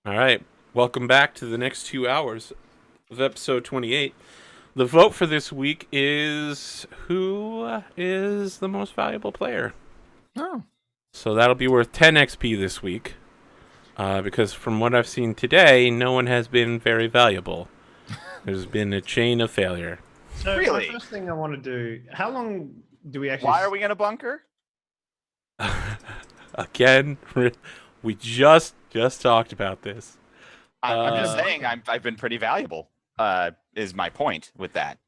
All right. Welcome back to the next 2 hours of episode 28. The vote for this week is who is the most valuable player. Oh. So that'll be worth 10 XP this week. Because from what I've seen today, no one has been very valuable. There's been a chain of failure. So Really? my first thing I want to do, how long do we actually... Why are we in a bunker? Again, we just talked about this. I'm just saying I've been pretty valuable, is my point with that.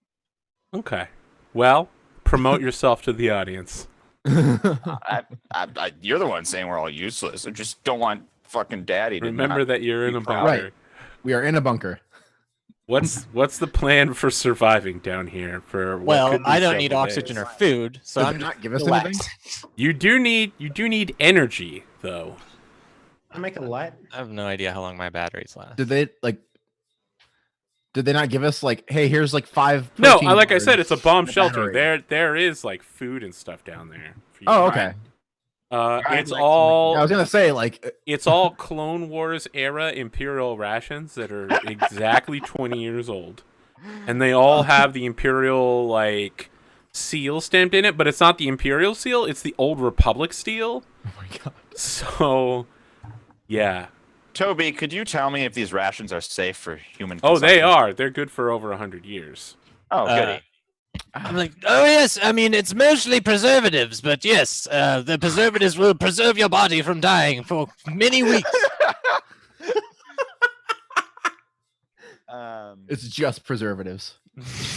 Okay. Well, promote yourself to the audience. You're the one saying we're all useless. I just don't want fucking daddy to Remember that you're in a bunker. Right. We are in a bunker. What's the plan for surviving down here? For what Well, could be I don't need several oxygen days? or food, so Does I'm it just not give us relaxed. You do need energy though. I make a light? I have no idea how long my batteries last. Did they not give us hey, here's 5 No, protein like I bars said, it's a bomb and a shelter. battery. There is food and stuff down there. For you Oh, to okay. find. It's like all I was gonna say it's all Clone Wars era Imperial rations that are exactly 20 years old, and they all have the Imperial seal stamped in it, but it's not the Imperial seal; it's the Old Republic seal. oh my god. So, yeah. Toby, could you tell me if these rations are safe for human Oh, consumption? they are. They're good for over 100 years. Oh, goody. I'm like, oh yes, I mean it's mostly preservatives, but yes, the preservatives will preserve your body from dying for many weeks. It's just preservatives.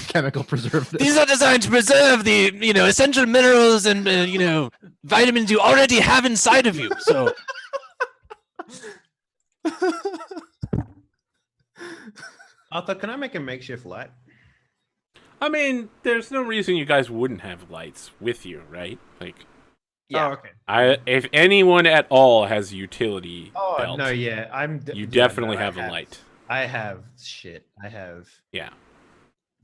Chemical preservatives. These are designed to preserve the essential minerals and vitamins you already have inside of you. So Arthur, can I make a makeshift light? I mean, there's no reason you guys wouldn't have lights with you, right? Yeah. Oh, okay. If anyone at all has a utility Oh, belt, no, yeah. you definitely have a light. I have shit. I have... Yeah.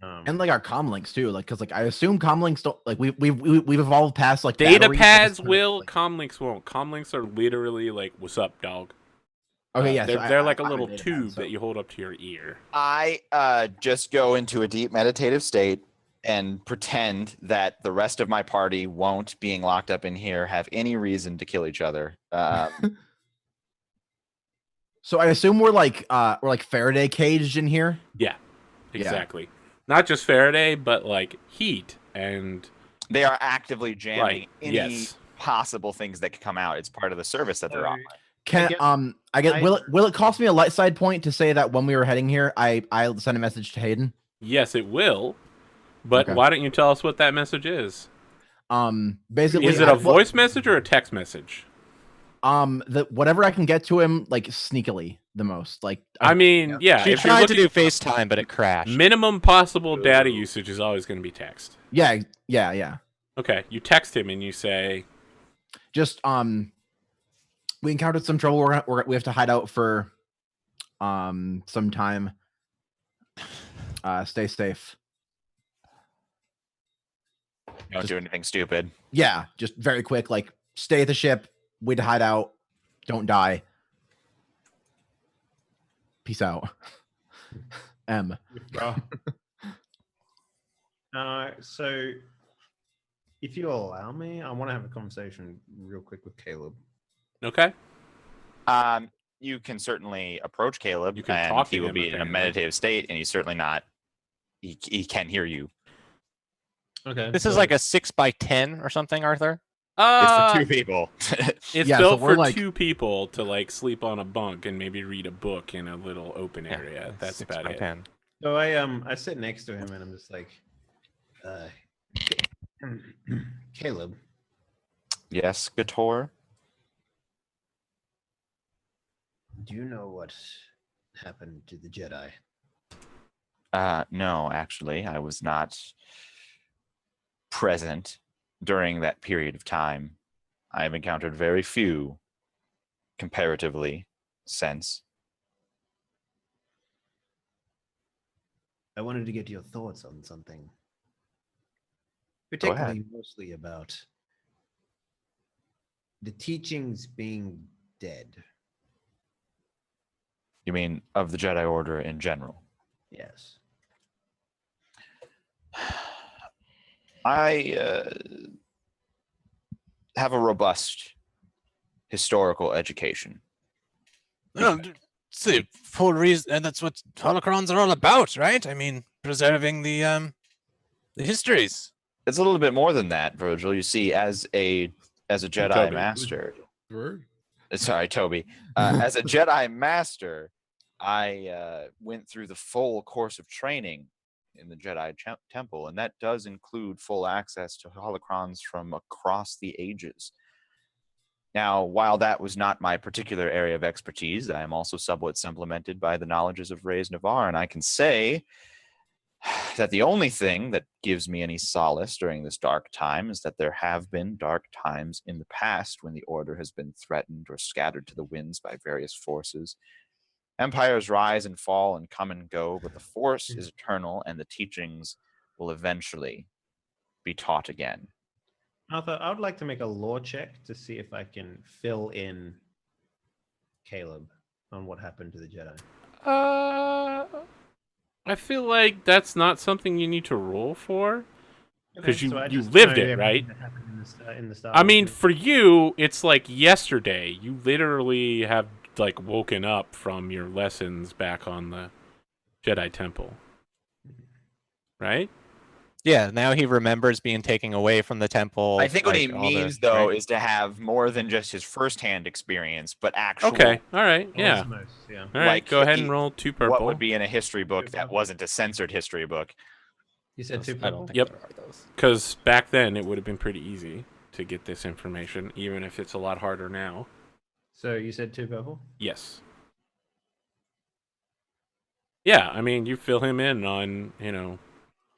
And our comm links too, because I assume comm links don't we've evolved past Data batteries, pads just will, comlinks won't. Comlinks are literally what's up, dog? Okay, yeah. They're like a I'm little data pad, tube so- that you hold up to your ear. I just go into a deep meditative state and pretend that the rest of my party won't, being locked up in here, have any reason to kill each other. So I assume we're Faraday caged in here. Yeah, exactly. Not just Faraday, but heat and They are actively jamming Right, any yes. possible things that could come out. It's part of the service that they're offering. Will it cost me a light side point to say that when we were heading here, I'll send a message to Hayden? yes, it will. But Okay. why don't you tell us what that message is? Basically, Is it a voice message or a text message? Whatever I can get to him sneakily the most. I mean, yeah. she if you're tried to looking, do FaceTime, but it crashed. minimum possible data usage is always going to be text. yeah. Okay, you text him and you say, Just we encountered some trouble. We have to hide out for some time. Stay safe. Don't do anything stupid. Yeah, just very quick. Stay at the ship. Wait to hide out. Don't die. Peace out. M. So, if you allow me, I want to have a conversation real quick with Caleb. okay. You can certainly approach Caleb, You can and talk to he will him, be in a apparently. meditative state, and he's certainly not. He can hear you. Okay. This is like a 6x10 or something, Arthur. It's for 2 people. It's Yeah, built so we're for like- 2 people to sleep on a bunk and maybe read a book in a little open Yeah, area. That's 6 about by it. 10. So I sit next to him and I'm just like, Caleb, Yes, Gator. do you know what happened to the Jedi? No, actually, I was not present during that period of time. I have encountered very few, comparatively, since. I wanted to get your thoughts on something. ahead. Particularly mostly about the teachings being dead. You mean of the Jedi Order in general? Yes. I have a robust historical education. Well, it's the full reason, and that's what holocrons are all about, right? I mean, preserving the histories. It's a little bit more than that, Virgil. You see, as a Jedi Toby. Master, Word. sorry, Toby. As a Jedi Master, I went through the full course of training in the Jedi Temple, and that does include full access to holocrons from across the ages. Now, while that was not my particular area of expertise, I am also somewhat supplemented by the knowledges of Reyes Navarre, and I can say that the only thing that gives me any solace during this dark time is that there have been dark times in the past when the Order has been threatened or scattered to the winds by various forces. Empires rise and fall and come and go, but the Force is eternal, and the teachings will eventually be taught again. Arthur, I would like to make a lore check to see if I can fill in Caleb on what happened to the Jedi. I feel like that's not something you need to roll for. Because Okay, so I you just lived know it, right? everything that happened in the Star I Wars mean, movie. for you, it's like yesterday. You literally have like woken up from your lessons back on the Jedi Temple, right? Yeah, now he remembers being taken away from the temple. I think what he like, all the- means, though, right? is to have more than just his firsthand experience, but actual. Okay, all right, yeah, Osmos, yeah. all right. like, Go ahead and he- roll 2 purple. What would be in a history book that wasn't a censored history book? You said two I don't people? think Yep. there are those. Because back then it would have been pretty easy to get this information, even if it's a lot harder now. So you said 2 purple? Yes. Yeah, I mean, you fill him in on,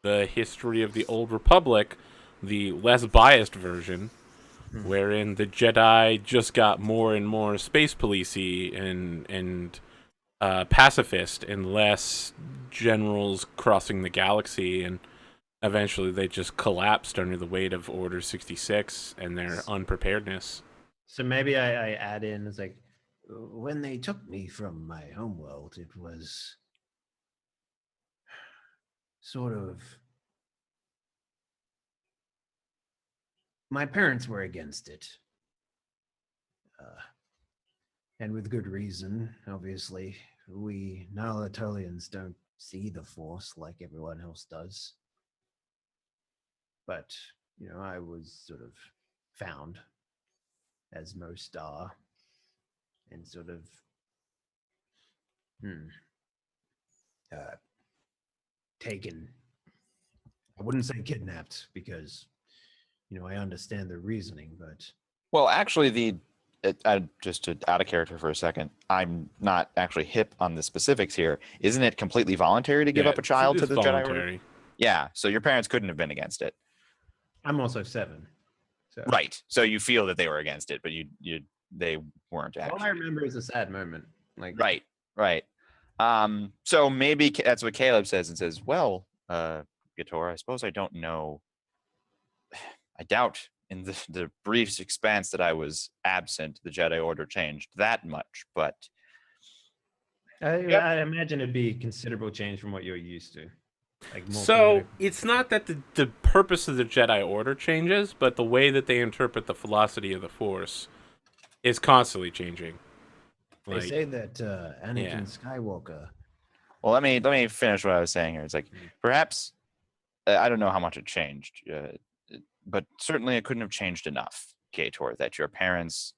the history of the Old Republic, the less biased version, wherein the Jedi just got more and more space policey and pacifist and less generals crossing the galaxy, and eventually they just collapsed under the weight of Order 66 and their unpreparedness. So maybe I add in, it's like, when they took me from my homeworld, it was sort of... My parents were against it. And with good reason, obviously. We Nalatolians don't see the Force like everyone else does. But, I was sort of found, as most are, and sort of taken. I wouldn't say kidnapped because, I understand the reasoning, but Well, actually, just out of character for a second, I'm not actually hip on the specifics here. Isn't it completely voluntary to give up a child to it's the Jedi Order? voluntary. Yeah, so your parents couldn't have been against it. I'm also 7. So Right. So you feel that they were against it, but they weren't all I actually. remember is a sad moment. Like Right. So maybe that's what Caleb says and says, well, Gator, I suppose I don't know. I doubt in the brief expanse that I was absent, the Jedi Order changed that much, but I imagine it'd be considerable change from what you're used to. Like more So political. it's not that the purpose of the Jedi Order changes, but the way that they interpret the philosophy of the Force is constantly changing. They say that Anakin Skywalker. well, let me finish what I was saying here. It's like perhaps I don't know how much it changed, but certainly it couldn't have changed enough, Gator, that your parents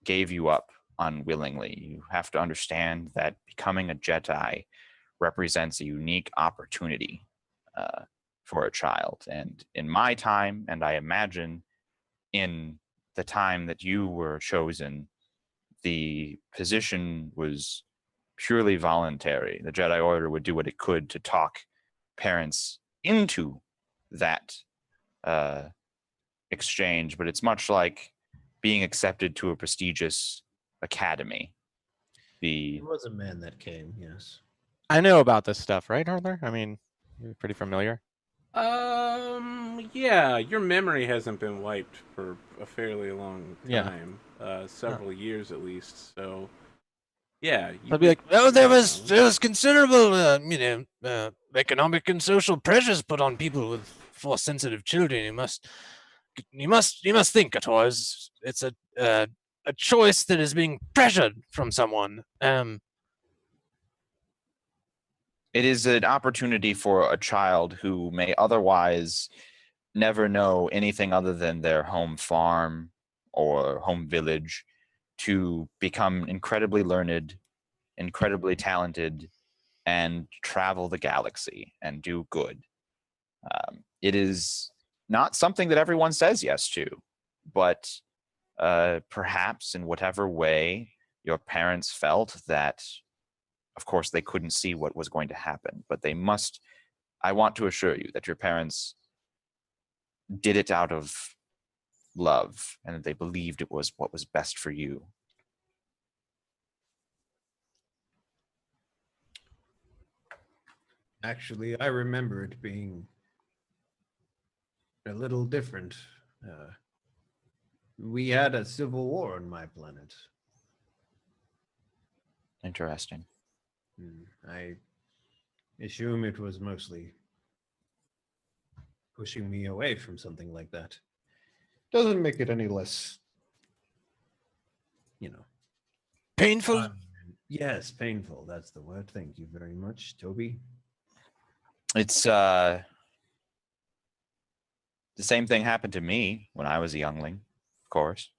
gave you up unwillingly. You have to understand that becoming a Jedi represents a unique opportunity for a child. And in my time, and I imagine in the time that you were chosen, the position was purely voluntary. The Jedi Order would do what it could to talk parents into that exchange, but it's much like being accepted to a prestigious academy. There was a man that came, yes. I know about this stuff, right, Arthur? I mean, you're pretty familiar. Yeah, your memory hasn't been wiped for a fairly long Yeah. time, several years at least. So, Yeah. I'd be like, oh, there was considerable, economic and social pressures put on people with force-sensitive children. You must think, Kator. It's a choice that is being pressured from someone. It is an opportunity for a child who may otherwise never know anything other than their home farm or home village to become incredibly learned, incredibly talented, and travel the galaxy and do good. It is not something that everyone says yes to, but perhaps in whatever way your parents felt that, of course, they couldn't see what was going to happen, but they must. I want to assure you that your parents did it out of love and that they believed it was what was best for you. Actually, I remember it being a little different. We had a civil war on my planet. Interesting. I assume it was mostly pushing me away from something like that. Doesn't make it any less, Painful. Yes, painful. That's the word. Thank you very much, Toby. It's the same thing happened to me when I was a youngling, of course.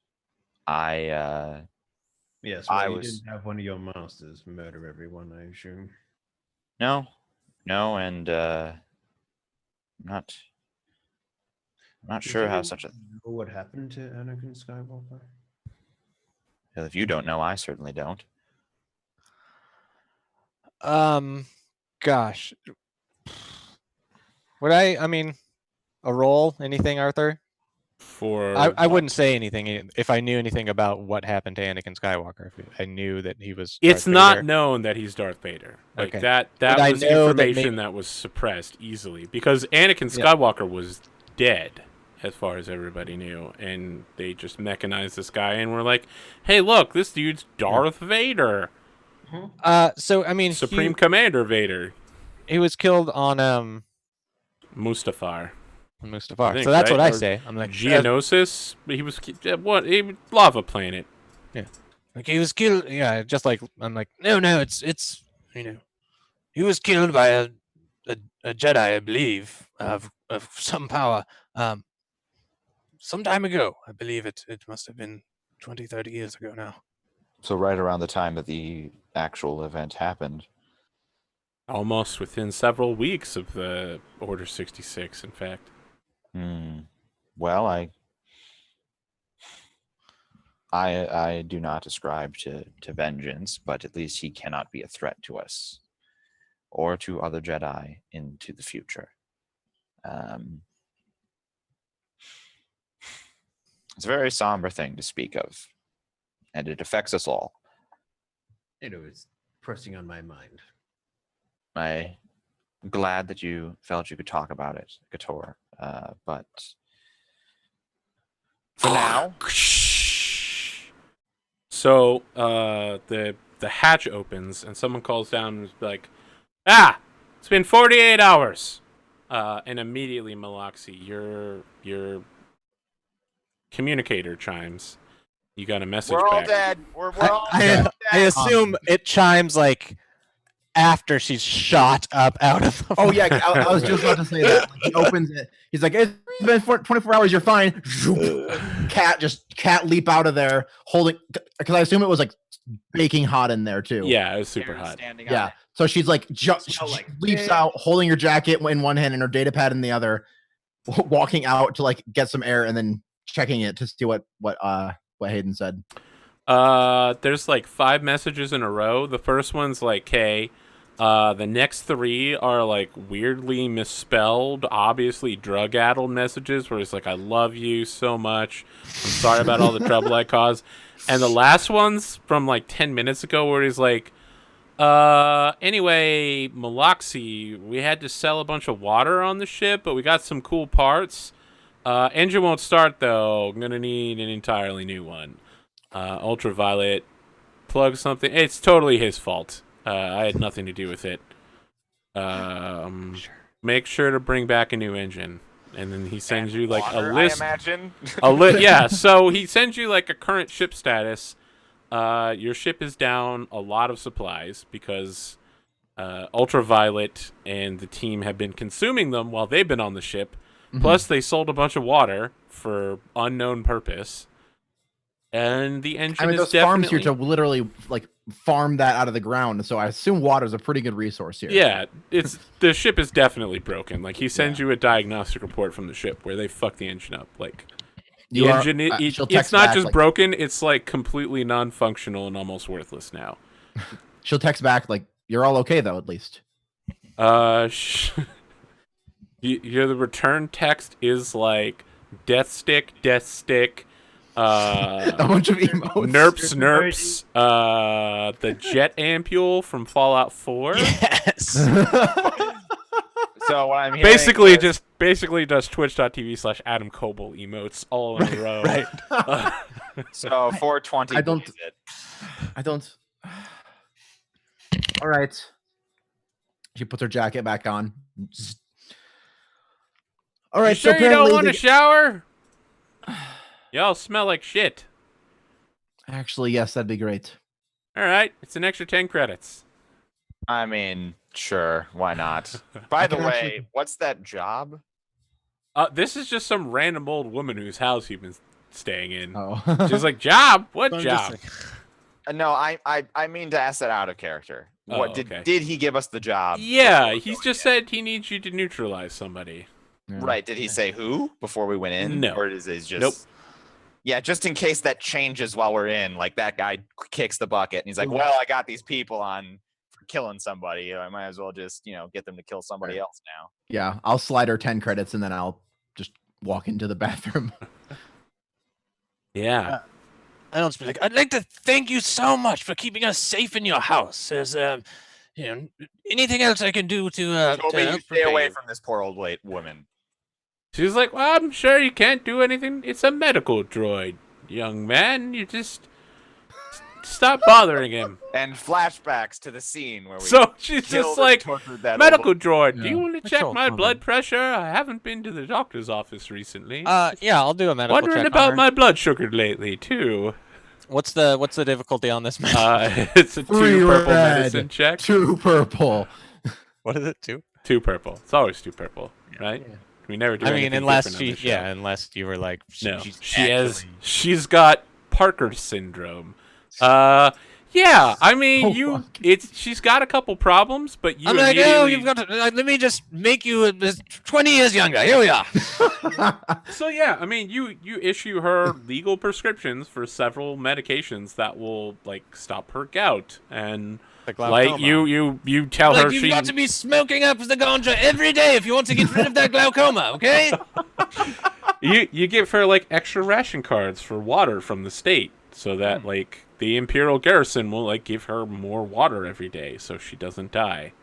Yes, I you was- didn't have one of your masters murder everyone, I assume. No, and I'm not sure how such a. Know what happened to Anakin Skywalker? If you don't know, I certainly don't. Gosh. Would I mean, a roll? Anything, Arthur? For I what? wouldn't say anything if I knew anything about what happened to Anakin Skywalker. If I knew that he was. It's Darth not Vader. known that he's Darth Vader. Like Okay. that But I was know that information that was suppressed easily because Anakin Yeah. Skywalker was dead as far as everybody knew, and they just mechanized this guy and were like, "Hey, look, this dude's Darth Vader, So I mean, Supreme Commander Vader, he was killed on Mustafar, Mustafar. I think, So that's right? what I Or say. I'm like, Geonosis. He was what? Lava planet. like he was killed. Yeah, just like I'm like, no, it's he was killed by a Jedi, I believe, of some power. Some time ago, I believe it must have been 20, 30 years ago now. So right around the time that the actual event happened. Almost within several weeks of the Order 66, in fact. Well, I do not ascribe to vengeance, but at least he cannot be a threat to us or to other Jedi into the future. It's a very somber thing to speak of, and it affects us all. It's pressing on my mind. I'm glad that you felt you could talk about it, Kator. But for now, So the hatch opens and someone calls down and is like, "Ah, it's been 48 hours," and immediately Malaxi, your communicator chimes. You got a message we're all back. dead. We're all dead. I assume it chimes like after she's shot up out of the. Oh yeah, I was just about to say that. Like, he opens it. He's like, "It's been 24 hours. You're fine." Cat leap out of there, holding. Because I assume it was like baking hot in there too. Yeah, it was super Karen's hot. standing Yeah. on it. So she's like, Smell she like leaps shit. out, holding her jacket in one hand and her data pad in the other, walking out to like get some air and then checking it to see what Hayden said. There's like 5 messages in a row. The first one's like, "Hey." The next 3 are like weirdly misspelled, obviously drug-addled messages where it's like, "I love you so much. I'm sorry about all the trouble I caused." And the last one's from like 10 minutes ago where he's like, anyway, Malaxi, we had to sell a bunch of water on the ship, but we got some cool parts. Engine won't start though. I'm gonna need an entirely new one. Ultraviolet plug something. It's totally his fault. I had nothing to do with it. Make sure to bring back a new engine. And then he sends you like Water, a list. I imagine. Yeah, so he sends you like a current ship status. Your ship is down a lot of supplies because Ultraviolet and the team have been consuming them while they've been on the ship. Plus, they sold a bunch of water for unknown purpose. And the engine is there's farms here to literally like farm that out of the ground. So I assume water is a pretty good resource here. Yeah, the ship is definitely broken. Like he sends you a diagnostic report from the ship where they fucked the engine up. Like the engine, it's not just broken; it's like completely non-functional and almost worthless now. She'll text back like, "You're all okay though, at least." The return text is like death stick. A bunch of emotes. Nerps. The jet ampule from Fallout 4. Yes. So what I'm hearing basically is- does twitch.tv/Adam Coble emotes all in a row. Right. So 420. I don't. All right. She puts her jacket back on. All right. You sure so you don't apparently want to shower? Y'all smell like shit. Actually, yes, that'd be great. All right, it's an extra 10 credits. I mean, sure, why not? By the way, what's that job? This is just some random old woman whose house you've been staying in. Oh. She's like, job? What I'm job? just No, I mean to ask that out of character. Oh, What okay. did he give us the job? Yeah, he's just said he needs you to neutralize somebody. Yeah. Right. Did he say who before we went in? No. Or is it just Nope. Yeah, just in case that changes while we're in, like that guy kicks the bucket and he's like, "Well, I got these people on for killing somebody. I might as well just, get them to kill somebody else now." Yeah, I'll slide her 10 credits and then I'll just walk into the bathroom. Yeah. I don't speak. I'd like to thank you so much for keeping us safe in your house. There's, anything else I can do to Toby, you help stay away repay you? from this poor old woman. She's like, well, I'm sure you can't do anything. It's a medical droid, young man. You just stop bothering him. And flashbacks to the scene where we So she's killed just and like, tortured that medical old droid, do Yeah. you want to What's check all my coming? blood pressure? I haven't been to the doctor's office recently. Yeah, I'll do a medical Wondering check on about her. my blood sugar lately, too. What's the difficulty on this map? It's a 2 Three purple red. medicine check. 2 purple. What is it? 2? 2 purple. It's always 2 purple, right? Yeah. We never do I mean, anything unless different on she, this show. unless you were like, No, she's she's got Parker syndrome. Yeah, I mean, Oh, fuck. she's got a couple problems, but you I'm like, oh, immediately- you've got to. Let me just make you 20 years younger. Here we are. So yeah, I mean, you issue her legal prescriptions for several medications that will like stop her gout, and like you tell her You've she got to be smoking up the ganja every day if you want to get rid of that glaucoma. Okay. you give her like extra ration cards for water from the state, so that like the Imperial garrison will like give her more water every day, so she doesn't die.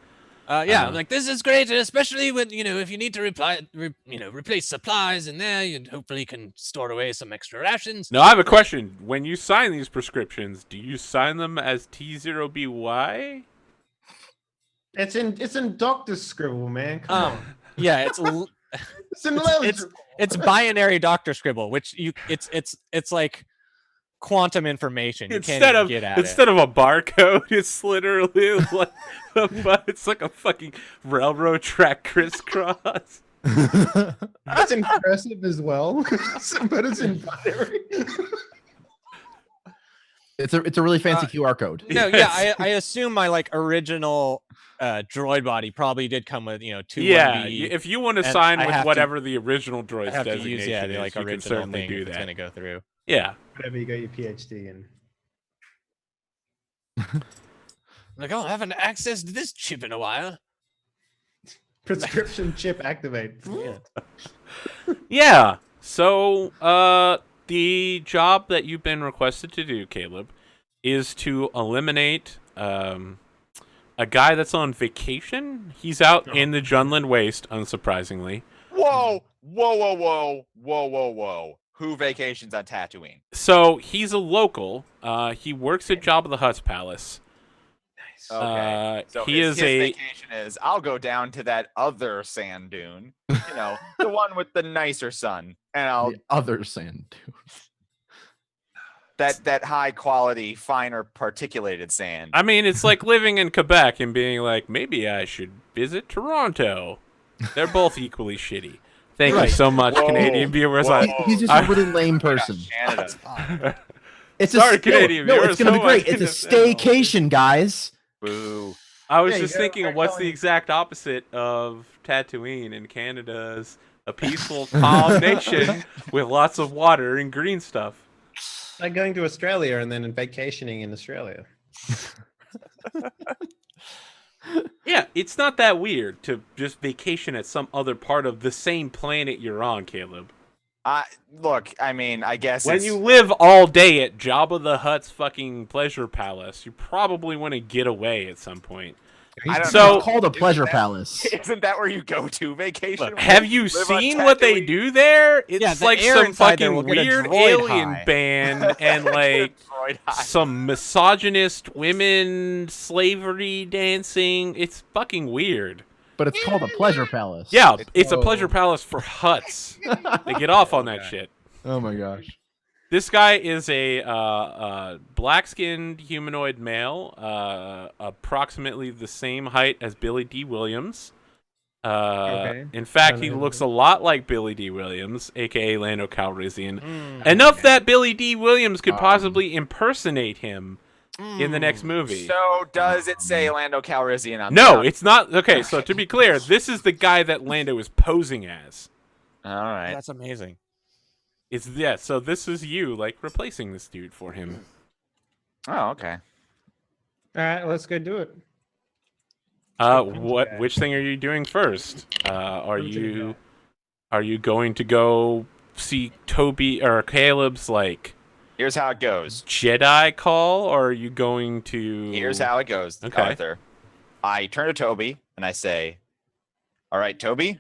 Yeah, I'm like, this is great, especially when if you need to replace supplies in there, you hopefully can store away some extra rations. Now I have a question: when you sign these prescriptions, do you sign them as T0BY? It's in doctor scribble, man. Come on. Yeah, it's It's in legible. it's binary doctor scribble, which it's like quantum information. You can't even get at it. Instead of a barcode, it's literally like it's like a fucking railroad track crisscross. That's impressive as well. But it's in binary. It's a really fancy QR code. No, Yes. yeah, I assume my like original droid body probably did come with 2 Yeah, 1B. if you want to and sign I with have to- whatever the original I droid's have to designation use the is, like you can original certainly thing do that's that. gonna go through. Yeah. Whatever you got your PhD in. Like, oh, I haven't accessed this chip in a while. Prescription chip activate. Yeah. Yeah. So, the job that you've been requested to do, Caleb, is to eliminate a guy that's on vacation. He's out in the Junland Waste, unsurprisingly, Whoa, whoa, whoa, whoa, whoa, whoa, whoa. Who vacations on Tatooine? So he's a local. He works at Jabba the Hutt's palace. Nice. Okay. So he his is a vacation is I'll go down to that other sand dune, the one with the nicer sun, and I'll The other sand dune. that high quality, finer particulated sand. I mean, it's like living in Quebec and being like, maybe I should visit Toronto. They're both equally shitty. Thank you Right. so much, Whoa. Canadian viewers. Whoa. He's just a really lame person. Canada. It's Sorry, a Canadian no, viewers, it's gonna be so much great. It's a to say. staycation, guys. Boo. I was Yeah, you just gotta thinking of start what's the calling- exact opposite of Tatooine, and Canada's a peaceful, calm nation with lots of water and green stuff. Like going to Australia and then vacationing in Australia. Yeah, it's not that weird to just vacation at some other part of the same planet you're on, Caleb. Look, I mean, I guess When it's, you live all day at Jabba the Hutt's fucking pleasure palace, you probably want to get away at some point. I don't So- It's called a pleasure that- palace. isn't that where you go to vacation? Look, when have you live on seen what they Tatooine? do there? It's Yeah, the like air some inside there fucking will get a weird droid alien high. band and like Droid high. some misogynist women slavery dancing. It's fucking weird. But it's called a pleasure palace. Yeah, it's a Whoa. pleasure palace for Huts. They get off on that Okay. shit. Oh my gosh. This guy is a black-skinned humanoid male, approximately the same height as Billy D. Williams. Okay. In fact, he Kinda- looks a lot like Billy D. Williams, aka Lando Calrissian. Mm, Enough okay. that Billy D. Williams could possibly impersonate him in the next Mm. movie. So does it say Lando Calrissian on No, the it's not. Okay, so to be clear, this is the guy that Lando is posing as. All right. That's amazing. So this is you, like, replacing this dude for him. Oh, okay. All right, let's go do it. What? Which thing are you doing first? Are Who's gonna you go? are you going to go see Toby or Caleb's like Here's how it goes. Jedi call, or are you going to? Here's how it goes, Okay. Arthur. I turn to Toby and I say, "All right, Toby,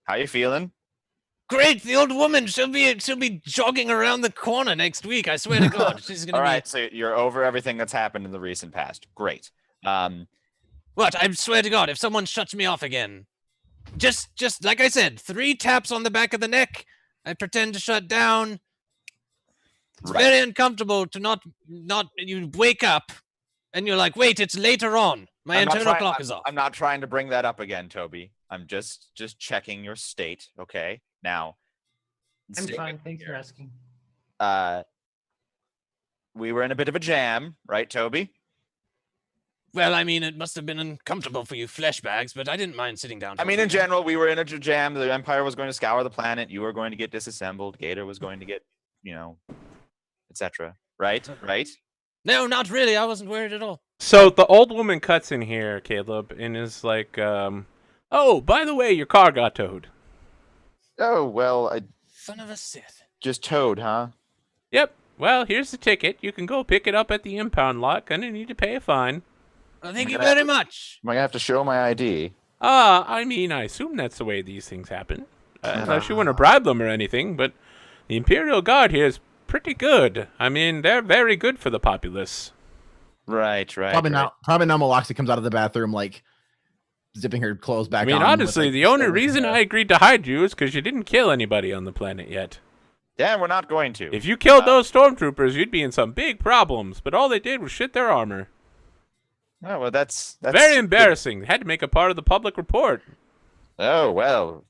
how you feeling?" Great, the old woman. She'll be jogging around the corner next week. I swear to God, she's gonna All be. right, so you're over everything that's happened in the recent past. Great. What? I swear to God, if someone shuts me off again, just like I said, 3 taps on the back of the neck. I pretend to shut down. It's Right. very uncomfortable to not. You wake up, and you're like, wait, it's later on. My I'm not internal trying- clock is off. I'm not trying to bring that up again, Toby. I'm just checking your state. Okay. Now, I'm stay fine. with me Thanks for here. asking. We were in a bit of a jam, right, Toby? Well, I mean, it must have been uncomfortable for you flesh bags, but I didn't mind sitting down. I to mean, it. in general, we were in a jam. The Empire was going to scour the planet. You were going to get disassembled. Gator was going to get, etc. Right? Right? No, not really. I wasn't worried at all. So the old woman cuts in here, Caleb, and is like, "Oh, by the way, your car got towed." Oh, well, I Son of a Sith. just towed, huh? Yep. Well, here's the ticket. You can go pick it up at the impound lot. Gonna need to pay a fine. Well, thank you gonna have very much. Am I gonna have to show my ID? I mean, I assume that's the way these things happen. Unless you want to bribe them or anything, but the Imperial Guard here is pretty good. I mean, they're very good for the populace. Right. Probably not. Probably not. Meloxy comes out of the bathroom like zipping her clothes back I mean, on. with, honestly, like, the only silver reason hair. I agreed to hide you is because you didn't kill anybody on the planet yet. Yeah, we're not going to. If you killed those stormtroopers, you'd be in some big problems. But all they did was shit their armor. Oh, well, that's Very embarrassing. They had to make a part of the public report. Oh, well,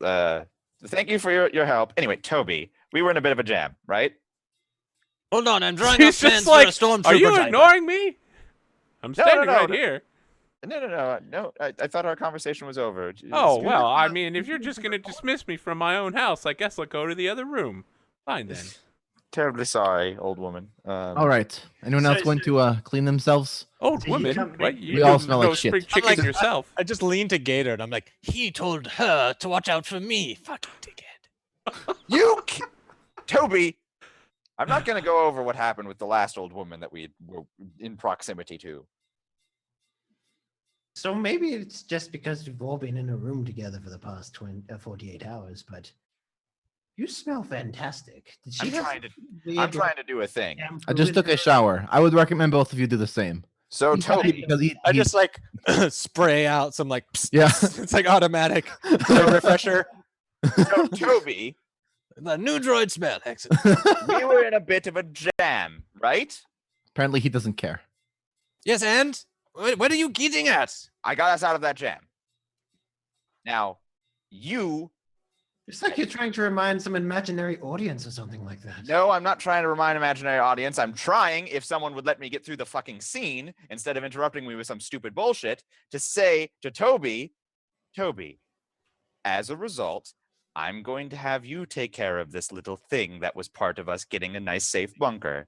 thank you for your help. Anyway, Toby, we were in a bit of a jam, right? Hold on, I'm drawing up He's plans just like, for a stormtrooper. are you diaper." ignoring me? I'm standing right no. here. No. I thought our conversation was over. Oh, It's- well, I mean, if you're just going to dismiss me from my own house, I guess I'll go to the other room. Fine, then. Terribly sorry, old woman. All right. Anyone So- else going to clean themselves? Old So you woman? come- What? You We all don't smell like go shit. spring I'm chicken like- yourself. I just leaned to Gator and I'm like, he told her to watch out for me. Fucking dickhead. Toby, I'm not going to go over what happened with the last old woman that we were in proximity to. So maybe it's just because we've all been in a room together for the past 48 hours, but you smell fantastic. Did she I'm have trying to. weird, I'm trying to do a thing. I just took a shower. I would recommend both of you do the same. So He's not Toby, Because I just like spray out some like psst, Yeah. psst. It's like automatic refresher. so Toby, The new droid smell. Excellent. we were in a bit of a jam, right? apparently he doesn't care. Yes, and what are you getting at? I got us out of that jam. Now, you. It's like you're trying to remind some imaginary audience or something like that. No, I'm not trying to remind an imaginary audience. I'm trying, if someone would let me get through the fucking scene instead of interrupting me with some stupid bullshit, to say to Toby, as a result, I'm going to have you take care of this little thing that was part of us getting a nice safe bunker.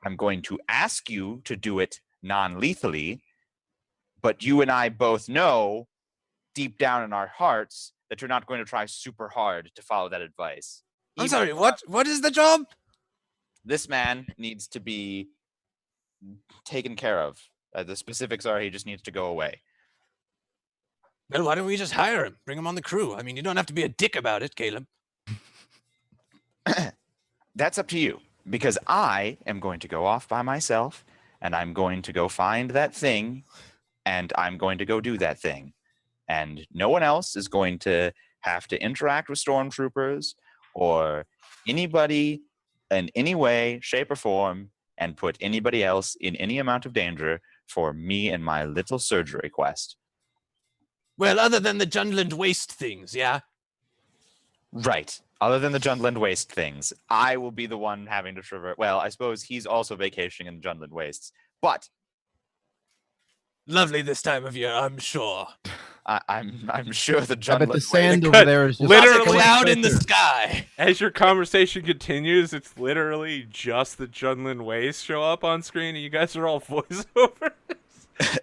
I'm going to ask you to do it non-lethally, but you and I both know deep down in our hearts that you're not going to try super hard to follow that advice. I'm Even sorry. if What is the job? this man needs to be taken care of. The specifics are he just needs to go away. Well, why don't we just hire him? Bring him on the crew. I mean, you don't have to be a dick about it, Caleb. That's up to you, because I am going to go off by myself and I'm going to go find that thing and I'm going to go do that thing. And no one else is going to have to interact with stormtroopers or anybody in any way, shape, or form and put anybody else in any amount of danger for me and my little surgery quest. Well, other than the Jundland waste things, yeah? Right. Other than the Jundland Waste things, I will be the one having to traverse. Well, I suppose he's also vacationing in the Jundland Wastes, but Lovely this time of year, I'm sure. I'm sure the I bet Jundland the sand Cut. over there is just Not a Literally- cloud in the sky. As your conversation continues, it's literally just the Jundland Waste show up on screen, and you guys are all voiceovers.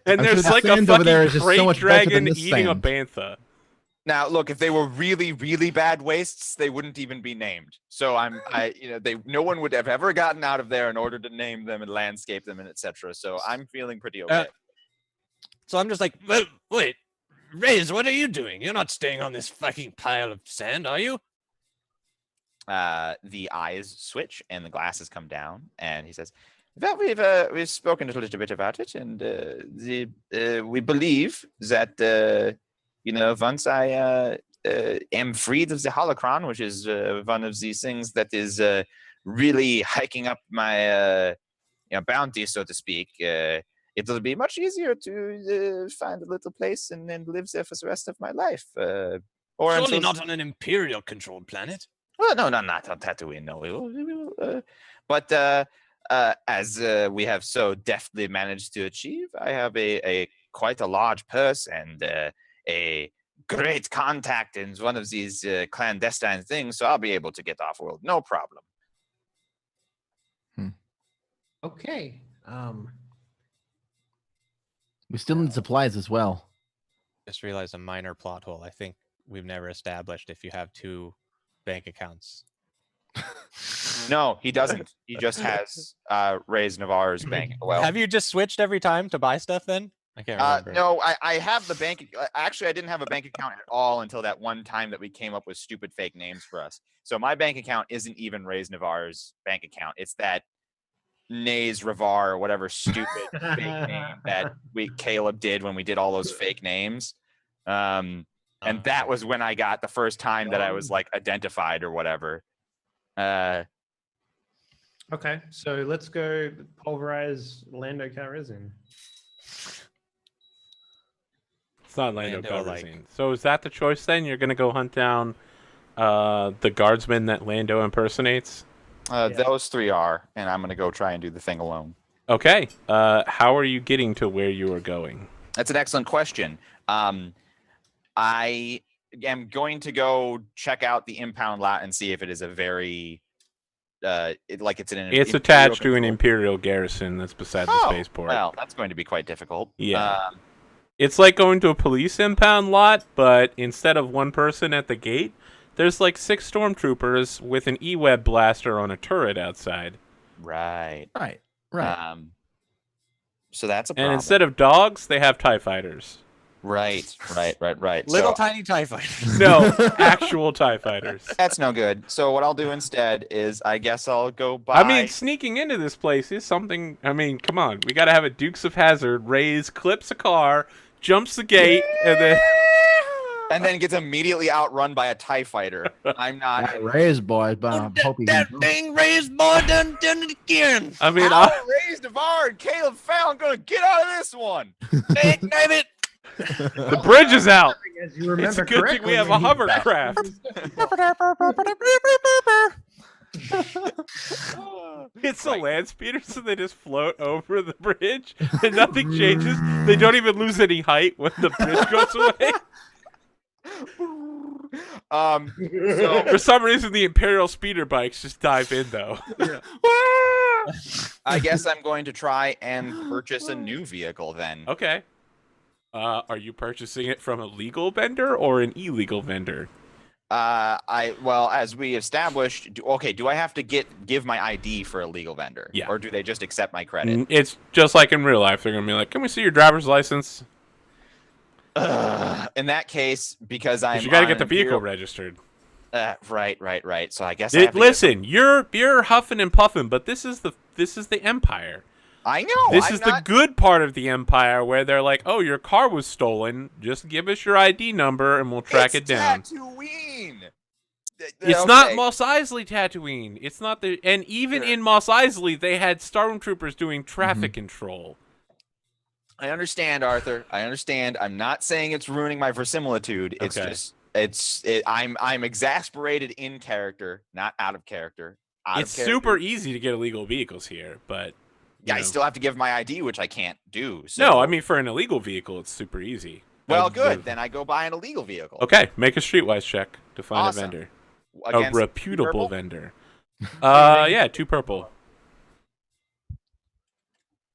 And I'm there's sure the like a sand over there fucking is just so great much better than dragon this eating a sand. bantha. Now, look, if they were really, really bad wastes, they wouldn't even be named. So no one would have ever gotten out of there in order to name them and landscape them and etc. So I'm feeling pretty okay. So I'm just like, well, wait, Raze, what are you doing? You're not staying on this fucking pile of sand, are you? The eyes switch and the glasses come down, and he says, "Well, we've spoken a little bit about it, and we believe that once I am freed of the holocron, which is one of these things that is really hiking up my bounty, so to speak, it'll be much easier to find a little place and then live there for the rest of my life. Or Surely until... not on an Imperial-controlled planet. Well, no, not on Tatooine. No, we will. But as we have so deftly managed to achieve, I have a quite a large purse and a great contact in one of these clandestine things, so I'll be able to get off-world, no problem." Okay. We still need supplies as well. Just realized a minor plot hole. I think we've never established if you have two bank accounts. No, he doesn't. He just has Ray's Navarre's bank. Well, Have you just switched every time to buy stuff then? I can't remember. no, I have the bank. Actually, I didn't have a bank account at all until that one time that we came up with stupid fake names for us. So my bank account isn't even Ray's Navarre's bank account. It's that Nays Ravar or whatever stupid fake name that Caleb did when we did all those fake names. And that was when I got the first time that I was like identified or whatever. Okay, so let's go pulverize Lando Calrissian. It's not Lando Lando, Calrissian. So is that the choice then? You're gonna go hunt down the guardsman that Lando impersonates? Those three are, and I'm gonna go try and do the thing alone. Okay. How are you getting to where you are going? That's an excellent question. I am going to go check out the impound lot and see if it is a very It's attached to an Imperial garrison that's beside the spaceport. Well, that's going to be quite difficult. Yeah. It's like going to a police impound lot, but instead of one person at the gate, there's like 6 stormtroopers with an E-web blaster on a turret outside. Right. Right. So that's a And problem. instead of dogs, they have TIE fighters. Right. Little So, tiny TIE fighters. No, actual TIE fighters. that's no good. So what I'll do instead is I guess I'll go buy. I mean, sneaking into this place is something. I mean, come on. We got to have a Dukes of Hazzard. Raise clips a car, jumps the gate, and then. and then gets immediately outrun by a TIE fighter. I'm not. That raised boys, but I'm hoping That thing raised more than it again. I mean, I raised Devar and Caleb Fallon gonna get out of this one. Dang it. the bridge is out. As you remember It's a good thing correctly, we have a when he hovercraft. It's a land speeder, so they just float over the bridge, and nothing changes. They don't even lose any height when the bridge goes away. So For some reason, the Imperial speeder bikes just dive in, though. I guess I'm going to try and purchase a new vehicle then. Okay. Are you purchasing it from a legal vendor or an illegal vendor? Well, as we established, do I have to give my ID for a legal vendor? Yeah. Or do they just accept my credit? It's just like in real life. They're gonna be like, "Can we see your driver's license?" In that case, because 'Cause I'm you got to on get the an vehicle Imperial- registered. Right. So I guess I have to Listen, you're huffing and puffing, but this is the Empire. I know. This I'm is not- the good part of the Empire, where they're like, "Oh, your car was stolen. Just give us your ID number, and we'll track it down." Tatooine. It's not Mos Eisley Tatooine. It's not the, and even Sure. in Mos Eisley, they had stormtroopers doing traffic control. I understand, Arthur. I understand. I'm not saying it's ruining my verisimilitude. It's Okay. just I'm exasperated in character, not out of character. It's super easy to get illegal vehicles here, but Yeah, I know. still have to give my ID, which I can't do. So. No, I mean for an illegal vehicle, it's super easy. Well, good. Then I go buy an illegal vehicle. Okay, make a streetwise check to find Awesome. a vendor, Against a reputable purple? vendor. Yeah, 2 purple.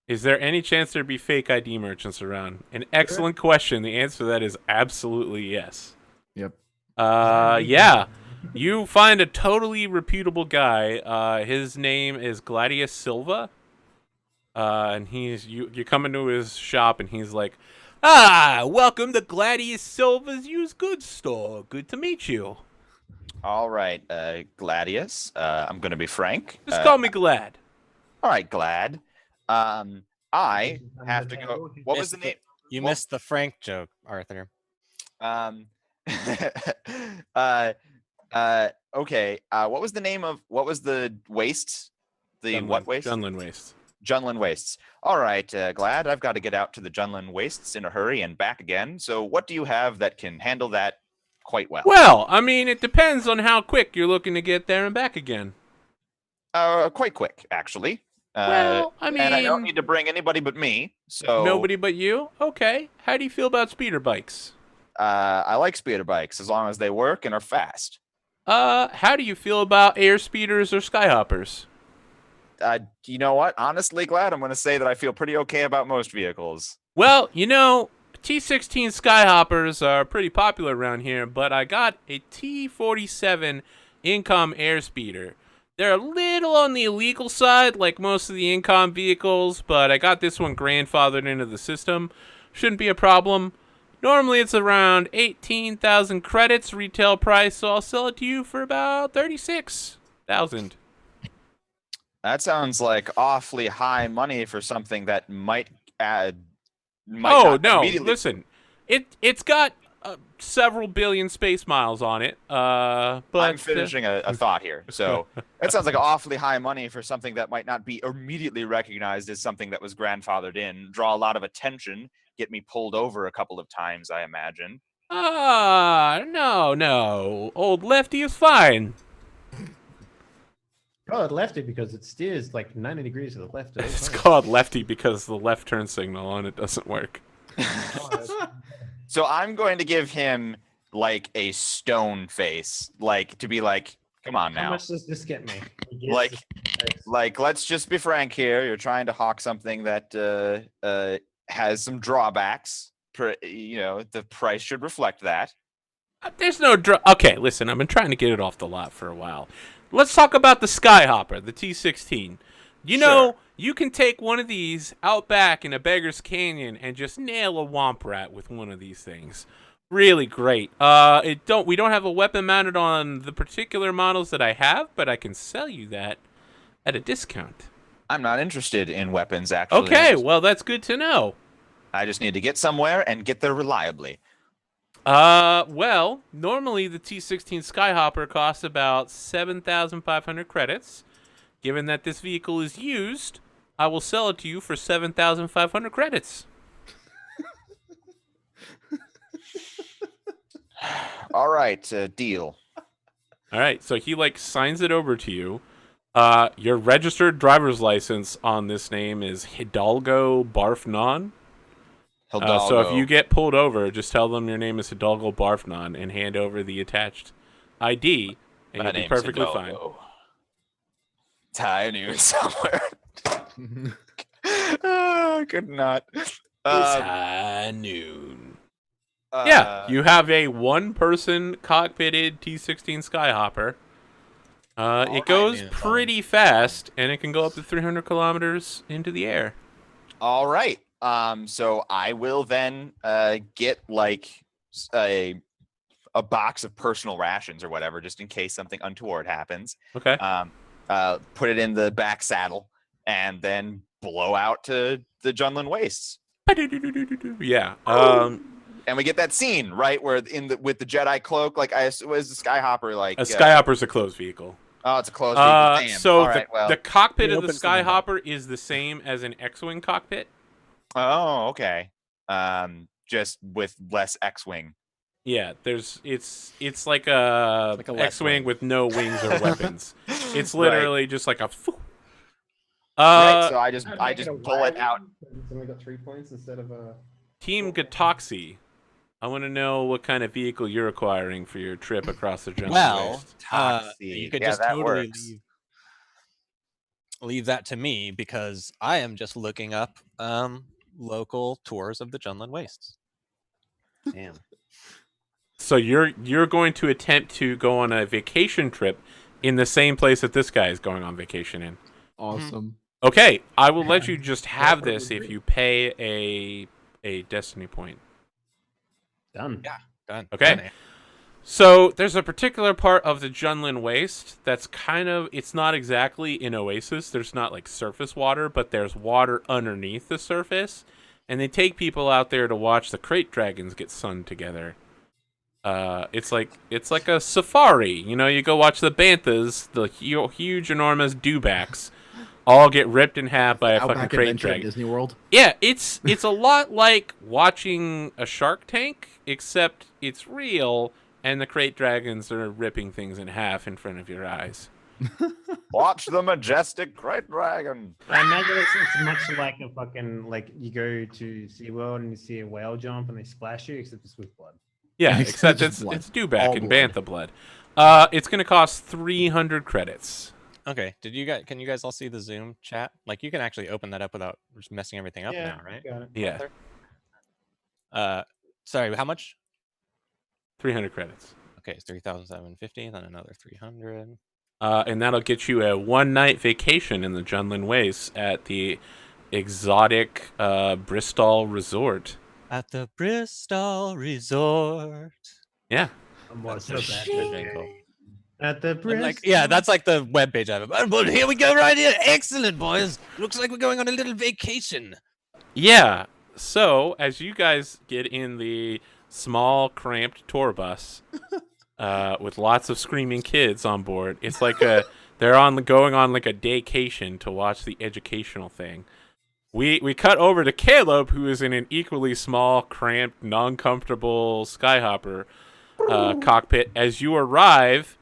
Is there any chance there'd be fake ID merchants around? An excellent question. The answer to that is absolutely yes. Yep. Yeah. You find a totally reputable guy. His name is Gladius Silva. And you come into his shop and he's like, welcome to Gladius Silva's used goods store. Good to meet you. All right, Gladius. I'm going to be frank. Just call me Glad. All right, Glad. I have to go. What was the name? You What- missed the Frank joke, Arthur. Okay. What was the name of what was the waste? The what waste? Dunlin Waste. Junlin Wastes. All right, Glad. I've got to get out to the Junlin Wastes in a hurry and back again. So, what do you have that can handle that quite well? Well, I mean, it depends on how quick you're looking to get there and back again. Quite quick, actually. Well, I and I don't mean- need to bring anybody but me. So Nobody but you? Okay. How do you feel about speeder bikes? I like speeder bikes as long as they work and are fast. How do you feel about air speeders or skyhoppers? You know what? Honestly, Glad, I'm going to say that I feel pretty okay about most vehicles. Well, you know, T-16 skyhoppers are pretty popular around here, but I got a T-47 Incom airspeeder. They're a little on the illegal side, like most of the Incom vehicles, but I got this one grandfathered into the system. Shouldn't be a problem. Normally it's around 18,000 credits retail price, so I'll sell it to you for about 36,000. That sounds like awfully high money for something that might add. Oh no! Listen, it's got several billion space miles on it. But I'm finishing a thought here. So that sounds like awfully high money for something that might not be immediately recognized as something that was grandfathered in. Draw a lot of attention. Get me pulled over a couple of times, I imagine. No. Old Lefty is fine. Oh, it lefty because it steers like 90 degrees to the left. at all It's times. called Lefty because the left turn signal on it doesn't work. So I'm going to give him like a stone face, like to be like, come on How now. much does this get me? He gets Like- this- Like, let's just be frank here. You're trying to hawk something that has some drawbacks. The price should reflect that. There's no Okay, listen, I've been trying to get it off the lot for a while. Let's talk about the Skyhopper, the T-16. You know, You can take one of these out back in a beggar's canyon and just nail a womp rat with one of these things. Really great. We don't have a weapon mounted on the particular models that I have, but I can sell you that at a discount. I'm not interested in weapons, actually. Okay, well, that's good to know. I just need to get somewhere and get there reliably. Well, normally the T16 Skyhopper costs about 7,500 credits. Given that this vehicle is used, I will sell it to you for 7,500 credits. All right, deal. All right, so he signs it over to you. Your registered driver's license on this name is Hidalgo Barfnon. So if you get pulled over, just tell them your name is Hidalgo Barfnon and hand over the attached ID, and you'll be perfectly fine. I knew somewhere. I could not. It's high noon. Yeah, you have a one-person cockpitted T16 Skyhopper. It goes pretty fast, and it can go up to 300 kilometers into the air. All right. So I will then get a box of personal rations or whatever, just in case something untoward happens. Okay. Put it in the back saddle, and then blow out to the Junlin Wastes. Yeah. And we get that scene, right, where with the Jedi cloak, was the Skyhopper a Skyhopper's a closed vehicle. Oh, it's a closed vehicle. Damn. So All the cockpit It of the opens the window. Skyhopper is the same as an X-wing cockpit. Oh, okay. Just with less X-wing. Yeah, it's like a like a less X-wing wing. with no wings or weapons. It's literally just like a. Right, so I just I'd make it a pull it wide out. one, but It's only got 3 points instead of a. Team Gatoxy, I want to know what kind of vehicle you're acquiring for your trip across the jungle. Well, waste. you could Yeah, just that totally works. Leave that to me because I am just looking up local tours of the Junlin Wastes. Damn. So you're going to attempt to go on a vacation trip in the same place that this guy is going on vacation in. Awesome. Okay, I will let you just have Whatever it this would if be. you pay a destiny point. Done. Yeah. Done. Okay. Done. So there's a particular part of the Junlin Waste that's it's not exactly an oasis. There's not surface water, but there's water underneath the surface. And they take people out there to watch the crate dragons get sunned together. It's like a safari. You go watch the banthas, the huge, enormous dewbacks, all get ripped in half by a fucking Outback crate Adventure at dragon. Disney World. Yeah, it's a lot like watching a Shark Tank, except it's real, and the crate dragons are ripping things in half in front of your eyes. Watch the majestic great dragon. I imagine it's much like a fucking you go to SeaWorld and you see a whale jump and they splash you, except it's with blood. Yeah, It's except just blood. it's dewback All and blood. bantha blood. It's gonna cost 300 credits. Okay. Can you guys all see the Zoom chat? You can actually open that up without just messing everything up now, right? Got it. Yeah, Sorry, how much? 300 credits. Okay, it's 3,750, then another 300. And that'll get you a one-night vacation in the Junlin Wastes at the exotic Bristol Resort. At the Bristol Resort. Yeah. What's That's so bad? Good jingle. At the And, Bristol. yeah, that's the webpage I have. But here we go right here. Excellent, boys. Looks like we're going on a little vacation. Yeah. So, as you guys get in the small, cramped tour bus with lots of screaming kids on board, it's like they're going on a daycation to watch the educational thing. We cut over to Caleb, who is in an equally small, cramped, non-comfortable Skyhopper cockpit. As you arrive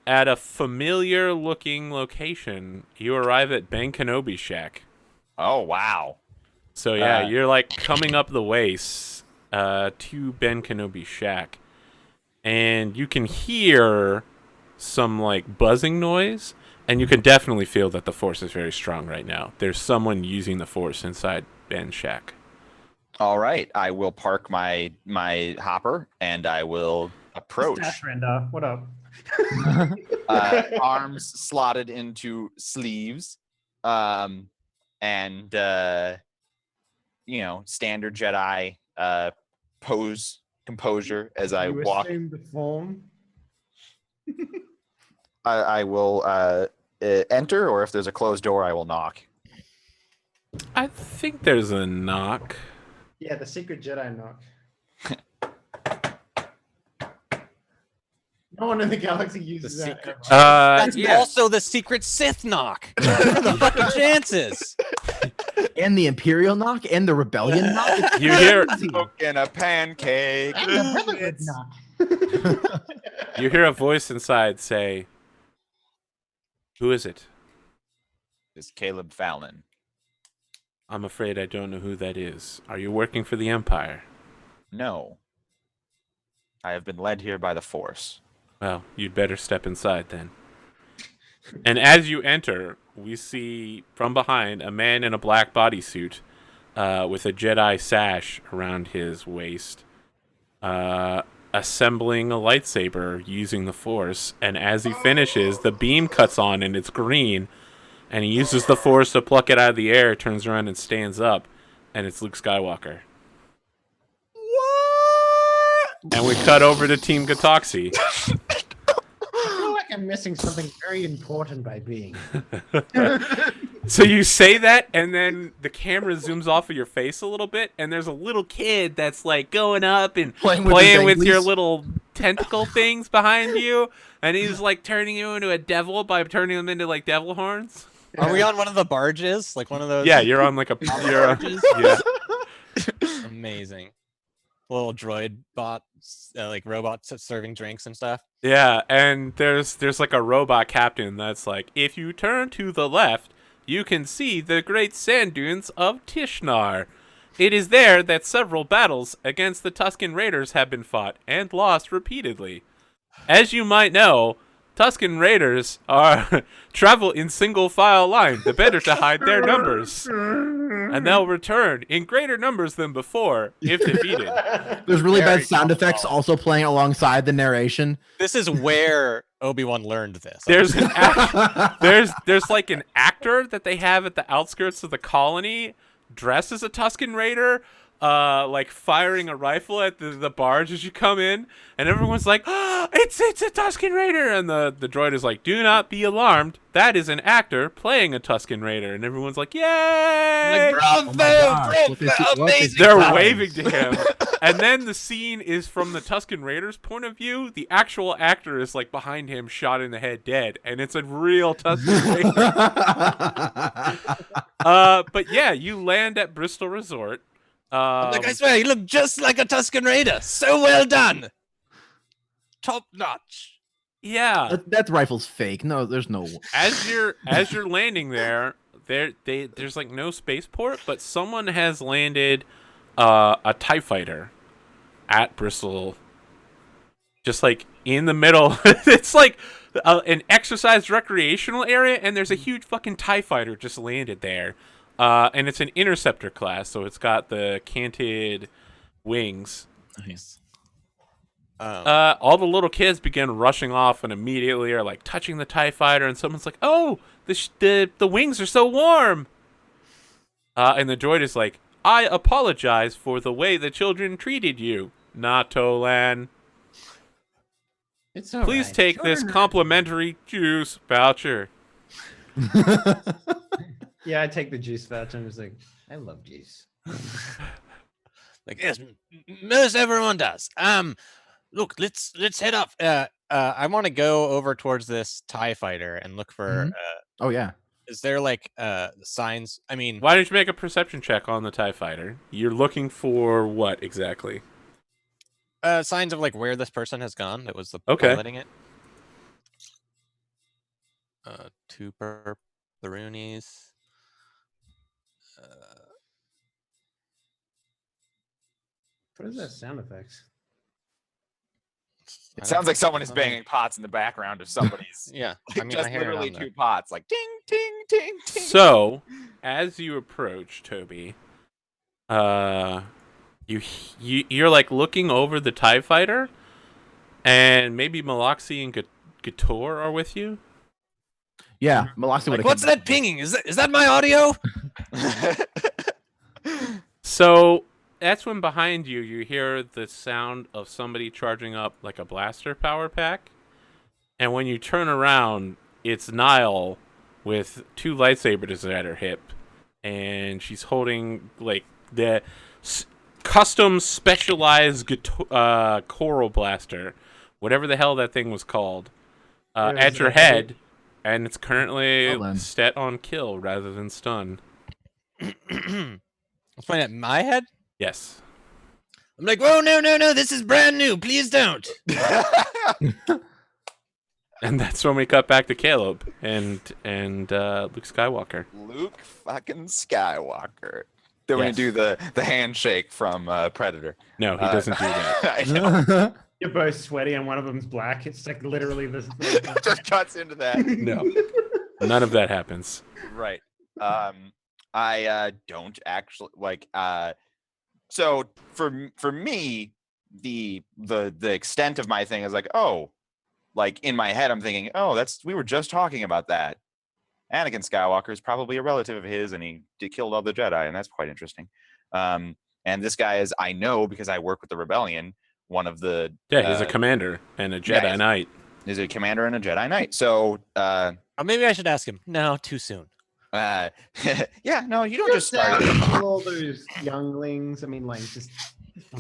at a familiar-looking location, you arrive at Ben Kenobi's shack. Oh, wow. So yeah, you're coming up the waist to Ben Kenobi's shack, and you can hear some buzzing noise, and you can definitely feel that the Force is very strong right now. There's someone using the Force inside Ben's shack. All right. I will park my hopper and I will approach. Stash Render, what up? Arms slotted into sleeves. and standard Jedi composure as I You walk. assume the form. I will enter, or if there's a closed door, I will knock. I think there's a knock. Yeah, the secret Jedi knock. No one in the galaxy uses that. secret ever. That's yeah. also the secret Sith knock. What are the fucking chances? And the Imperial knock and the Rebellion knock. It's You hear crazy. Cooking a pancake. And the Brotherhood knock. you hear a voice inside say, "Who is it?" It's Caleb Fallon. I'm afraid I don't know who that is. Are you working for the Empire? No. I have been led here by the Force. Well, you'd better step inside then. And as you enter, we see from behind a man in a black bodysuit with a Jedi sash around his waist, assembling a lightsaber using the Force. And as he finishes, the beam cuts on and it's green. And he uses the Force to pluck it out of the air, turns around and stands up. And it's Luke Skywalker. What? And we cut over to Team Gatoxy. I feel like I'm missing something very important by being. So you say that, and then the camera zooms off of your face a little bit, and there's a little kid that's like going up and Playing playing with with his your danglies. little tentacle things behind you, and he's like turning you into a devil by turning them into like devil horns. Are we on one of the barges? Like one of those? Yeah, you're on like a barges? yeah. Amazing. Little droid bots, like robots serving drinks and stuff. Yeah, and there's like a robot captain that's like, if you turn to the left, you can see the great sand dunes of Tishnar. It is there that several battles against the Tusken Raiders have been fought and lost repeatedly. As you might know, Tusken Raiders are travel in single file line, the better to hide their numbers. And they'll return in greater numbers than before if defeated. There's really Very bad sound effects comfortable. also playing alongside the narration. This is where Obi-Wan learned this. There's an there's like an actor that they have at the outskirts of the colony dressed as a Tusken Raider, like firing a rifle at the barge as you come in, and everyone's like, oh, it's a Tusken Raider, and the droid is like, do not be alarmed, that is an actor playing a Tusken Raider, and everyone's like, yay! Like, bravo, gosh, what bravo, is- what is amazing. They're times. waving to him, and then the scene is from the Tusken Raiders' point of view. The actual actor is like behind him, shot in the head, dead, and it's a real Tusken Raider. But yeah, you land at Bristol Resort. Like, I swear, you look just like a Tusken Raider. So well done. Top notch. Yeah, that rifle's fake. No, there's no. as you're landing there's like no spaceport, but someone has landed a TIE fighter at Bristol, just like in the middle. It's like an exercise recreational area, and there's a huge fucking TIE fighter just landed there. And it's an interceptor class, so it's got the canted wings. Nice. All the little kids begin rushing off and immediately are like touching the TIE fighter, and someone's like, "Oh, the wings are so warm." And the droid is like, "I apologize for the way the children treated you, Natolan. It's all Please right. take this Children are- complimentary juice voucher." Yeah, I take the juice voucher and it's like, I love juice. Like, yes, most everyone does. Look, let's head up. I want to go over towards this TIE fighter and look for. Mhm. Oh yeah. Is there like signs? I mean, Why don't you make a perception check on the TIE fighter? You're looking for what exactly? signs of like where this person has gone. That was the Okay. piloting it. 2 pepperonis. What is that sound effects? It sounds like someone is banging pots in the background of somebody's. Yeah, Like I mean, just I hear it literally on the- 2 pots, like ding, ding, ding, ding. So, as you approach, Toby, you're like looking over the TIE fighter, and maybe Maloxy and Gator are with you. Yeah, Maloxy would Like, have. what's that pinging? Is that my audio? So that's when behind you hear the sound of somebody charging up like a blaster power pack, and when you turn around, it's Nile with two lightsabers at her hip, and she's holding like the custom specialized coral blaster, whatever the hell that thing was called, Yeah, it at was your a- head, and it's currently Well then. set on kill rather than stun. Let's point at my head. Yes. I'm like, whoa, no, no, no, this is brand new. Please don't. And that's when we cut back to Caleb and Luke Skywalker. Luke fucking Skywalker. Then we Yes. do the handshake from Predator. No, he doesn't do that. I know. You're both sweaty and one of them's black. It's like literally this. Just cuts into that. No, none of that happens. Right. I don't actually like. So for me, the extent of my thing is like, oh, like in my head, I'm thinking, oh, we were just talking about that. Anakin Skywalker is probably a relative of his, and he killed all the Jedi, and that's quite interesting. And this guy is, I know because I work with the Rebellion. One of the Yeah, he's a commander and a Jedi Knight. Is a commander and a Jedi Knight. So Oh, maybe I should ask him. No, too soon. yeah, no, you don't just start. all those younglings. I mean, like just.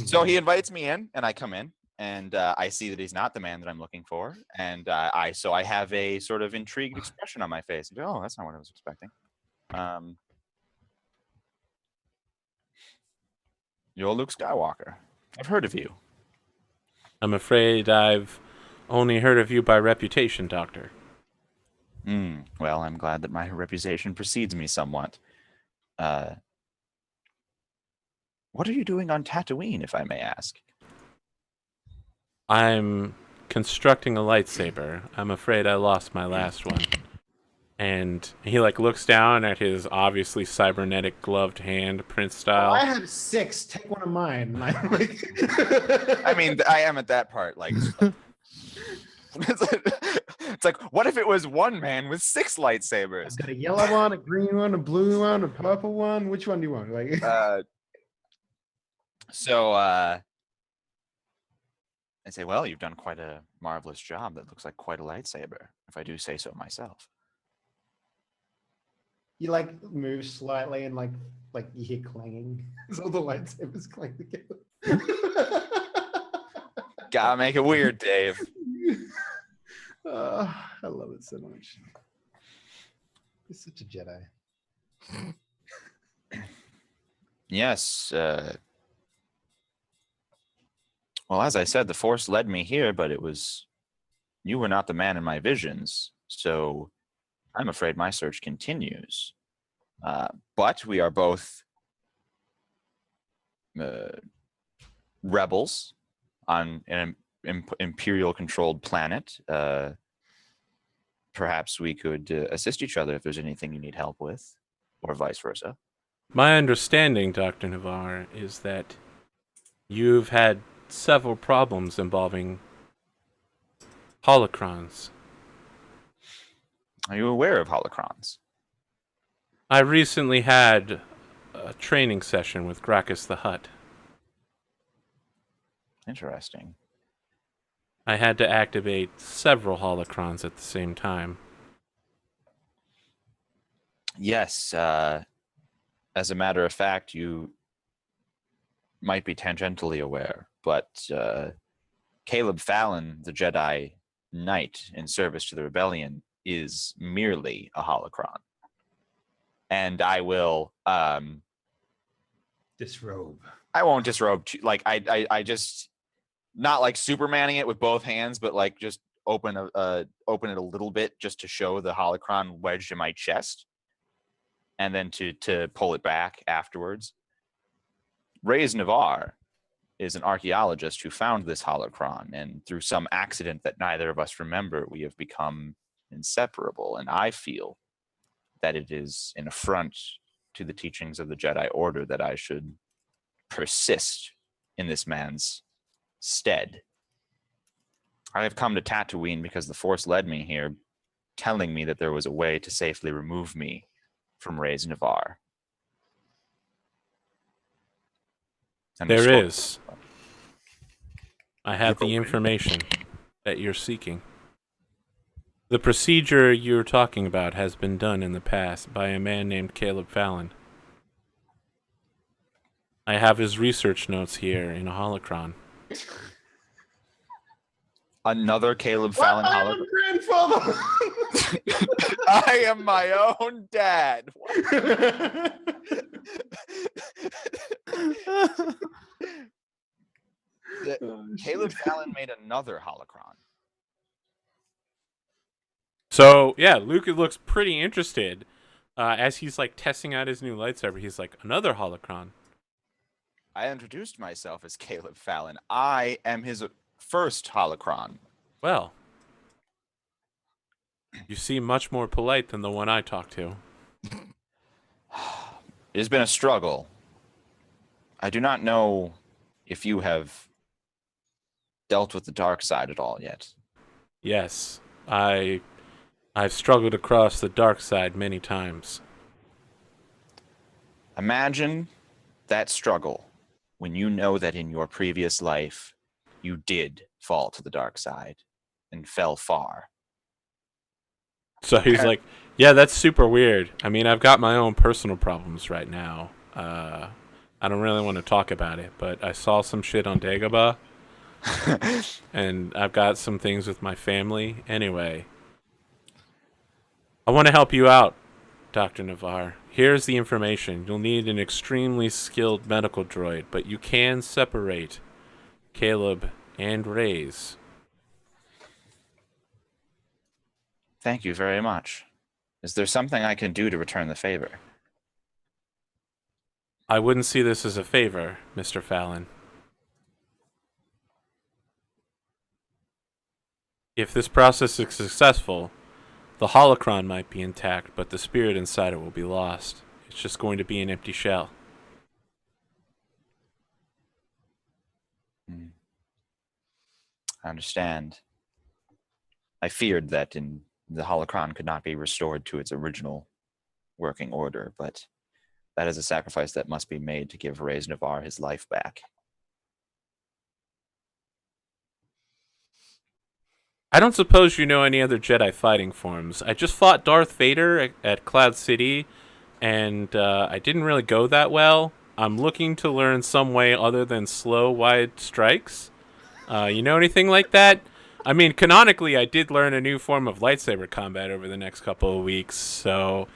So he invites me in, and I come in, and I see that he's not the man that I'm looking for, and I have a sort of intrigued expression on my face. I go, oh, that's not what I was expecting. You're Luke Skywalker. I've heard of you. I'm afraid I've only heard of you by reputation, Doctor. Well, I'm glad that my reputation precedes me somewhat. What are you doing on Tatooine, if I may ask? I'm constructing a lightsaber. I'm afraid I lost my last one. And he like looks down at his obviously cybernetic gloved hand, Prince style. I have 6. Take one of mine. And I'm like... I mean, I am at that part. Like, it's like, what if it was one man with 6 lightsabers? I've got a yellow one, a green one, a blue one, a purple one. Which one do you want? Like, so I say, well, you've done quite a marvelous job. That looks like quite a lightsaber, if I do say so myself. you like move slightly and like you hear clanging. So the lightsabers clang together. Gotta make it weird, Dave. I love it so much. He's such a Jedi. Yes. Well, as I said, the Force led me here, but you were not the man in my visions. So I'm afraid my search continues. But we are both rebels on an Imperial-controlled planet. Perhaps we could assist each other if there's anything you need help with, or vice versa. My understanding, Dr. Navarre, is that you've had several problems involving holocrons. Are you aware of holocrons? I recently had a training session with Gracchus the Hutt. Interesting. I had to activate several holocrons at the same time. Yes. As a matter of fact, you might be tangentially aware, but Caleb Fallon, the Jedi Knight in service to the Rebellion, is merely a holocron. And I will Disrobe. I won't disrobe like I just not like Supermaning it with both hands, but like just open it a little bit just to show the holocron wedged in my chest, and then to pull it back afterwards. Reyes Navarre is an archaeologist who found this holocron, and through some accident that neither of us remember, we have become inseparable. And I feel that it is an affront to the teachings of the Jedi Order that I should persist in this man's stead. I have come to Tatooine because the Force led me here, telling me that there was a way to safely remove me from Reyes Navarre. And There restore- is. I have the information that you're seeking. The procedure you're talking about has been done in the past by a man named Caleb Fallon. I have his research notes here in a holocron. Another Caleb Fallon hologram. grandfather. I am my own dad. Caleb Fallon made another holocron. So, yeah, Luke looks pretty interested. As he's, like, testing out his new lightsaber, he's like, another holocron. I introduced myself as Caleb Fallon. I am his first holocron. Well, you seem much more polite than the one I talked to. It has been a struggle. I do not know if you have dealt with the dark side at all yet. Yes, I've struggled across the dark side many times. Imagine that struggle when you know that in your previous life you did fall to the dark side and fell far. So he's like, yeah, that's super weird. I mean, I've got my own personal problems right now. I don't really want to talk about it, but I saw some shit on Dagobah, and I've got some things with my family. Anyway, I want to help you out, Dr. Navarre. Here's the information. You'll need an extremely skilled medical droid, but you can separate Caleb and Reyes. Thank you very much. Is there something I can do to return the favor? I wouldn't see this as a favor, Mr. Fallon. If this process is successful, the holocron might be intact, but the spirit inside it will be lost. It's just going to be an empty shell. I understand. I feared that the holocron could not be restored to its original working order, but that is a sacrifice that must be made to give Reyes Navarre his life back. I don't suppose you know any other Jedi fighting forms. I just fought Darth Vader at Cloud City, and I didn't really go that well. I'm looking to learn some way other than slow, wide strikes. You know anything like that? I mean, canonically, I did learn a new form of lightsaber combat over the next couple of weeks, so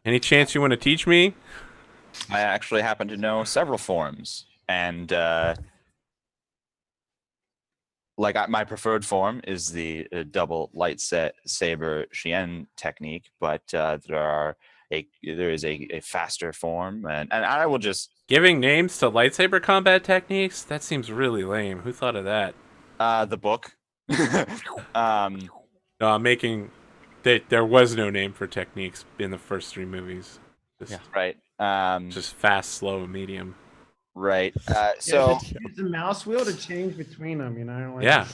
any chance you want to teach me? I actually happen to know several forms, and my preferred form is the double lightsaber Shien technique, but there is a faster form, and I will just Giving names to lightsaber combat techniques? That seems really lame. Who thought of that? the book. No, I'm making... There was no name for techniques in the first three movies. Just, Right. just fast, slow, medium. Right. So use the mouse wheel to change between them. You know. Like, Yeah.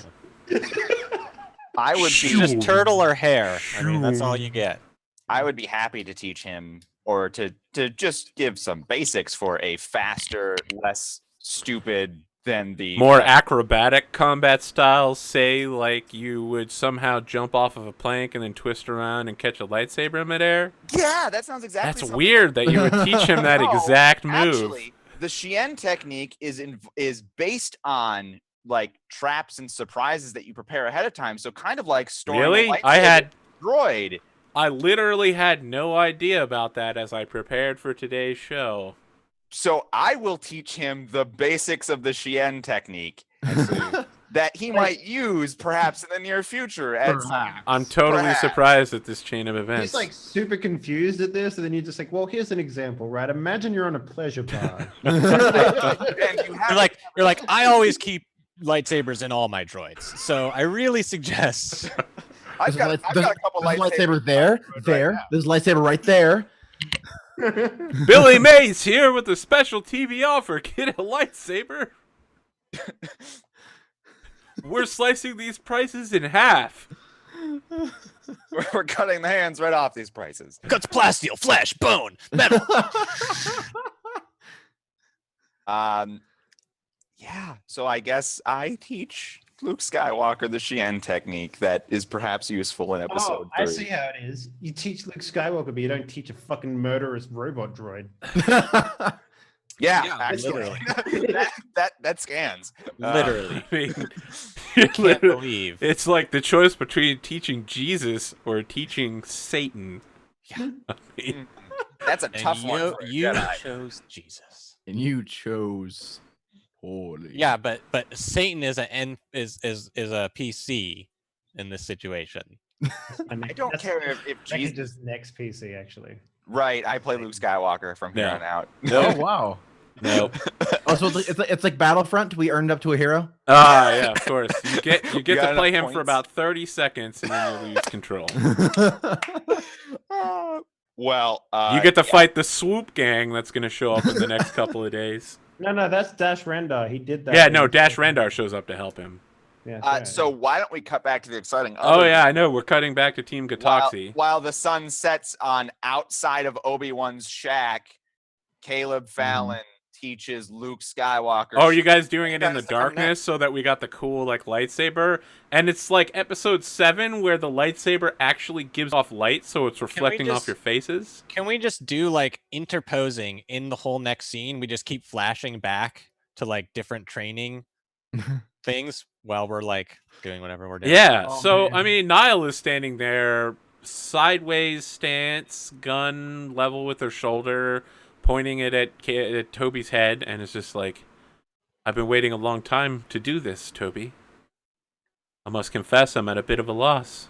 I would be Just turtle or hair. I mean, that's all you get. I would be happy to teach him, or to just give some basics for a faster, less stupid than the More acrobatic combat styles, say like you would somehow jump off of a plank and then twist around and catch a lightsaber in midair. Yeah, that sounds exactly. That's something weird that you would teach him that No, exact move. Actually, the Shien technique is based on like traps and surprises that you prepare ahead of time. So kind of like storing Really? a I had droid. I literally had no idea about that as I prepared for today's show. So I will teach him the basics of the Shien technique that he might use perhaps in the near future. I'm totally Perhaps. surprised at this chain of events. He's like super confused at this, and then you're just like, well, here's an example, right? Imagine you're on a pleasure bar. And you have You're like, I always keep lightsabers in all my droids, so I really suggest. I've got a couple there's a lightsabers lightsaber there, right now. There's a lightsaber right there. Billy Mays here with a special TV offer. Get a lightsaber. We're slicing these prices in half. We're cutting the hands right off these prices. Cuts plasteel, flesh, bone, metal. Yeah. So I guess I teach Luke Skywalker the Xian technique that is perhaps useful in episode Oh, I 3. see how it is. You teach Luke Skywalker, but you don't teach a fucking murderous robot droid. Yeah, Yeah, actually, literally. that scans. Literally. I mean, I can't believe. it's like the choice between teaching Jesus or teaching Satan. Yeah. I mean, That's a And tough one for a you Jedi. chose Jesus. And you chose poorly. Yeah, but Satan is a a PC in this situation. I don't care if That Jesus. could just next PC actually. Right, I play Luke Skywalker from here No. on out. Oh wow. no. Oh, so it's like Battlefront. We earned up to a hero. Ah, yeah, of course. You get got to play enough him for points? about 30 seconds and then you lose control. Well, You get to fight the swoop gang that's going to show up in the next couple of days. No, that's Dash Rendar. He did that. Yeah, in- no, Dash Rendar shows up to help him. Yeah, yeah. So why don't we cut back to the exciting? Oh other yeah, I know. We're cutting back to Team While, Gatoxy. while the sun sets on outside of Obi-Wan's shack, Caleb Fallon teaches Luke Skywalker. Oh, are you guys doing it in the That's coming darkness so that we got the cool like lightsaber? And it's like episode 7 where the lightsaber actually gives off light, so it's reflecting off just- your faces. Can we just do like interposing in the whole next scene? We just keep flashing back to like different training things while we're like doing whatever we're doing. Yeah. Oh, So man. I mean, Niall is standing there, sideways stance, gun level with her shoulder, pointing it at Toby's head, and it's just like, I've been waiting a long time to do this, Toby. I must confess, I'm at a bit of a loss.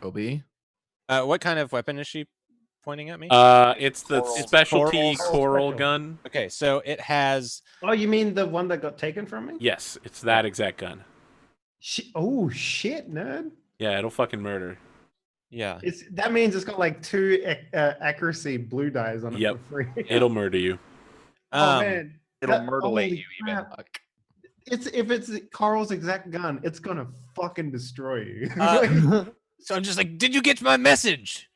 Obi. What kind of weapon is she pointing at me? It's the Coral. specialty Coral coral special. gun. Okay, so it has. Oh, you mean the one that got taken from me? Yes, it's that exact gun. Oh shit, nerd! Yeah, it'll fucking murder. Yeah. That means it's got like 2 accuracy blue dies on it Yep. for free. It'll murder you. Oh man, It'll that- murderate holy you even. crap. If it's Carl's exact gun, it's gonna fucking destroy you. So I'm just like, did you get my message?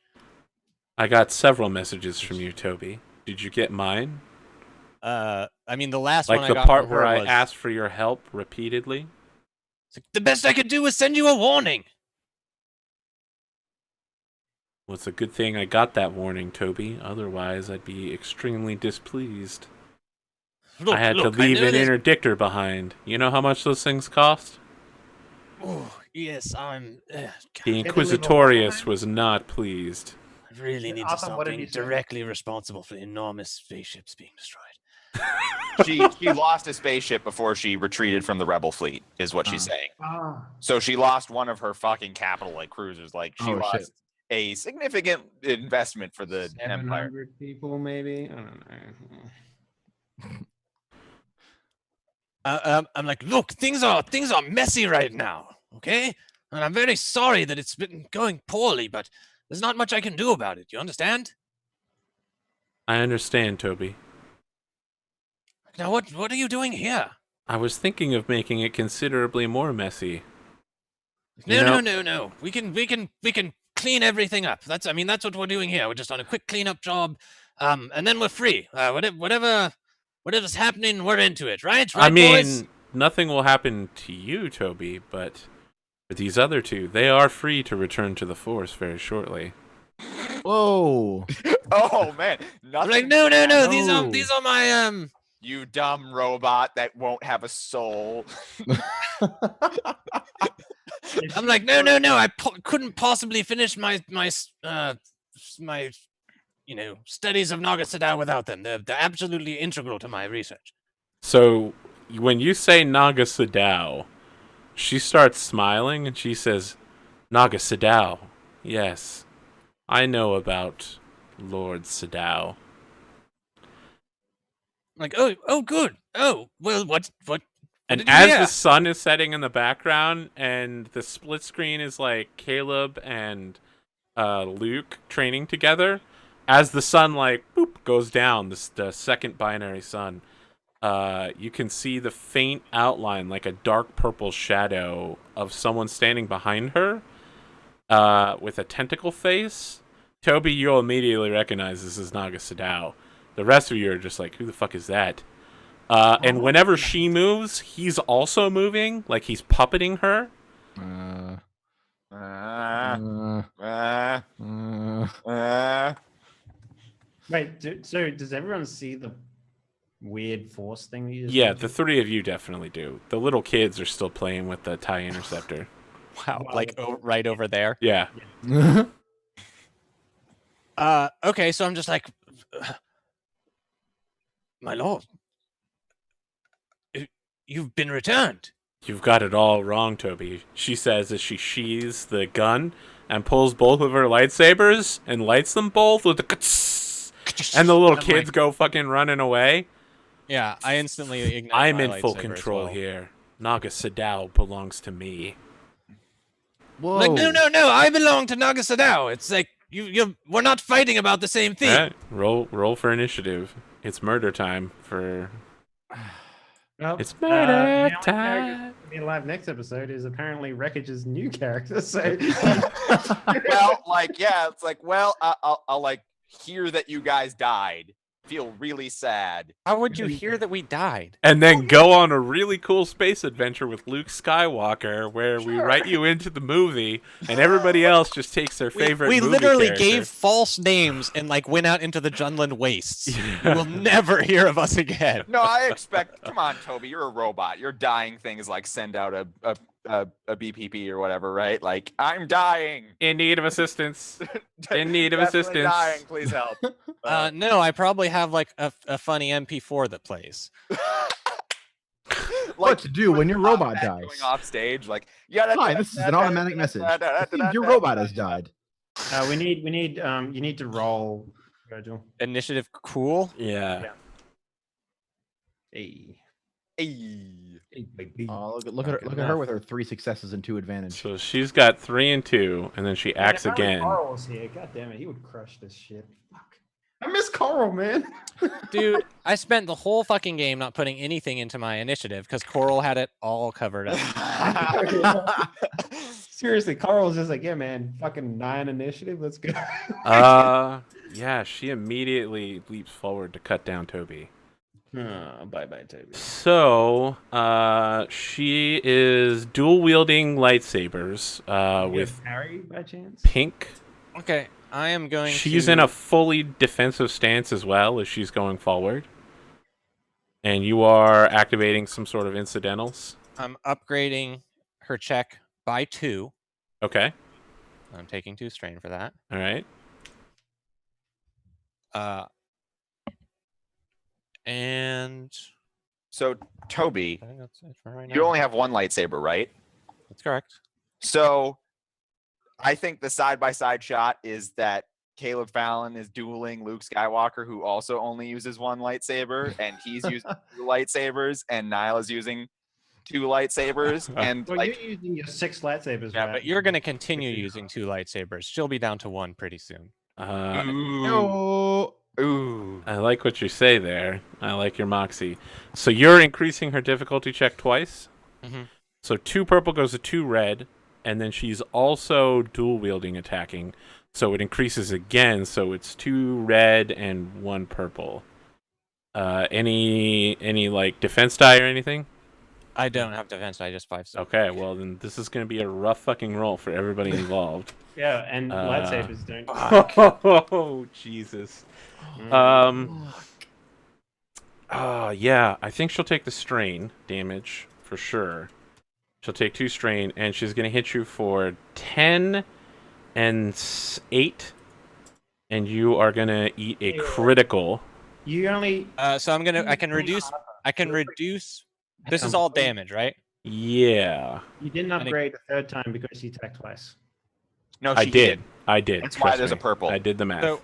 I got several messages from you, Toby. Did you get mine? I mean, the last Like one I the got part from her where I was, asked for your help repeatedly? it's like, the best I could do was send you a warning. Well, it's a good thing I got that warning, Toby. Otherwise, I'd be extremely displeased. Look, I had look, to leave know an this- interdictor behind. You know how much those things cost? Oh, yes, I'm. The leave a Inquisitorius behind? was not pleased. I really need to Arthur, stop what did being he say? directly responsible for the enormous spaceships being destroyed. She lost a spaceship before she retreated from the rebel fleet, is what she's saying. Ah, So she lost one of her fucking capital like cruisers. Like she Oh, lost shit. a significant investment for the empire. 700 people, maybe. I don't know. I'm like, look, things are messy right now, okay? And I'm very sorry that it's been going poorly, but there's not much I can do about it. You understand? I understand, Toby. Now, what are you doing here? I was thinking of making it considerably more messy. No, You know- no. We can clean everything up. That's what we're doing here. We're just on a quick cleanup job, and then we're free. Whatever's happening, we're into it, right? I Right, mean, boys? nothing will happen to you, Toby, but for these other two, they are free to return to the Force very shortly. Whoa. Oh man, I'm nothing. like, no. No. These are my You dumb robot that won't have a soul. I'm like, no. I couldn't possibly finish my studies of Naga Sadao without them. They're absolutely integral to my research. So, when you say Naga Sadao, she starts smiling and she says, Naga Sadao. Yes, I know about Lord Sadao. I'm like, oh, good. Oh, well, what And did you as hear? the sun is setting in the background and the split screen is like Caleb and Luke training together, as the sun like boop goes down, the second binary sun, you can see the faint outline, like a dark purple shadow of someone standing behind her with a tentacle face. Toby, you'll immediately recognize this is Naga Sadao. The rest of you are just like, who the fuck is that? And whenever she moves, he's also moving, like he's puppeting her. Wait, so does everyone see the weird force thing that you just Yeah, mentioned? the three of you definitely do. The little kids are still playing with the TIE interceptor. Wow, Wow. like right over there. Yeah. Okay, so I'm just like, my lord, you've been returned. You've got it all wrong, Toby. She says as she sheathes the gun and pulls both of her lightsabers and lights them both with the kts, and the little I'm kids like- go fucking running away. Yeah, I instantly ignite I'm my in full lightsaber as control well. here. Naga Sadao belongs to me. Whoa. Like, no, I belong to Naga Sadao. It's like we're not fighting about the same thing. Alright, roll for initiative. It's murder time for... Well, It's the murder only character time. to be alive next episode is apparently Wreckage's new character. So Well, like, yeah, it's like, well, I'll like hear that you guys died. Feel really sad. How would you hear that we died? And then go on a really cool space adventure with Luke Skywalker where we write you into the movie and everybody else just takes their favorite We movie literally character. gave false names and like went out into the Junland wastes. You will never hear of us again. No, I expect. Come on, Toby, you're a robot. Your dying thing is like send out a BPP or whatever, right? Like, I'm dying. In need of assistance. In need of Definitely assistance. Dying, please help. No, I probably have like a funny MP4 that plays. What to do when your robot combat dies? Going off stage, like, yeah. Hi, this is an automatic message. It seems your robot has died. we need you need to roll, Virgil. Initiative cool. Yeah. Hey. Oh, look at her with her 3 successes and 2 advantage. So she's got 3 and 2, and then she acts if only again. Coral was here. God damn it, he would crush this shit. Fuck. I miss Coral, man. Dude, I spent the whole fucking game not putting anything into my initiative because Coral had it all covered up. Seriously, Carl's just like, yeah, man, fucking 9 initiative. Let's go. Yeah, she immediately leaps forward to cut down Toby. Bye, Toby. So, she is dual wielding lightsabers with Harry by chance. pink. Okay, I am going She's to... in a fully defensive stance as well as she's going forward. And you are activating some sort of incidentals. I'm upgrading her check by 2. Okay. I'm taking 2 strain for that. All right. And So, Toby, I think that's it for right now. you only have one lightsaber, right? That's correct. So, I think the side-by-side shot is that Caleb Fallon is dueling Luke Skywalker, who also only uses one lightsaber, and he's using 2 lightsabers, and Niall is using 2 lightsabers, and Well, like, you're using your 6 lightsabers. Yeah, right? but you're going to continue using 2 lightsabers. She'll be down to 1 pretty soon. ooh, I like what you say there. I like your moxie. So you're increasing her difficulty check twice. Mhm. So 2 purple goes to 2 red, and then she's also dual wielding attacking. So it increases again. So it's 2 red and 1 purple. Any like defense die or anything? I don't have defense. I just 5. Okay, well then this is gonna be a rough fucking roll for everybody involved. Yeah, and lightsabers don't. Oh Jesus. Yeah, I think she'll take the strain damage for sure. She'll take 2 strain, and she's gonna hit you for 10 and 8, and you are gonna eat a critical. You only. So I'm gonna. I can reduce. This is all damage, right? Yeah, You didn't upgrade the 3rd time because you attacked twice. no, I she did. I did. That's why trust there's a me. purple. I did the math. So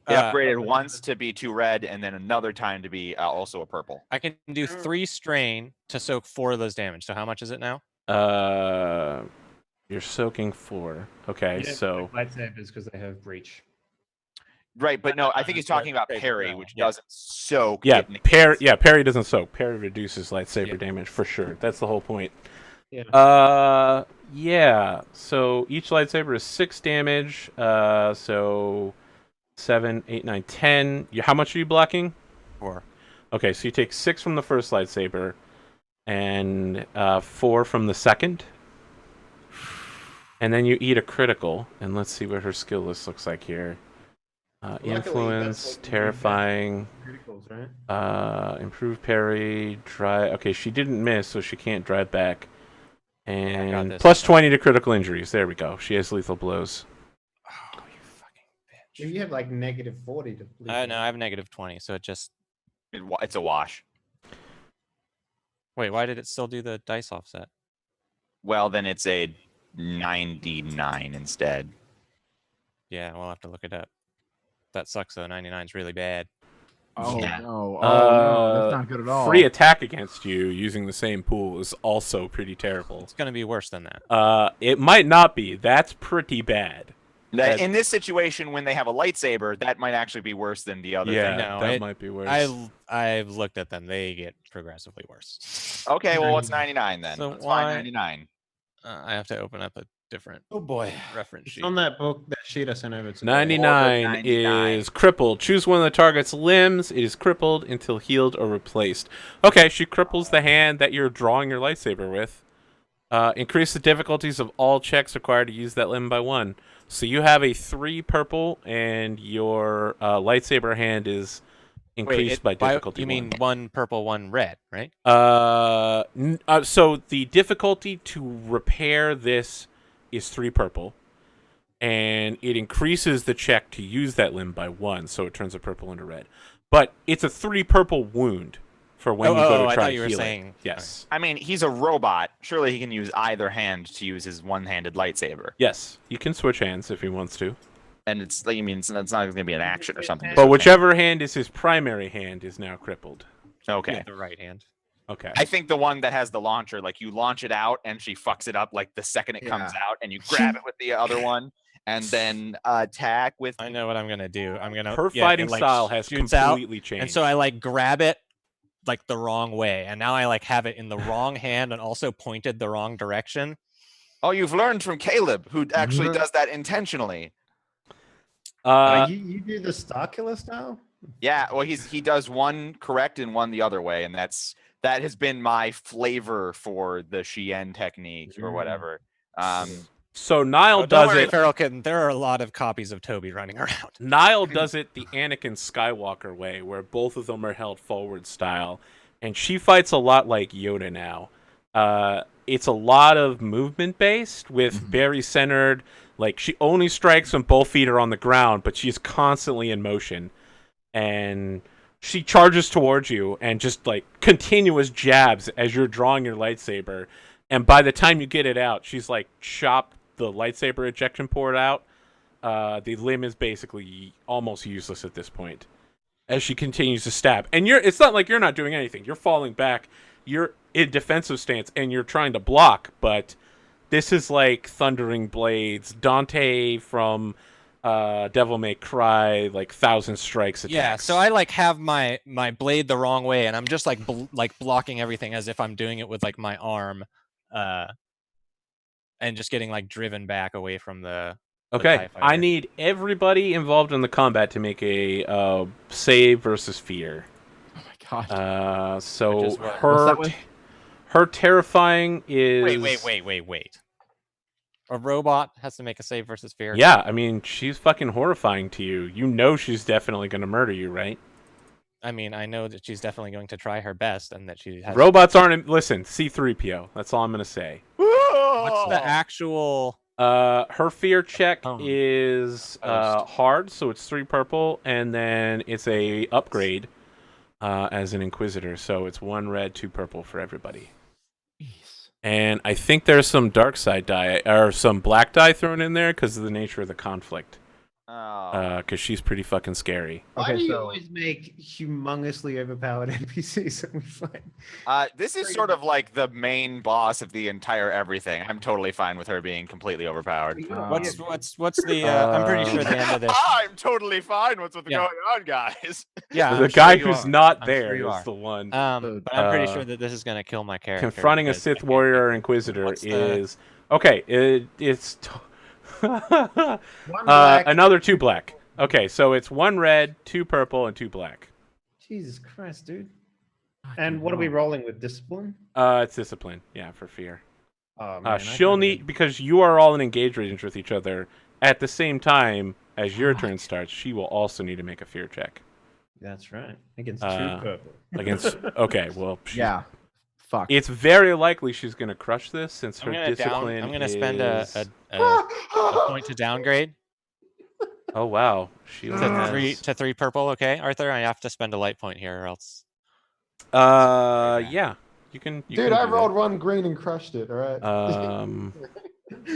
He upgraded once to be 2 red, and then another time to be also a purple. I can do 3 strain to soak 4 of those damage. So how much is it now? You're soaking 4. Okay, You don't so collect lightsabers because they have breach. Right, but no, I think he's talking about Great, parry, yeah, which yeah. doesn't soak. yeah, it negates. parry doesn't soak. Parry reduces lightsaber Yeah. damage for sure. That's the whole point. Yeah. Yeah. So each lightsaber is 6 damage. So 7, 8, 9, 10. How much are you blocking? 4. Okay, so you take 6 from the first lightsaber, and 4 from the second. And then you eat a critical, and let's see what her skill list looks like here. Luckily, that's Influence, like the terrifying, criticals, right? improved parry, drive. Okay, she didn't miss, so she can't drive back. And this. plus 20 to critical injuries. There we go. She has lethal blows. Oh, you fucking If bitch. you have like -40 to. No, I have -20, so it just. It's a wash. Wait, why did it still do the dice offset? Well, then it's a 99 instead. Yeah, we'll have to look it up. That sucks though. 99 is really bad. Oh Yeah. no! Oh no! That's not good at all. Free attack against you using the same pool is also pretty terrible. It's gonna be worse than that. It might not be. That's pretty bad. In this situation, when they have a lightsaber, that might actually be worse than the other Yeah, thing. No, that might be worse. I've looked at them. They get progressively worse. Okay, well, what's 99 then? So Let's why- find 99. I have to open up a different Oh boy. reference It's sheet. on that book, that sheet I sent over to. 99 99. is crippled. Choose one of the target's limbs. It is crippled until healed or replaced. Okay, she cripples the hand that you're drawing your lightsaber with. Increase the difficulties of all checks required to use that limb by 1. So you have a 3 purple, and your lightsaber hand is increased by difficulty. You mean 1 purple, 1 red, right? So the difficulty to repair this is 3 purple, and it increases the check to use that limb by 1, so it turns a purple into red. But it's a 3 purple wound for when you go to I try thought to you were heal saying. it. Yes. I mean, he's a robot. Surely he can use either hand to use his one-handed lightsaber. Yes, he can switch hands if he wants to. And it's, I mean, it's not going to be an action or something. But whichever hand is his primary hand is now crippled. Okay. With the right hand. Okay. I think the one that has the launcher, like you launch it out and she fucks it up like the second it comes out, and you grab it with the other one and then attack with. I know what I'm gonna do. I'm gonna. Her yeah, fighting it, like, style has shoots out, completely changed. and so I like grab it like the wrong way, and now I like have it in the wrong hand and also pointed the wrong direction. Oh, you've learned from Caleb, who actually does that intentionally. You do the Starkiller style? Yeah, well, he does one correct and one the other way, and that has been my flavor for the Shien technique or whatever. So Nile Don't does worry, it. Feral Kitten. There are a lot of copies of Toby running around. Nile does it the Anakin Skywalker way, where both of them are held forward style, and she fights a lot like Yoda now. It's a lot of movement based with very centered. Like, she only strikes when both feet are on the ground, but she's constantly in motion, and she charges towards you and just like continuous jabs as you're drawing your lightsaber. And by the time you get it out, she's like chopped the lightsaber ejection port out. The limb is basically almost useless at this point as she continues to stab. And it's not like you're not doing anything. You're falling back. You're in defensive stance and you're trying to block, but this is like Thundering Blades, Dante from Devil May Cry, like 1,000 strikes attacks. Yeah, so I like have my blade the wrong way, and I'm just like blocking everything as if I'm doing it with like my arm, and just getting like driven back away from the. Okay, TIE I fighter. need everybody involved in the combat to make a save versus fear. Oh my god. So Which is what- What's that with? her terrifying is Wait. A robot has to make a save versus fear. Yeah, I mean, she's fucking horrifying to you. You know she's definitely going to murder you, right? I mean, I know that she's definitely going to try her best, and that she has. Robots aren't. Listen, C-3PO. That's all I'm going to say. What's the actual? Her fear check Oh. is hard, so it's 3 purple, and then it's a upgrade as an Inquisitor, so it's 1 red, 2 purple for everybody. And I think there's some dark side die or some black die thrown in there because of the nature of the conflict. Oh. Because she's pretty fucking scary. Why Okay, do you so- always make humongously overpowered NPCs that we fight? This is sort of like the main boss of the entire everything. I'm totally fine with her being completely overpowered. What's the? I'm pretty sure the end of this. I'm totally fine with what's Yeah. going on, guys. Yeah, the I'm sure guy you who's are. not I'm sure there you is are. the one. But I'm pretty Uh, sure that this is gonna kill my character. Confronting a because Sith I can't- warrior or Inquisitor What's the- is okay. It's One black. another 2 black. Okay, so it's 1 red, 2 purple, and 2 black. Jesus Christ, dude. And what are we rolling with? Discipline? It's discipline. Yeah, for fear. Oh man, I She'll can't need even- because you are all in engage range with each other at the same time as your turn starts. She will also need to make a fear check That's right. Against two purple. against. Okay, well, Yeah. Fuck. it's very likely she's gonna crush this since her I'm gonna discipline. I'm gonna spend a is- point to downgrade Oh wow, she to has. 3 purple. Okay, Arthur, I have to spend a light point here, or else. Yeah, you can. You Dude, can I do rolled one green and crushed it. All right.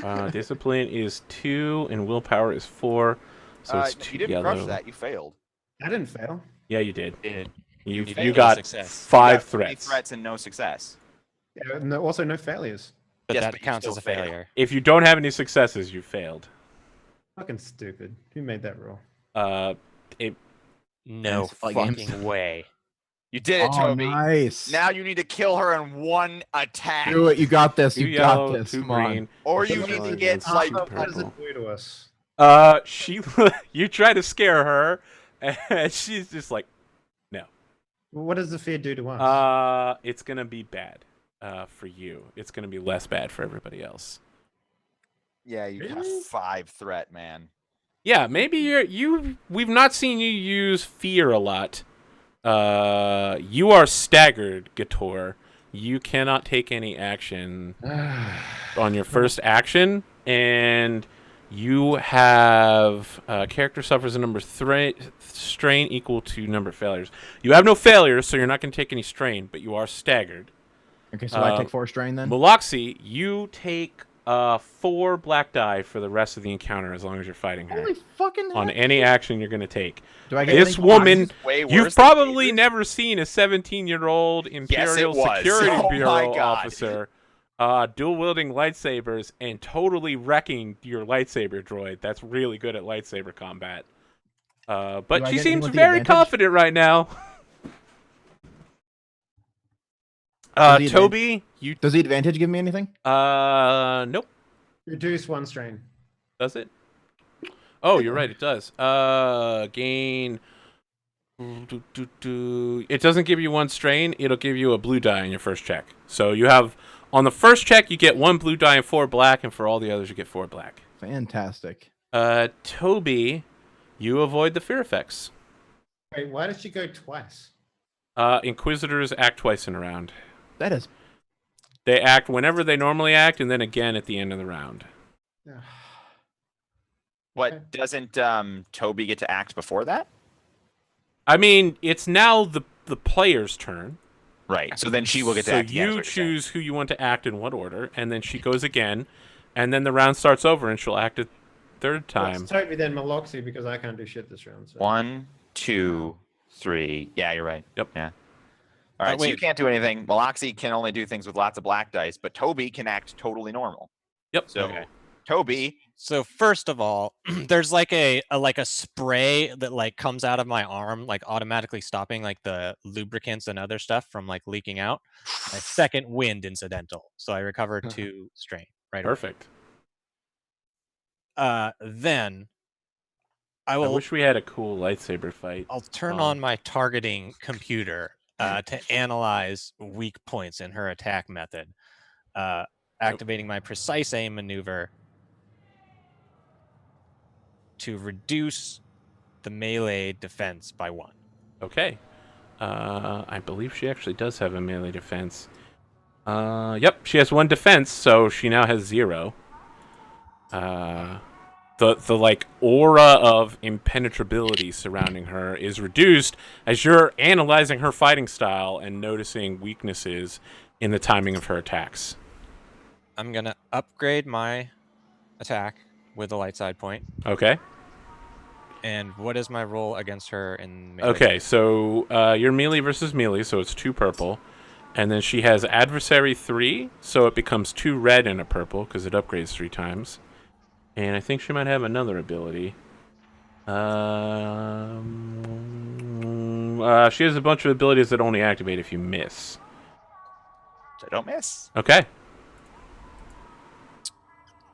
that. Discipline is 2 and willpower is 4, so it's 2 you didn't yellow. crush that. You failed. I didn't fail. Yeah, you did. Did. You failed. you No got success. 5 You got 3 threats. threats and no success. Yeah, no, also no failures. But Yes, that but you counts still as a failed. failure. If you don't have any successes, you failed. Fucking stupid. Who made that rule? No Like games. fucking way. You did it, Oh, Toby. nice. Now you need to kill her in one attack. Do it. You got this. 2 You got yellow, this. 2 Come on. green. Or Two you need to yellow get against like two What does purple. it do to us? She you try to scare her, and she's just like, What does the fear do to us? it's gonna be bad, for you. It's gonna be less bad for everybody else. Yeah, you got Really? 5 threat, man. Yeah, maybe we've not seen you use fear a lot. You are staggered, Gator. You cannot take any action on your first action, and you have character suffers a number strain equal to number of failures. You have no failures, so you're not going to take any strain, but you are staggered. Okay, so I take 4 strain then. Maloxy, you take 4 black die for the rest of the encounter as long as you're fighting her. Holy fucking On heck. any action you're going to take. Do I get This any- woman, Way worse you've than probably David. never seen a 17-year-old Imperial was. Security Oh my Bureau God. officer dual-wielding lightsabers and totally wrecking your lightsaber droid. That's really good at lightsaber combat. Do But I she get seems anyone the very advantage? confident right now. Does the Toby, you... Does the advantage give me anything? Nope. Reduce 1 strain. Does it? Oh, you're right. It does. Gain. It doesn't give you 1 strain. It'll give you a blue die on your first check. So you have on the first check you get 1 blue die and 4 black, and for all the others you get 4 black. Fantastic. Toby, you avoid the fear effects. Wait, why did she go twice? Inquisitors act twice in a round. That is. They act whenever they normally act, and then again at the end of the round. What, doesn't Toby get to act before that? I mean, it's now the player's turn. Right. So then she will get to So act again, is you what you're saying. choose who you want to act in what order, and then she goes again, and then the round starts over, and she'll act a third time. It's Toby then Maloxy because I can't do shit this round. So. 1, 2, 3. Yeah, you're right. Yep. Yeah. All right, so you wait. can't do anything. Maloxy can only do things with lots of black dice, but Toby can act totally normal. Yep. So Okay. Toby, So first of all, there's like a spray that like comes out of my arm, like automatically stopping like the lubricants and other stuff from like leaking out. My second wind incidental, so I recover 2 strain. Right. away. Perfect. Then I I will. wish we had a cool lightsaber fight. I'll turn on my targeting computer to analyze weak points in her attack method, activating my precise aim maneuver to reduce the melee defense by 1. Okay. I believe she actually does have a melee defense. Yep, she has 1 defense, so she now has 0. The like aura of impenetrability surrounding her is reduced as you're analyzing her fighting style and noticing weaknesses in the timing of her attacks. I'm gonna upgrade my attack with a light side point. Okay. And what is my roll against her in melee? Okay, so you're melee versus melee, so it's 2 purple. And then she has adversary 3, so it becomes 2 red and a purple because it upgrades 3 times. And I think she might have another ability. She has a bunch of abilities that only activate if you miss. so don't miss. Okay.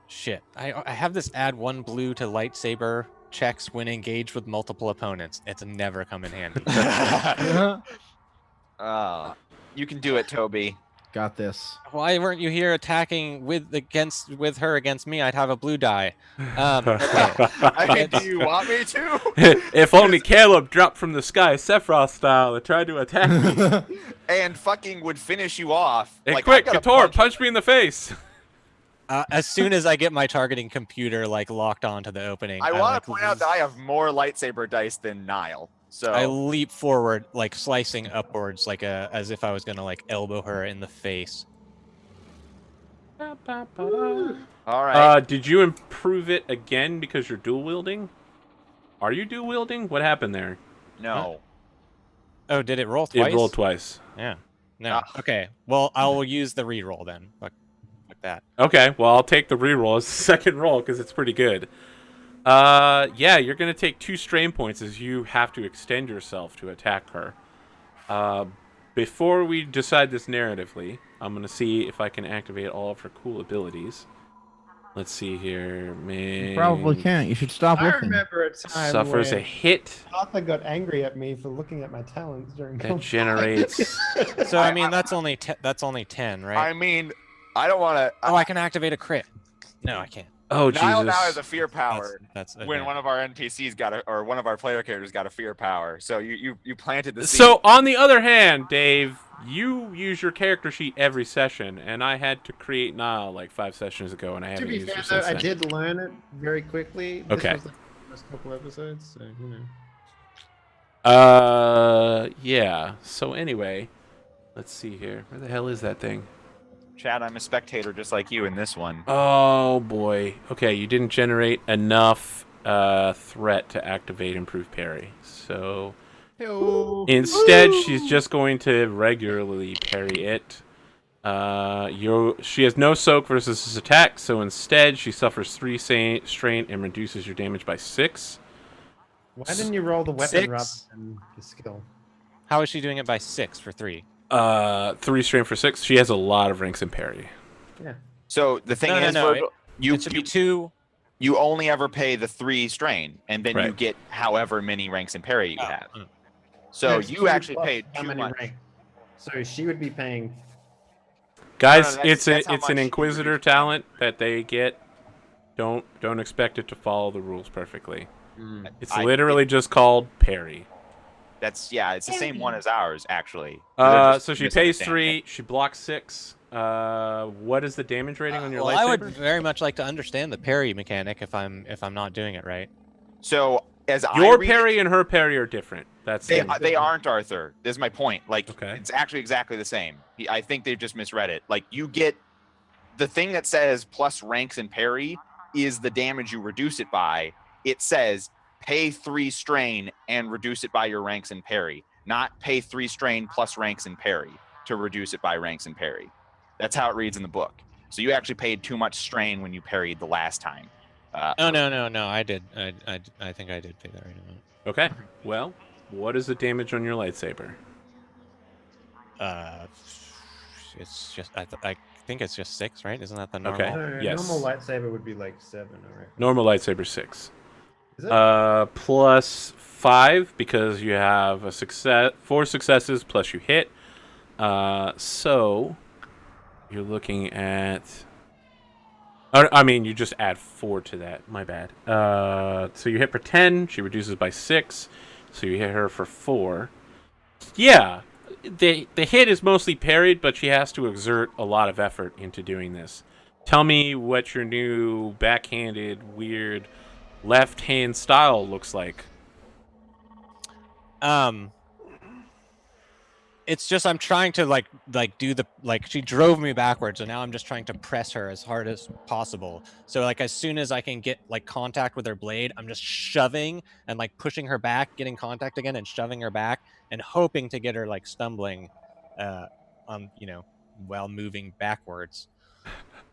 Shit. I have this add 1 blue to lightsaber checks when engaged with multiple opponents. It's never come in handy. You can do it, Toby. Got this. Why weren't you here attacking with her against me? I'd have a blue die. Okay. I mean, do you want me to? If only Caleb dropped from the sky, Sephiroth style, and tried to attack me. And fucking would finish you off. Hey, like, quick, I gotta Kator, him. punch me in the face. As soon as I get my targeting computer like locked onto the opening, I want like, to point out that I have more lightsaber dice than Nile. So I leap forward, like slicing upwards, like as if I was gonna like elbow her in the face. all right. Did you improve it again because you're dual wielding? Are you dual wielding? What happened there? No. Oh, did it roll twice? It rolled twice. Yeah. No. Okay. Well, I will use the reroll then. Fuck that. Okay, well, I'll take the reroll as the second roll because it's pretty good. Yeah, you're going to take 2 strain points as you have to extend yourself to attack her. Before we decide this narratively, I'm going to see if I can activate all of her cool abilities. Let's see here. Man, You probably can't. You should stop I looking. remember a time suffers a when hit Arthur got angry at me for looking at my talents during that combat. generates... So I mean, that's only 10, right? I mean, I don't want to. Oh, I can activate a crit. No, I can't. Oh, Nile Jesus. now has a fear power. That's When okay. one of our NPCs got or one of our player characters got a fear power. So you planted the seed. So, on the other hand, Dave, you use your character sheet every session, and I had to create Nile like 5 sessions ago, and I To haven't be used fair, her though, since I then. did learn it very quickly. This Okay. was like the first couple episodes, so you know. Yeah. So anyway, let's see here. Where the hell is that thing? Chad, I'm a spectator just like you in this one. Oh boy. Okay, you didn't generate enough threat to activate improved parry. So instead, she's just going to regularly parry it. She has no soak versus this attack, so instead she suffers 3 strain and reduces your damage by 6. Why didn't you roll the weapon 6? rather than the skill? How is she doing it by 6 for 3? 3 strain for 6. She has a lot of ranks in parry. Yeah. So the thing is, No. Virgil, It should be 2. you only ever pay the 3 strain, and then you Right. get however many ranks in parry you Oh, have. mm. So No, it's you 2 actually plus paid how too many much. rank? So she would be paying. Guys, that's how it's an much you Inquisitor reduce talent that they get. Don't expect it to follow the rules perfectly. It's literally just called parry. It's the same one as ours, actually. So she pays 3. She blocks 6. What is the damage rating on your Well, lightsaber? I would very much like to understand the parry mechanic if I'm not doing it right. So as Your I read parry and her parry are different. That's They, it. they aren't, Arthur. This is my point. Like, Okay. it's actually exactly the same. I think they've just misread it. Like, you get the thing that says plus ranks and parry is the damage you reduce it by. It says pay 3 strain and reduce it by your ranks and parry, not pay 3 strain plus ranks and parry to reduce it by ranks and parry. That's how it reads in the book. So you actually paid too much strain when you parried the last time. Oh no, I did. I think I did pay that right amount. Okay. Well, what is the damage on your lightsaber? It's just I think it's just 6, right? Isn't that the normal? Okay. No, Yes. normal lightsaber would be like 7, I reckon. Normal lightsaber 6. Is it? Plus 5 because you have a 4 successes plus you hit. So you're looking at. I mean, you just add 4 to that. My bad. So you hit for 10. She reduces by 6. So you hit her for 4. Yeah, the hit is mostly parried, but she has to exert a lot of effort into doing this. Tell me what your new backhanded, weird, left-hand style looks like. It's just I'm trying to like do the she drove me backwards, and now I'm just trying to press her as hard as possible. So like as soon as I can get like contact with her blade, I'm just shoving and like pushing her back, getting contact again, and shoving her back, and hoping to get her like stumbling, while moving backwards.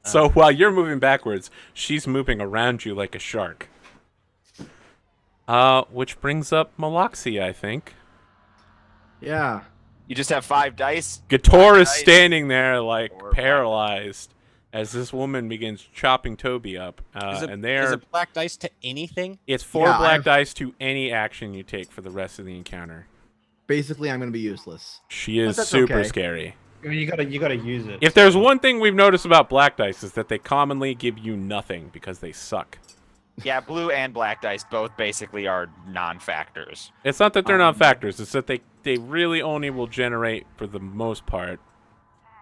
So while you're moving backwards, she's moving around you like a shark. Which brings up Maloxy, I think. Yeah. You just have 5 dice. Gator is dice. standing there like Or paralyzed as this woman begins chopping Toby up. Is And it black dice to anything? it's 4 Yeah, black I've- dice to any action you take for the rest of the encounter. basically I'm gonna be useless. She is that's super okay. scary. You gotta use it. If there's one thing we've noticed about black dice is that they commonly give you nothing because they suck. Yeah, blue and black dice both basically are non-factors. It's not that they're not factors; it's that they really only will generate, for the most part,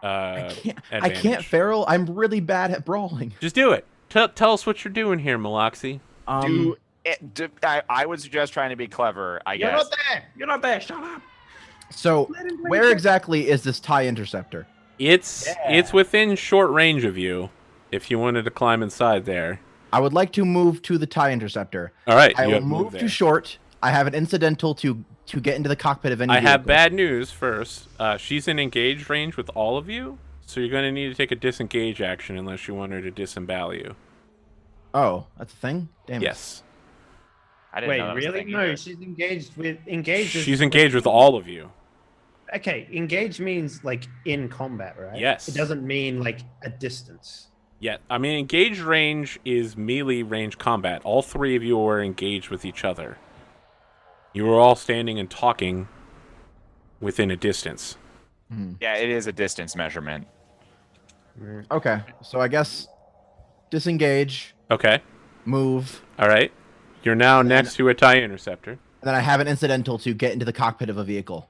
I can't advantage. feral. I'm really bad at brawling. Just do it. Tell us what you're doing here, Maloxy. I would suggest trying to be clever. I You're guess. not there. You're not there. Shut up. So where exactly is this TIE interceptor? It's within short range of you. If you wanted to climb inside there. I would like to move to the TIE interceptor. All right, I you will have move there. to short. I have an incidental to get into the cockpit of any I have vehicle. bad news first. She's in engaged range with all of you, so you're going to need to take a disengage action unless you want her to disembowel you. Oh, that's a thing? Damn it. Yes. I didn't know Wait, that was a really? thing No, either. she's engaged with engaged. is- She's engaged with all of you. Okay, engaged means like in combat, right? Yes. It doesn't mean like a distance. Yeah, I mean, engaged range is melee range combat. All three of you are engaged with each other. You are all standing and talking within a distance. Yeah, it is a distance measurement. Okay, so I guess disengage, Okay. move, All right. You're now next to a TIE interceptor. and then I have an incidental to get into the cockpit of a vehicle.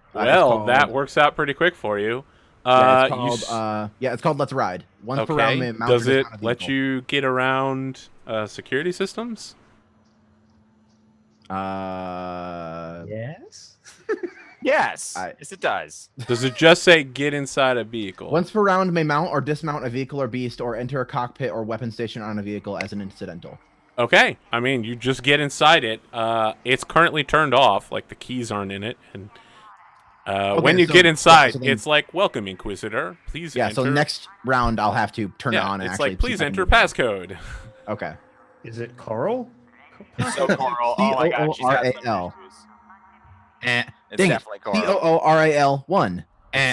It's Well, called- that works out pretty quick for you. Yeah, it's you called, it's called Let's Ride. Once per okay. round, may mount Does or it dismount a let vehicle. you get around security systems? Yes. Yes. I- Yes, it does. Does it just say get inside a vehicle? Once per round, may mount or dismount a vehicle or beast, or enter a cockpit or weapon station on a vehicle as an incidental. Okay. I mean, you just get inside it. It's currently turned off, like the keys aren't in it, and when you so- get inside, so then- it's like, welcome, Inquisitor. Please Yeah, enter. so next round I'll have to turn it yeah, on and it's actually like, please see if I enter can passcode. Okay. Is it coral? So Coral, oh my god, she's got some C-O-O-R-A-L. issues. Eh, It's dang it. definitely Coral. C-O-O-R-A-L 1. Damn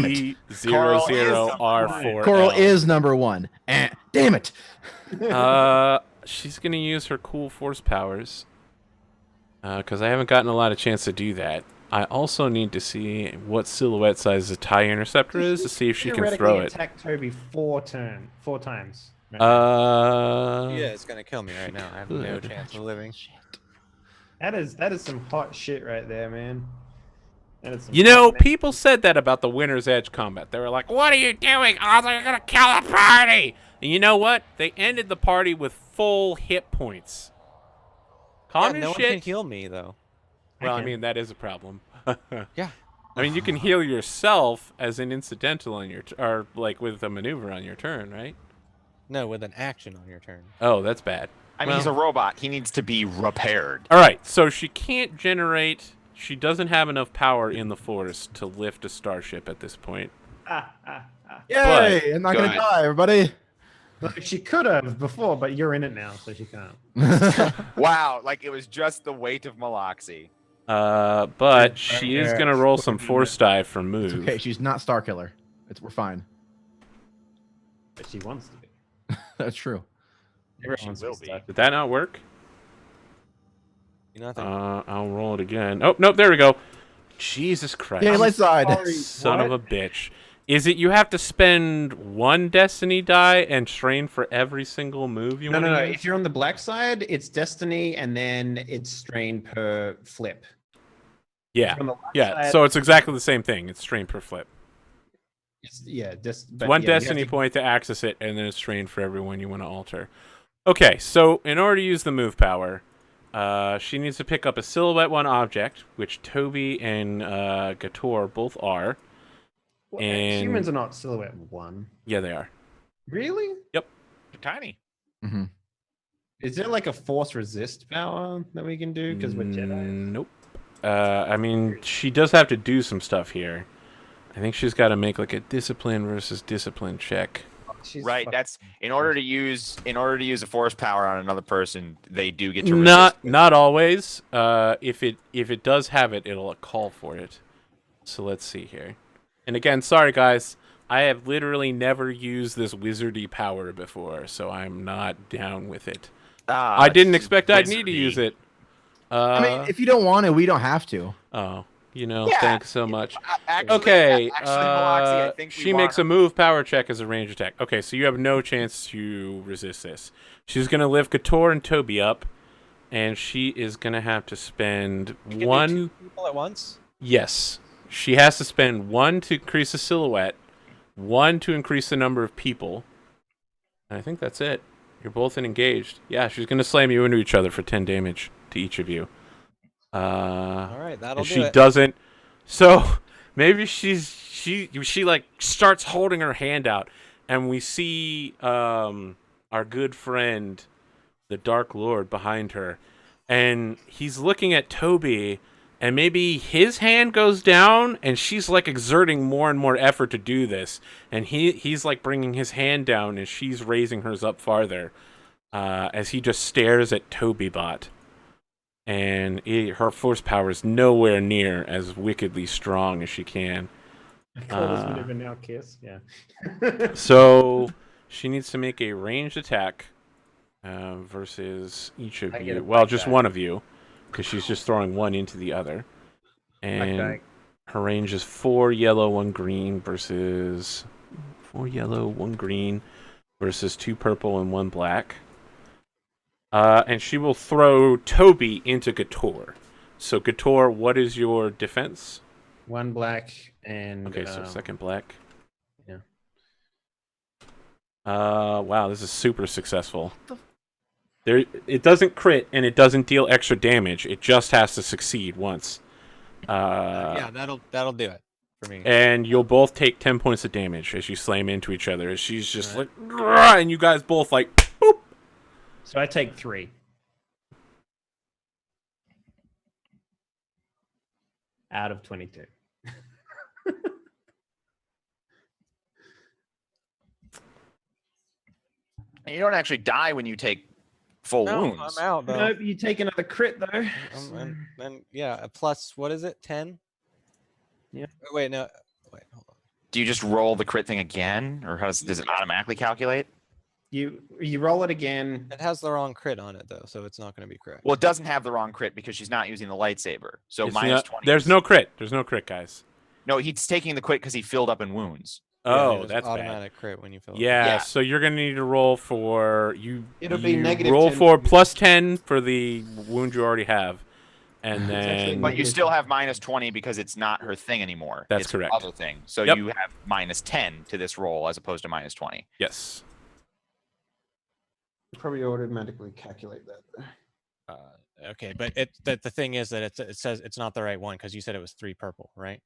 it. C00R4. Coral is number 1. Damn it. She's gonna use her cool force powers. Because I haven't gotten a lot of chance to do that. I also need to see what silhouette size the TIE interceptor is to see if she can throw it. Attack Toby 4 times. right? Yeah, it's gonna kill me right now. I have no good. chance of living. That is some hot shit right there, man. That is some You know, hot- people said that about the Winter's Edge combat. They were like, what are you doing? Oh, they're gonna kill the party! And you know what? They ended the party with full hit points. Common no one shit. can heal me though. Well, I can. mean, that is a problem. Yeah. I mean, you can heal yourself as an incidental on your, or like with a maneuver on your turn, right? No, with an action on your turn. Oh, that's bad. I mean, he's a robot. He needs to be repaired. All right, so she can't generate. She doesn't have enough power in the Force to lift a starship at this point. Yay! I'm not going to good. die, everybody. Look, she could have before, but you're in it now, so she can't. Wow, like it was just the weight of Maloxy. But she is gonna roll some Force die for move. Okay, she's not Starkiller. We're fine. But she wants to be. That's true. Everyone will be. Did that not work? Nothing. I'll roll it again. Oh nope, there we go. Jesus Christ! Yay, light side. Son of a bitch. Is it you have to spend one destiny die and train for every single move you No, want no, to no. If you're on the black side, it's destiny, and then it's strain per flip. Yeah. On the white Yeah, side, so it's exactly the same thing. It's strain per flip. but One yeah, you have destiny to- point to access it, and then it's strain for everyone you want to alter. Okay, so in order to use the move power, she needs to pick up a silhouette one object, which Toby and Gator both are. Well, and- humans are not silhouette 1. Yeah, they are. Really? They're tiny. Mm-hmm. Is there like a force resist power that we can do because we're Jedi? Nope. I mean, she does have to do some stuff here. I think she's got to make like a discipline versus discipline check. She's Right. fucking- That's in order to use a force power on another person, they do get to Not resist it. not always. If it does have it, it'll call for it. So let's see here. And again, sorry guys, I have literally never used this wizardy power before, so I'm not down with it. I didn't expect I'd need to use it. I mean, if you don't want it, we don't have to. Oh, Yeah. thanks so much. Actually, Okay, Maloxy, I think we she want makes a move power check as a range attack. Okay, so you have no chance to resist this. She's going to lift Gator and Toby up, and she is going to have to spend You can do one... 2 people at once. Yes. She has to spend 1 to increase the silhouette, 1 to increase the number of people, and I think that's it. You're both engaged. Yeah, she's going to slam you into each other for 10 damage to each of you. All right, that'll And do she it. doesn't. So maybe she like starts holding her hand out, and we see our good friend, the Dark Lord, behind her, and he's looking at Toby, and maybe his hand goes down, and she's like exerting more and more effort to do this, and he's like bringing his hand down, and she's raising hers up farther, as he just stares at Toby Bot. And her force power is nowhere near as wickedly strong as she can. I call this maneuver now kiss. Yeah. So she needs to make a ranged attack versus each of I get you. a Well, black just die. one of you, because she's just throwing one into the other. And die. her range is 4 yellow, 1 green versus 4 yellow, 1 green versus 2 purple and 1 black. And she will throw Toby into Gator. So, Gator, what is your defense? 1 black and Okay, so second black. yeah. Wow, this is super successful. It doesn't crit and it doesn't deal extra damage. It just has to succeed once. Yeah, that'll do it for me. And you'll both take 10 points of damage as you slam into each other. As she's just like, "Grrr," and you guys both like, boop. So I take 3. Out of 22. And you don't actually die when you take full No, wounds. I'm out though. Nope, you take another crit though. And yeah, a plus what is it? 10? Yeah. Wait, no. Wait, hold on. Do you just roll the crit thing again, or does it automatically calculate? You roll it again. It has the wrong crit on it though, so it's not going to be correct. Well, it doesn't have the wrong crit because she's not using the lightsaber. So It's minus not- 20. There's no crit. There's no crit, guys. No, he's taking the crit because he filled up in wounds. Oh, there's that's bad. automatic crit when you fill it. Yeah, Yeah. so you're gonna need to roll for It'll be you negative roll 10 for for me. plus 10 for the wound you already have, and actually then But you still have minus 20 because it's not her thing anymore. That's it's her correct. other thing. So Yep. you have minus 10 to this roll as opposed to minus 20. yes, Probably automatically calculate that. Okay, but the thing is that it says it's not the right one because you said it was 3 purple, right?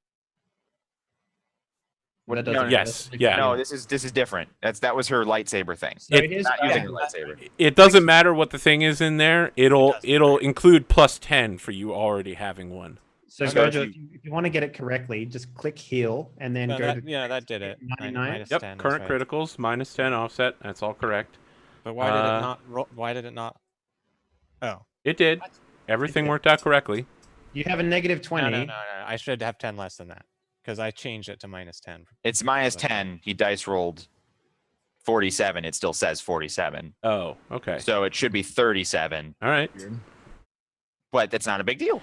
That no, doesn't- yes, that's- yeah. No, this is different. That was her lightsaber thing. So It- it is Not using her bad. lightsaber. it doesn't matter what the thing is in there. It'll doesn't, include plus 10 for you already having one. So So Gojo, if if you want to get it correctly, just click heal and then No, go that, to yeah, that did it. 99? Minus Yep, 10, that's current right. criticals minus 10 offset. That's all correct. But why did Uh, it not? Why did it not? Oh, It did. Everything worked out correctly. You have a negative 20. no. I should have 10 less than that because I changed it to minus 10. It's minus 10. He dice rolled 47. It still says 47. Oh, okay. So it should be 37, All right. but that's not a big deal.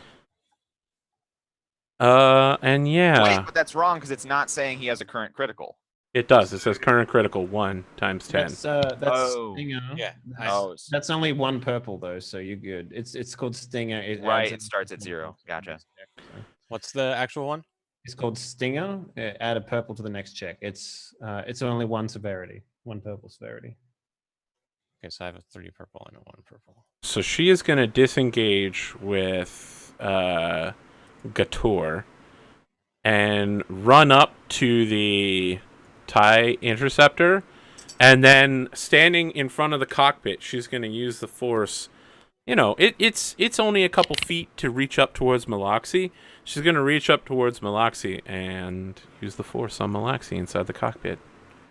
And yeah, Wait, but that's wrong because it's not saying he has a current critical. it does. It says current critical 1 times 10. That's Oh. Stinger. Yeah, That's, Oh, that's only 1 purple though, so you're good. It's called Stinger. It right. adds It starts at 0. Gotcha. What's the actual one? It's called Stinger. Add a purple to the next check. It's only 1 severity, 1 purple severity. Okay, so I have a 3 purple and a 1 purple. So she is going to disengage with Gator and run up to the TIE interceptor, and then standing in front of the cockpit, she's going to use the force. You know, it's only a couple feet to reach up towards Maloxy. She's going to reach up towards Maloxy and use the force on Maloxy inside the cockpit.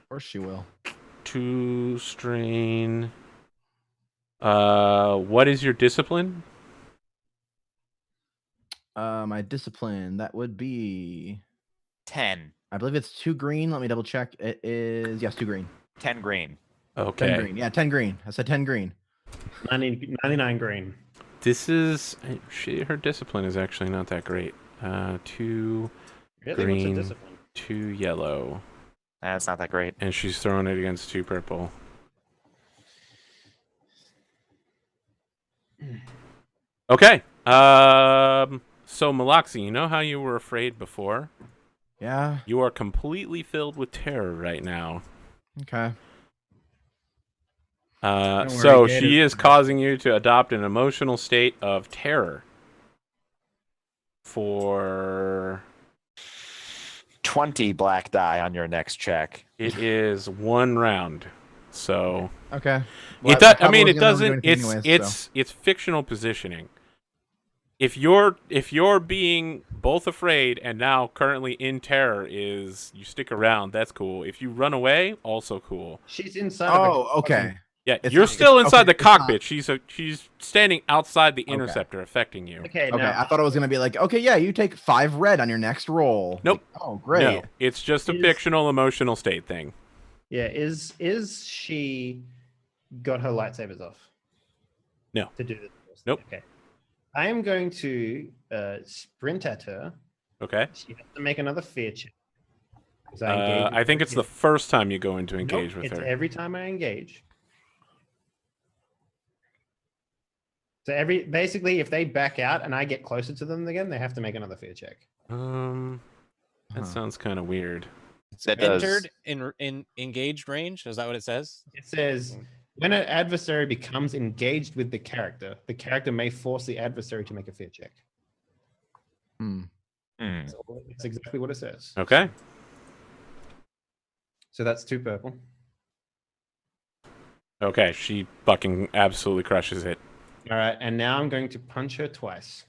Of course she will. 2 strain. What is your discipline? My discipline, that would be, 10. I believe it's 2 green. Let me double check. It is, yes, 2 green. 10 green. 10 Okay. green. Yeah, 10 green. I said 10 green. 99 green. This is her discipline is actually not that great. 2 Really? green, What's a discipline? 2 yellow, That's not that great. and she's throwing it against 2 purple. Okay. So Maloxy, you know how you were afraid before? Yeah. You are completely filled with terror right now. Okay. So worry, she Gator's is causing you to adopt an emotional state of terror for 20 black die on your next check. it is 1 round. So Okay. it Well, does. I mean, probably it wasn't gonna do doesn't. anything anyways, so. It's fictional positioning. If you're being both afraid and now currently in terror, is you stick around. That's cool. If you run away, also cool. She's inside. of a Oh, okay. Yeah, It's you're not- still it's- inside okay, the it's not- cockpit. She's standing outside the interceptor, affecting you. Okay, Okay, now I thought it was gonna be like, okay, yeah, you take 5 red on your next roll. Nope. Like, oh, great. No, it's just a Is- fictional emotional state thing. yeah, is she got her lightsabers off? No. To do this. Nope. Okay. I am going to sprint at her. Okay. She has to make another fear check. 'Cause I engage with I think her it's the again. first time you go into Nope, engage with it's her. every time I engage. So basically, if they back out and I get closer to them again, they have to make another fear check. That Huh. sounds kind of weird. That does. Entered in engaged range. Is that what it says? It says when an adversary becomes engaged with the character may force the adversary to make a fear check. Hmm. Hmm. It's exactly what it says. Okay. So that's 2 purple. Okay, she fucking absolutely crushes it. All right, and now I'm going to punch her twice.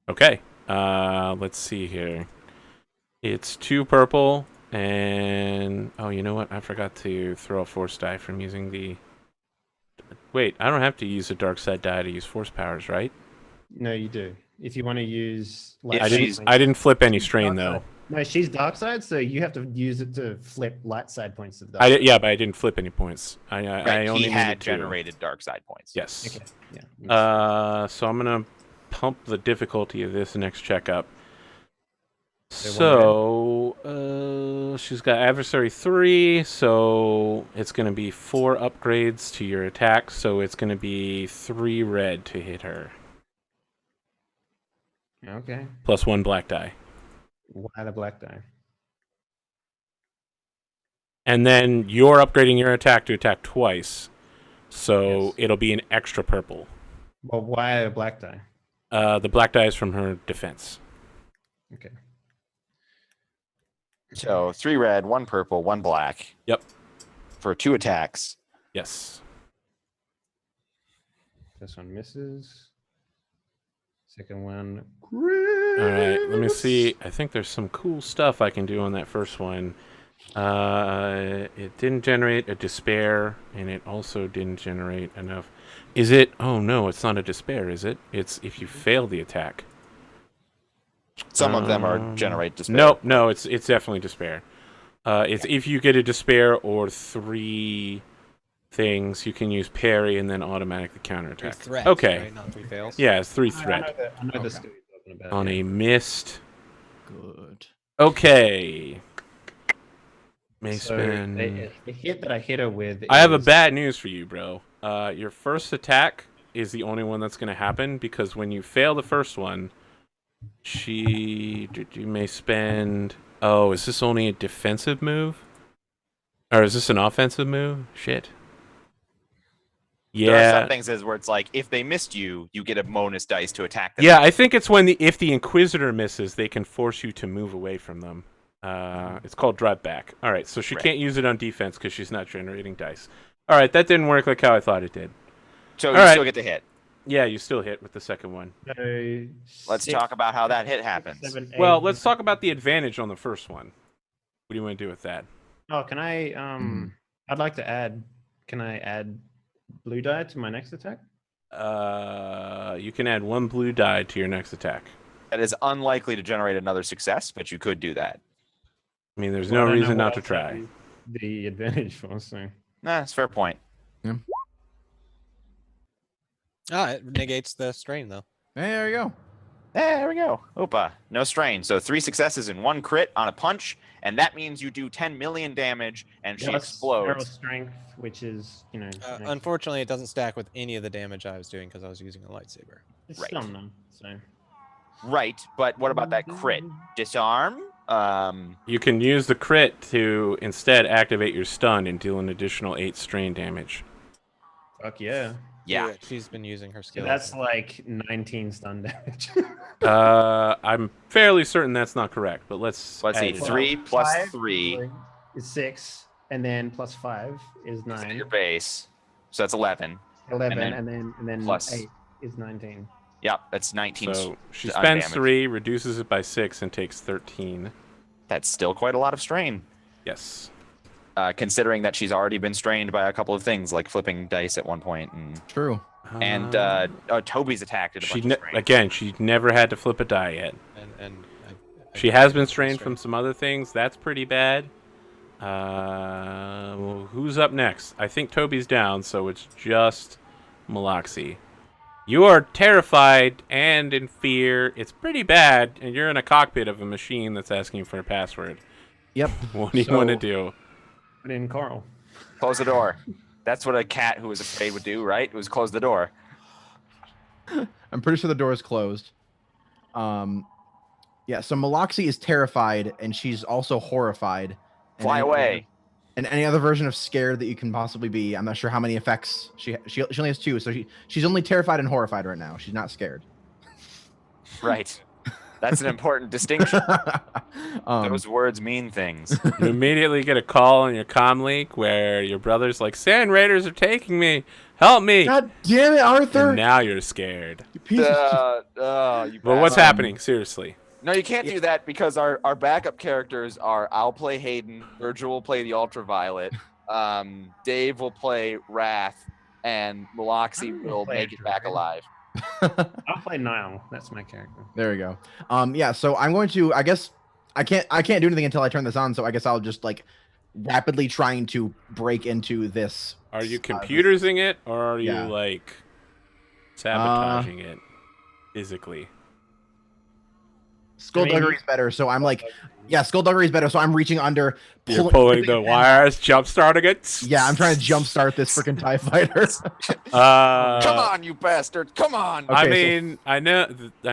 Okay. Let's see here. It's 2 purple and oh, you know what? I forgot to throw a force die from using the. Wait, I don't have to use a dark side die to use force powers, right? No, you do. If you want to use, Yeah, I she's- didn't flip any strain though. No, she's dark side, so you have to use it to flip light side points of dark. Yeah, but I didn't flip any points. I Right, only he had needed 2. generated dark side points. Yes. Okay. Yeah. So I'm gonna pump the difficulty of this next checkup. So So she's got adversary 3, so it's gonna be 4 upgrades to your attack. So it's gonna be 3 red to hit her, Okay. plus 1 black die, Why the black die? and then you're upgrading your attack to attack twice. So Yes. it'll be an extra purple. Well, why a black die? The black die is from her defense. Okay. So 3 red, 1 purple, 1 black. Yep. For 2 attacks. Yes. This one misses. Second one. All right, let me see. I think there's some cool stuff I can do on that first one. It didn't generate a despair, and it also didn't generate enough. Is it? Oh no, it's not a despair, is it? It's if you fail the attack. Some of them are generate despair. No, it's definitely despair. It's if you get a despair or 3 things, you can use parry and then automatically counterattack. 3 threats, Okay. right? Not 3 fails. Yeah, it's 3 I threat know the skill you're talking about. on yeah. a missed. Good. Okay. May So spend. the hit that I hit her with. I have a is- bad news for you, bro. Your first attack is the only one that's going to happen because when you fail the first one, you may spend. Oh, is this only a defensive move? Or is this an offensive move? Shit. There are some Yeah. things as where it's like if they missed you, you get a bonus dice to attack them. Yeah, I think it's when if the Inquisitor misses, they can force you to move away from them. It's called drive back. All right, so she Right. can't use it on defense because she's not generating dice. All right, that didn't work like how I thought it did. So All you right. still get to hit. Yeah, you still hit with the second one. So Let's six, talk about how that hit six, happens. 7, Well, 8. let's talk about the advantage on the first one. What do you want to do with that? Oh, can I? I'd like to add. Can I add blue die to my next attack? You can add 1 blue die to your next attack. That is unlikely to generate another success, but you could do that. I mean, there's Well, I no don't know reason what not to else I try. use the advantage for. So Nah, that's a fair point. Ah, it negates the strain though. Hey, there you go. There we go. Opa. No strain. So 3 successes and 1 crit on a punch, and that means you do 10 million damage, and she Plus arrow explodes. strength, which is next. Unfortunately, it doesn't stack with any of the damage I was doing because I was using a lightsaber. It's Right. stun them, so. Right, but what about that crit? Disarm? You can use the crit to instead activate your stun and deal an additional 8 strain damage. Fuck yeah. Yeah. She's been using her So skill. that's like 19 stun damage. I'm fairly certain that's not correct, but let's Let's see. add it up. 3 plus 5 3 is 6, and then plus 5 is is 9. your base. So that's 11. 11, and and then plus- 8 is 19. Yep, that's 19. So she on spends damage. 3, reduces it by 6, and takes 13. That's still quite a lot of strain. Yes. Considering that she's already been strained by a couple of things, like flipping dice at one point, True. and Toby's attacked at a she bunch of strain. again, she never had to flip a die yet. And She has been strained from some other things. That's pretty bad. Well, who's up next? I think Toby's down, so it's just Maloxy. You are terrified and in fear. It's pretty bad, and you're in a cockpit of a machine that's asking for a password. Yep. What do you So- want to do? Put in Coral. Close the door. That's what a cat who was afraid would do, right? It was close the door. I'm pretty sure the door is closed. Yeah, so Maloxy is terrified, and she's also horrified. And Fly away. And any other version of scared that you can possibly be. I'm not sure how many effects she only has 2, so she's only terrified and horrified right now. She's not scared. Right. That's an important distinction. Um, Those words mean things. You immediately get a call on your comm link where your brother's like, "Sand Raiders are taking me. Help me!" God damn it, Arthur! And now you're scared. You piece of shit. You But what's bastard. happening? Seriously. No, you can't do that because our backup characters are I'll play Hayden, Virgil will play the Ultraviolet, Dave will play Wrath, and Maloxy I'm gonna will play make it back Dragon. alive. I'll play Niall. That's my character. There we go. Yeah, so I'm going to. I guess I can't do anything until I turn this on. So I guess I'll just like rapidly trying to break into this. Are you computersing it, or are you Yeah. like sabotaging it physically? Skullduggery is better, so I'm like, yeah, Skullduggery is better, so I'm reaching under. You're pulling the wires, jump starting it. Yeah, I'm trying to jumpstart this freaking TIE fighter. Come on, you bastard! Come on! Okay, I so- mean, I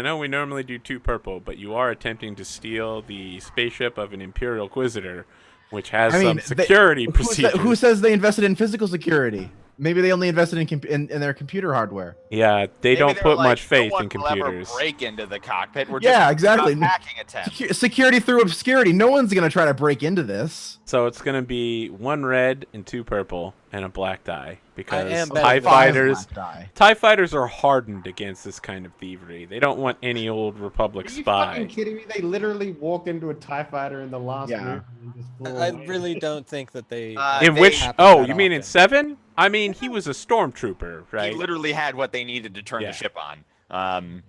know we normally do 2 purple, but you are attempting to steal the spaceship of an Imperial Inquisitor, which has I mean, some security procedures. Who says they invested in physical security? Maybe they only invested in their computer hardware. Yeah, they Maybe don't they put were like, much faith no one in will ever computers. break into the cockpit. We're Yeah, just exactly. not hacking attempt. Security through obscurity. No one's gonna try to break into this. So it's gonna be 1 red and 2 purple and a black die because am TIE betting fighters. Die. TIE fighters are hardened against this kind of thievery. They don't want any old Republic Are you spy. fucking kidding me? They literally walked into a TIE fighter in the last Yeah. movie and just blew I away. really don't think that they. In They which? happen Oh, that you mean in often. 7? I mean, he was a stormtrooper, right? He literally had what they needed to turn Yeah. the ship on.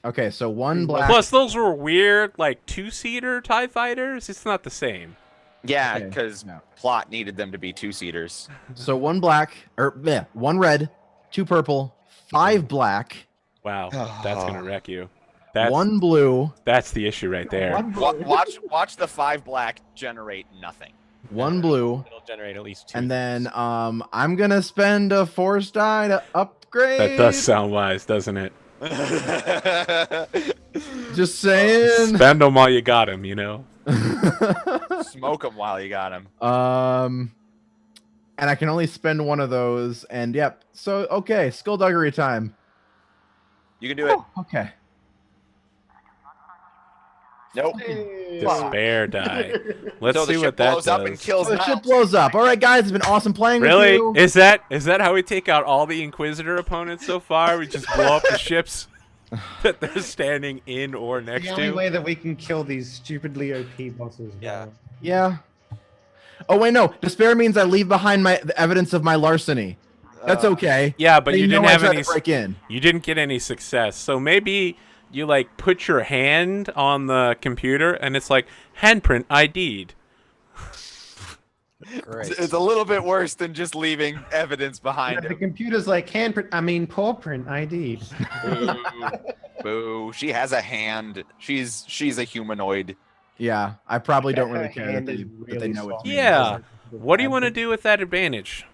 Okay, so 1 black. Plus, those were weird, like 2-seater TIE fighters. It's not the same. Yeah, Okay, because no. plot needed them to be 2-seaters. So 1 black, or yeah, 1 red, 2 purple, 5 black, Wow, that's gonna wreck you. That's 1 blue, that's the issue right there. Watch the 5 black generate nothing. 1 blue, It'll generate at least 2. and then I'm gonna spend a force die to upgrade. That does sound wise, doesn't it? Just saying. Spend them while you got him, you know. Smoke them while you got them. And I can only spend 1 of those, and yep. So okay, skullduggery time. You can do it. Okay. Nope. Despair die. Let's So the see ship what that blows up and does. kills So the Niall. ship blows up. All right, guys, it's been awesome playing Really? with you. Is that how we take out all the Inquisitor opponents so far? We just blow up the ships that they're standing in or next The only to? way that we can kill these stupidly OP bosses. Yeah. Yeah. Oh wait, no. Despair means I leave behind the evidence of my larceny. That's okay. Yeah, but They you know didn't I have tried any. to break in. You didn't get any success. So maybe you like put your hand on the computer and it's like handprint ID'd. Great. It's a little bit worse than just leaving evidence Yeah, behind the him. computer's like paw print ID. Boo. Boo. She has a hand. She's a humanoid. Yeah, I probably don't Her really care that hand they, is that they really know it's soft. me. Yeah. The What do you want to pad do with that advantage?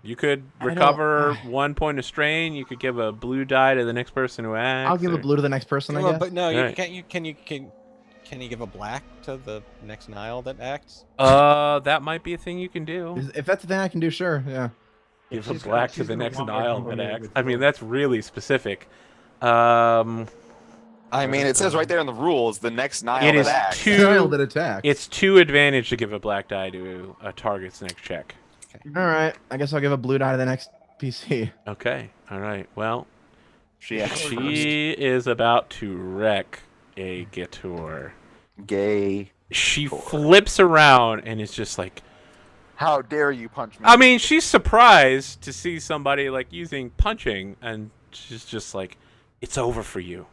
You could I don't- recover 1 point of strain. You could give a blue die to the next person who acts. I'll give a or- blue to the next person, I Well, guess. but no, you Right. can't. Can you give a black to the next Nile that acts? That might be a thing you can do. If that's the thing I can do, sure. Yeah. Give she's a black to she's the gonna next want Nile to that accompany it acts. with I mean, your- that's really specific. I mean, it says right there in the rules, the next Nile It is that acts. Nile two. that attacks. It's 2 advantage to give a black die to a target's next check. All right. I guess I'll give a blue die to the next PC. Okay. All right. Well, She actually she is about to wreck a Gator. gay. She flips around and is just like, How dare you punch me? I mean, she's surprised to see somebody like using punching, and she's just like, "It's over for you."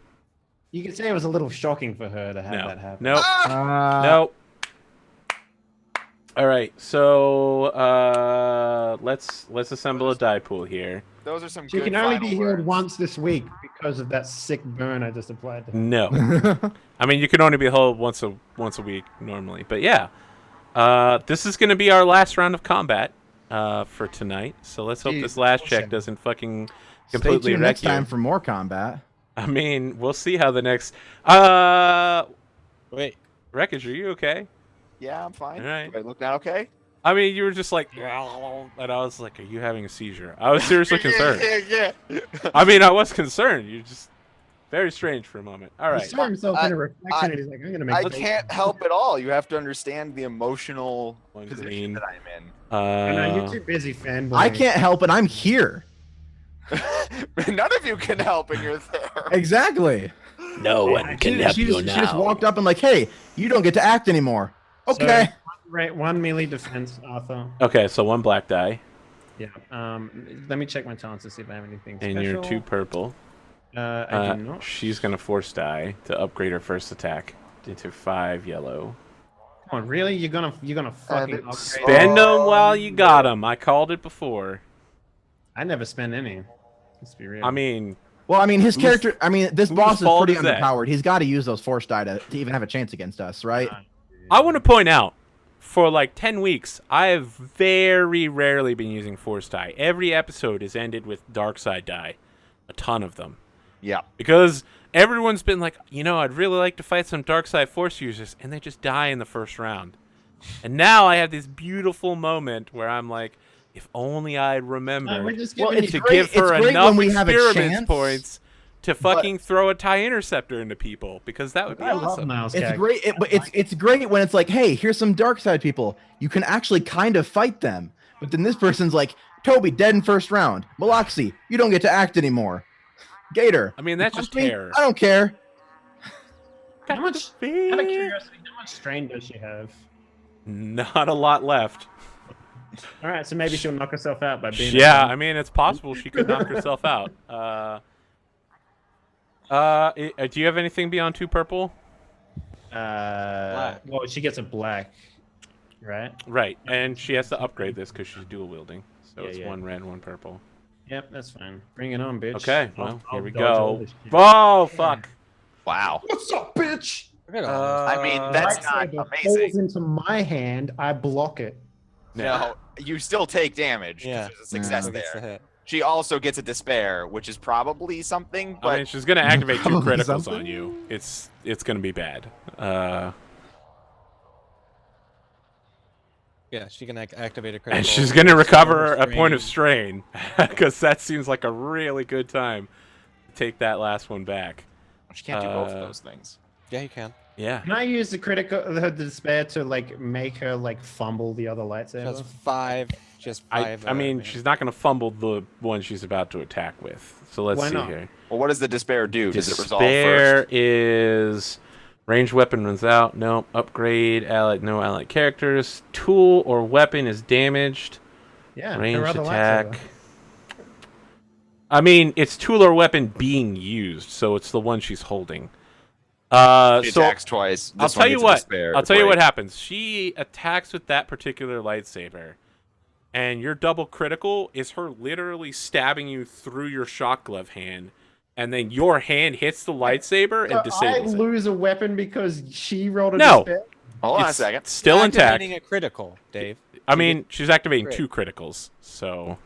You could say it was a little shocking for her to have that happen. Nope. Uh, Nope. All right, so let's assemble a die pool here. Those are some She good can only final be healed words. once this week because of that sick burn I just applied to her. No, I mean you can only be held once a week normally, but yeah, this is going to be our last round of combat for tonight. So let's hope this last check doesn't fucking Stay completely tuned wreck next you. time for more combat. I mean, we'll see how the next Wait. Wreckage, are you okay? Yeah, I'm fine. All right. Do I look now okay? I mean, you were just like, and I was like, are you having a seizure? I was seriously concerned. Yeah. I mean, I was concerned. You're just very strange for a moment. All He right. saw himself in a reflection and he's like, I'm going to make I bacon." can't help at all. You have to understand the emotional One position green. that I'm in. Oh, no, you're too busy fanboying. I can't help it. I'm here. None of you can help, and you're there. Exactly. No one can help she you just, now. She just walked up and like, hey, you don't get to act anymore. Okay. Right, one melee defense, Arthur. Okay, so 1 black die, Yeah. Let me check my talents to see if I have anything and special. you're 2 purple. I do not. She's gonna force die to upgrade her first attack into 5 yellow. Come on, really? You're gonna fucking it- upgrade? Spend them while you got them. I called it before. I never spend any. Let's be real. I mean, Well, I mean, his character. I mean, this whose boss is fault pretty is that? underpowered. He's got to use those force die to even have a chance against us, right? I want to point out, for like 10 weeks, I have very rarely been using force die. Every episode is ended with dark side die. A ton of them. Yeah. Because everyone's been like, I'd really like to fight some dark side force users, and they just die in the first round. And now I have this beautiful moment where I'm like, if only I'd remember we're just Well, giving it's you to great- give her it's great enough when we have a experiments chance, points to fucking throw a TIE interceptor into people, because that would be I love awesome. Niles' It's character. great, but it's great when it's like, hey, here's some dark side people. You can actually kind of fight them. But then this person's like, Toby, dead in first round. Maloxy, you don't get to act anymore. Gator. I mean, that's you just punch me? terror. I don't care. How much? Out of curiosity, how much strain does she have? Not a lot left. All right, so maybe she'll knock herself out by being. Yeah, I mean, it's possible she could knock herself out. Do you have anything beyond 2 purple? Well, she gets a black, right? Right, and she has to upgrade this because she's dual wielding. So Yeah, it's yeah. 1 red, 1 purple. Yep, that's fine. Bring it on, bitch. Okay, I'll- well, I'll here we dodge all go. this shit. Oh, fuck. Wow. What's up, bitch? Look at all this. I mean, that's not Lightsaber amazing. falls into my hand. I block it. No, you still take damage. 'cause Yeah. There's a success Who gets the there. hit? She also gets a despair, which is probably something, but I mean, she's gonna activate 2 Probably criticals something. on you. It's gonna be bad. Yeah, she can activate a critical. And she's gonna recover a strain. point of strain, because that seems like a really good time to take that last one back. she can't do both of those things. Yeah, you can. Yeah. Can I use the the despair to like make her like fumble the other She lightsaber? has 5. She has 5. I mean, she's not gonna fumble the one she's about to attack with. So let's Why see not? here. Well, what does the despair do? Does it resolve Despair first? is ranged weapon runs out. Nope. Upgrade allied. No allied characters. Tool or weapon is damaged. Yeah, her Ranged other attack. lightsaber. I mean, it's tool or weapon being used, so it's the one she's holding. She So attacks twice. I'll This tell one you gets a what. despair I'll tell you what break. happens. She attacks with that particular lightsaber, and your double critical is her literally stabbing you through your shock glove hand, and then your hand hits the lightsaber and So I disables it. lose a weapon because she rolled a No. despair? Hold on a It's second. still intact. Activating a critical, Dave. I She mean, she's activating crit. 2 criticals, so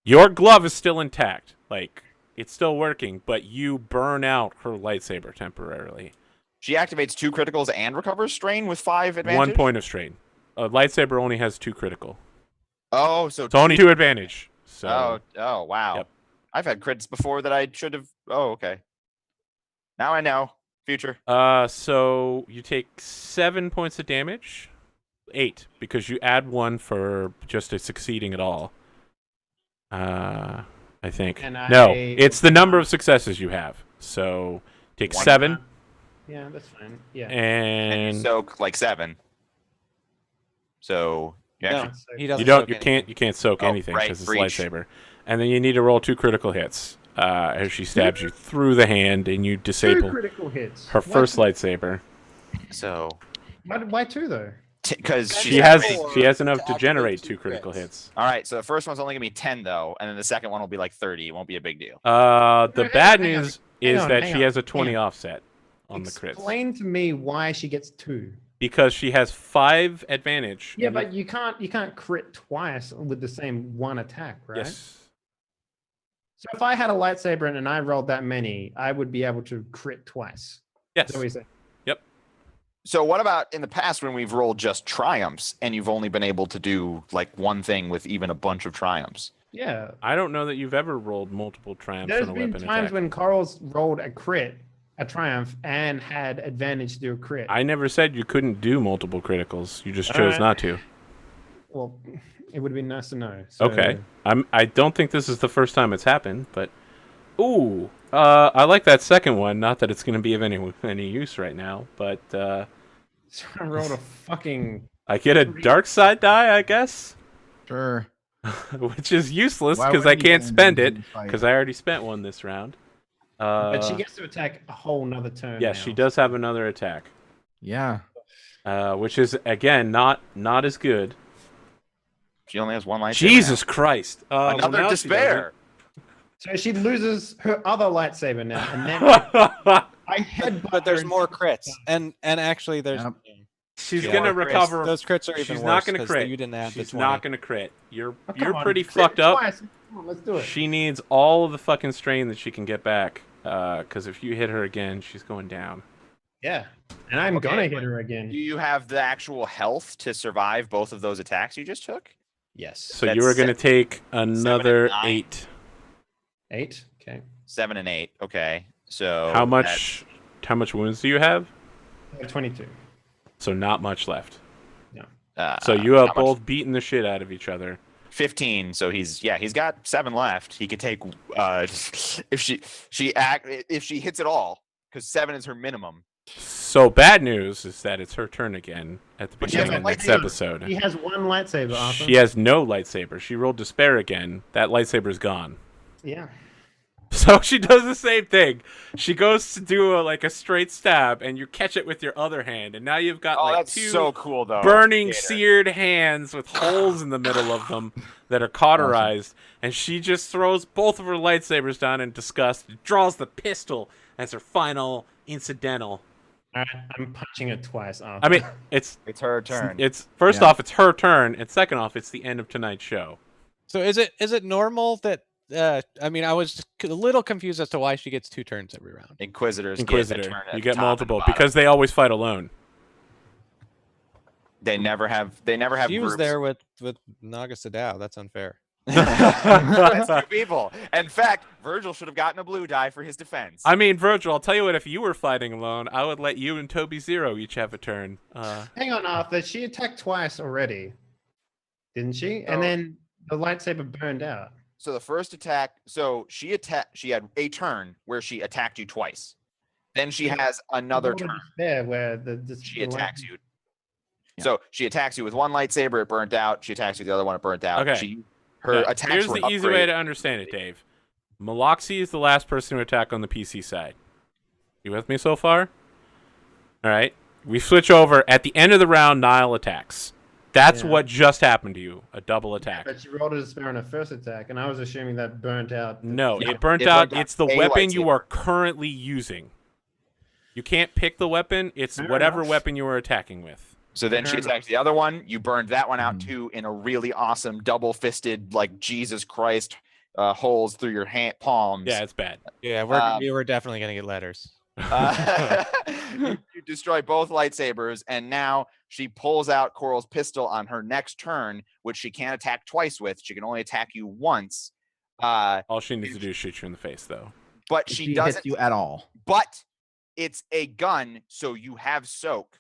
your glove is still intact. Like, it's still working, but you burn out her lightsaber temporarily. She activates 2 criticals and recovers strain with 5 advantage. 1 point of strain. A lightsaber only has 2 critical. Oh, so It's only 2 advantage. So oh, wow. Yep. I've had crits before that I should have. Oh, okay. Now I know. Future. So you take 7 points of damage. 8, because you add 1 for just a succeeding at all. I think. And No, I- it's the number of successes you have. So take 7, Yeah, that's fine. Yeah. And you and soak like 7. So you No, actually. he doesn't. you don't. soak You anything. can't soak Oh, anything right, because it's breach. lightsaber. And then you need to roll 2 critical hits. As she stabs you through the hand, and you 2 disable critical hits. her Why first two? lightsaber. So Why 2 though? because She has enough to generate 2 critical hits. All right. So the first one's only gonna be 10 though, and then the second one will be like 30. It won't be a big deal. The hang bad on, hang on, news is hang that on, she has a 20 hang on. offset on the crits Explain to me why she gets 2. because she has 5 advantage. Yeah, and- but you can't crit twice with the same one attack, right? yes, So if I had a lightsaber and I rolled that many, I would be able to crit twice. yes. Is that what you're saying? So what about in the past when we've rolled just triumphs and you've only been able to do like one thing with even a bunch of triumphs? Yeah. I don't know that you've ever rolled multiple triumphs There's on a been weapon times attack. when Carl's rolled a crit, a triumph, and had advantage to do a crit. I never said you couldn't do multiple criticals. You just chose Alright. not to. Well, it would have been nice to know. So, Okay. I don't think this is the first time it's happened, but ooh, I like that second one. Not that it's going to be of any use right now, but So I rolled a fucking. I get a dark side die, I guess, Sure. which is useless Why because I wouldn't you can't get an spend it engine fight? because I already spent one this round. But she gets to attack a whole nother turn. Yes, now. she does have another attack, Yeah. which is again not as good. She only has one lightsaber. Jesus Christ! Well, Another now she despair. So she loses her other lightsaber now, and then doesn't. I headbutt But there's her more into the crits, sun. and actually there's Yep. She's more gonna crits. recover. Those crits are even She's worse. not gonna 'cause crit. You didn't add She's the 20. not gonna crit. You're Oh, come on, pretty crit fucked up. twice. Come on, let's do it. She needs all of the fucking strain that she can get back. Because if you hit her again, she's going down. Yeah, and I'm Okay, gonna hit but her again. Do you have the actual health to survive both of those attacks you just took? Yes. So That's you are gonna take 7 another and 9. 8. 8. Okay. 7 and 8. Okay. So How much wounds do you have? I have 22. So not much left. that's, So you have how much? both beaten the shit out of each other. 15. So he's got 7 left. He could take if she hits it all because 7 is her minimum. So bad news is that it's her turn again at the But she has beginning a of next lightsaber. episode. He has one lightsaber, Arthur. She has no lightsaber. She rolled despair again. That lightsaber's gone. Yeah. So she does the same thing. She goes to do a straight stab, and you catch it with your other hand, and now you've got Oh, like that's 2 so cool though. burning, Gator. seared hands with holes in the middle of them that are cauterized. And she just throws both of her lightsabers down in disgust, draws the pistol as her final incidental. All right, I'm punching it twice, Arthur. I mean, it's It's her turn. first Yeah. off, it's her turn, and second off, it's the end of tonight's show. So is it normal that? I mean, I was a little confused as to why she gets 2 turns every round. Inquisitors Inquisitor, get a turn at you the get top and multiple bottom. because they always fight alone. they never have She was groups. there with Naga Sadao. That's unfair. That's 2 people. In fact, Virgil should have gotten a blue die for his defense. I mean, Virgil, I'll tell you what, if you were fighting alone, I would let you and Toby Zero each have a turn. Hang on, Arthur. She attacked twice already, didn't she? Oh. And then the lightsaber burned out. So the first attack, she had a turn where she attacked you twice. Then she has another Rolled a turn. despair where She attacks you. So she attacks you with one lightsaber, it burnt out. She attacks you with the other one, it burnt out. Okay. Her Yeah, attacks here's were the easy way upgraded. to understand it, Dave. Maloxy is the last person to attack on the PC side. You with me so far? All right. We switch over. At the end of the round, Nile attacks. That's Yeah. what just happened to you. A double attack. But she rolled a despair on her first attack, and I was assuming that burnt out. No, Yeah, it burnt it out. burnt out It's the a weapon you lightsaber. are currently using. You can't pick the weapon. It's Fair whatever enough. weapon you were attacking with. So then she Fair attacked the other one. You burned that one out Mhm. too in a really awesome double-fisted, like Jesus Christ holes through your palms. Yeah, it's bad. Yeah, we were definitely gonna get letters. You destroy both lightsabers, and now she pulls out Coral's pistol on her next turn, which she can't attack twice with. She can only attack you once. All she needs to do is shoot you in the face, though. But If she she doesn't. hits you at all. But it's a gun, so you have soak,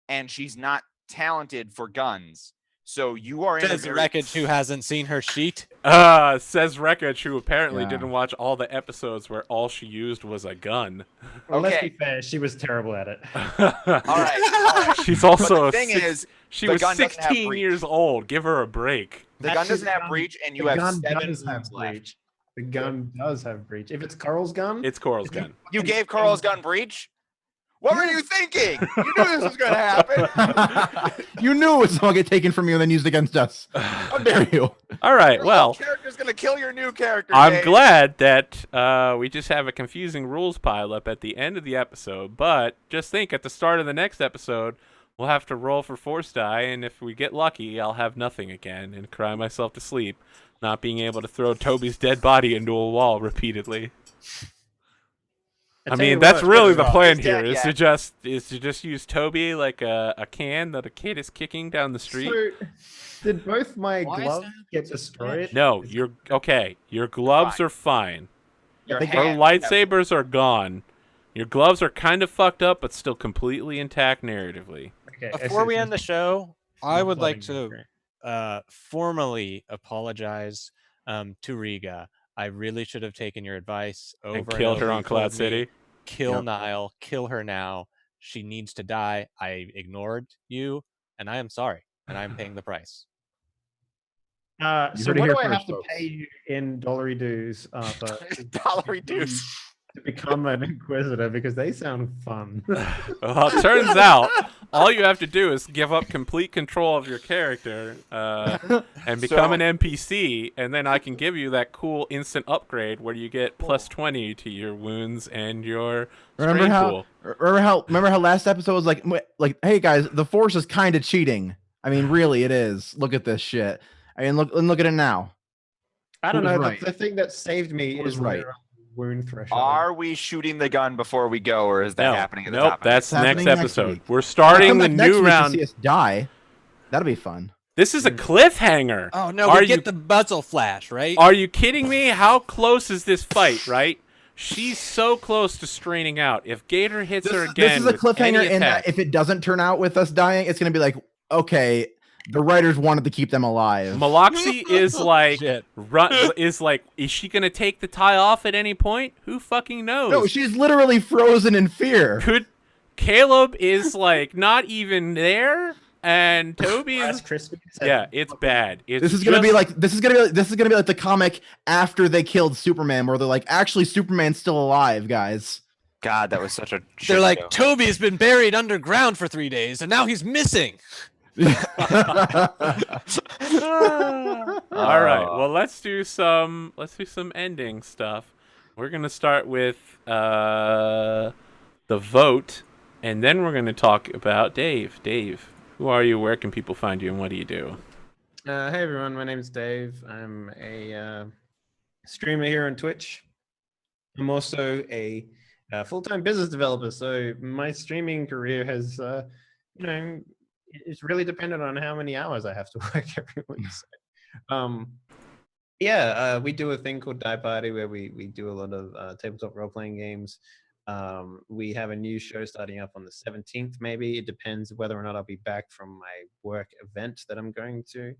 and she's not talented for guns. So you are in a Says very Wreckage, who hasn't seen her sheet. Says Wreckage, who apparently Yeah. didn't watch all the episodes where all she used was a gun. Well, let's Okay. be fair, she was terrible at it. all right. She's But also the thing is, she the was gun doesn't have 16 breach. years old. Give her a break. The gun Actually, doesn't have breach, and you the have gun 7 does have wounds left. breach. The gun does have breach. If it's Coral's gun, It's Coral's gun. You gave Coral's gun breach? What were you thinking? You knew this was going to happen. You knew it was going to get taken from you and then used against us. How dare you? All right, Your well, old character's going to kill your new character. I'm Dave. glad that we just have a confusing rules pile up at the end of the episode, but just think at the start of the next episode, we'll have to roll for force die, and if we get lucky, I'll have nothing again and cry myself to sleep, not being able to throw Toby's dead body into a wall repeatedly. I mean, that's really the plan He's here dead is to just use Toby like a can that a kid is kicking down the street. So, did both my Why is gloves that get destroyed? No, you're okay. Your gloves Fine. are fine. Your Her Her hand- lightsabers are gone. Your gloves are kind of fucked up, but still completely intact narratively. Okay, Before we end the show, I not would like flooding to me. formally apologize to Riga. I really should have taken your advice over And killed her over. on You Cloud told me, City. Kill Yep. Nile. Kill her now. She needs to die. I ignored you, and I am sorry, and I am paying the price. You So heard it what here do I first, have to folks. pay you in dollary dues, Arthur, Dollar dues. to become an inquisitor? Because they sound fun. Well, it turns out all you have to do is give up complete control of your character and become an NPC, and then I can give you that cool instant upgrade where you get plus 20 to your wounds and your Remember strain how? pool. Remember how last episode was like, hey guys, the Force is kind of cheating. I mean, really, it is. Look at this shit. I mean, look at it now. I don't Who was know. right? The thing that saved me Who was is right? their wound threshold. Are we shooting the gun before we go, or is that happening at the Nope, top? that's It's happening next next episode. week. We're starting Come the back next new week to round. see us die. That'll be fun. This is a cliffhanger. Oh no, Are we get you- the muzzle flash, right? Are you kidding me? How close is this fight, right? She's so close to straining out. If Gator hits her again, This is a with cliffhanger any in that attack- if it doesn't turn out with us dying, it's gonna be like, okay, the writers wanted to keep them alive. Maloxy is like, Shit. is she gonna take the tie off at any point? Who fucking knows? No, she's literally frozen in fear. Could Caleb is like not even there, and Toby Rice is Krispies yeah, and it's bad. It's This is gonna be just- like this is gonna be like the comic after they killed Superman, where they're like, actually, Superman's still alive, guys. God, that was such a. shit They're like, show. Toby's been buried underground for 3 days, and now he's missing. All right. Oh. Well, let's do some ending stuff. We're gonna start with the vote, and then we're gonna talk about Dave. Dave, who are you? Where can people find you, and what do you do? Hey everyone, my name's Dave. I'm a streamer here on Twitch. I'm also a full-time business developer. So my streaming career has, it's really dependent on how many hours I have to work every week. So, we do a thing called Die Party where we do a lot of tabletop role-playing games. We have a new show starting up on the 17th, maybe. It depends whether or not I'll be back from my work event that I'm going to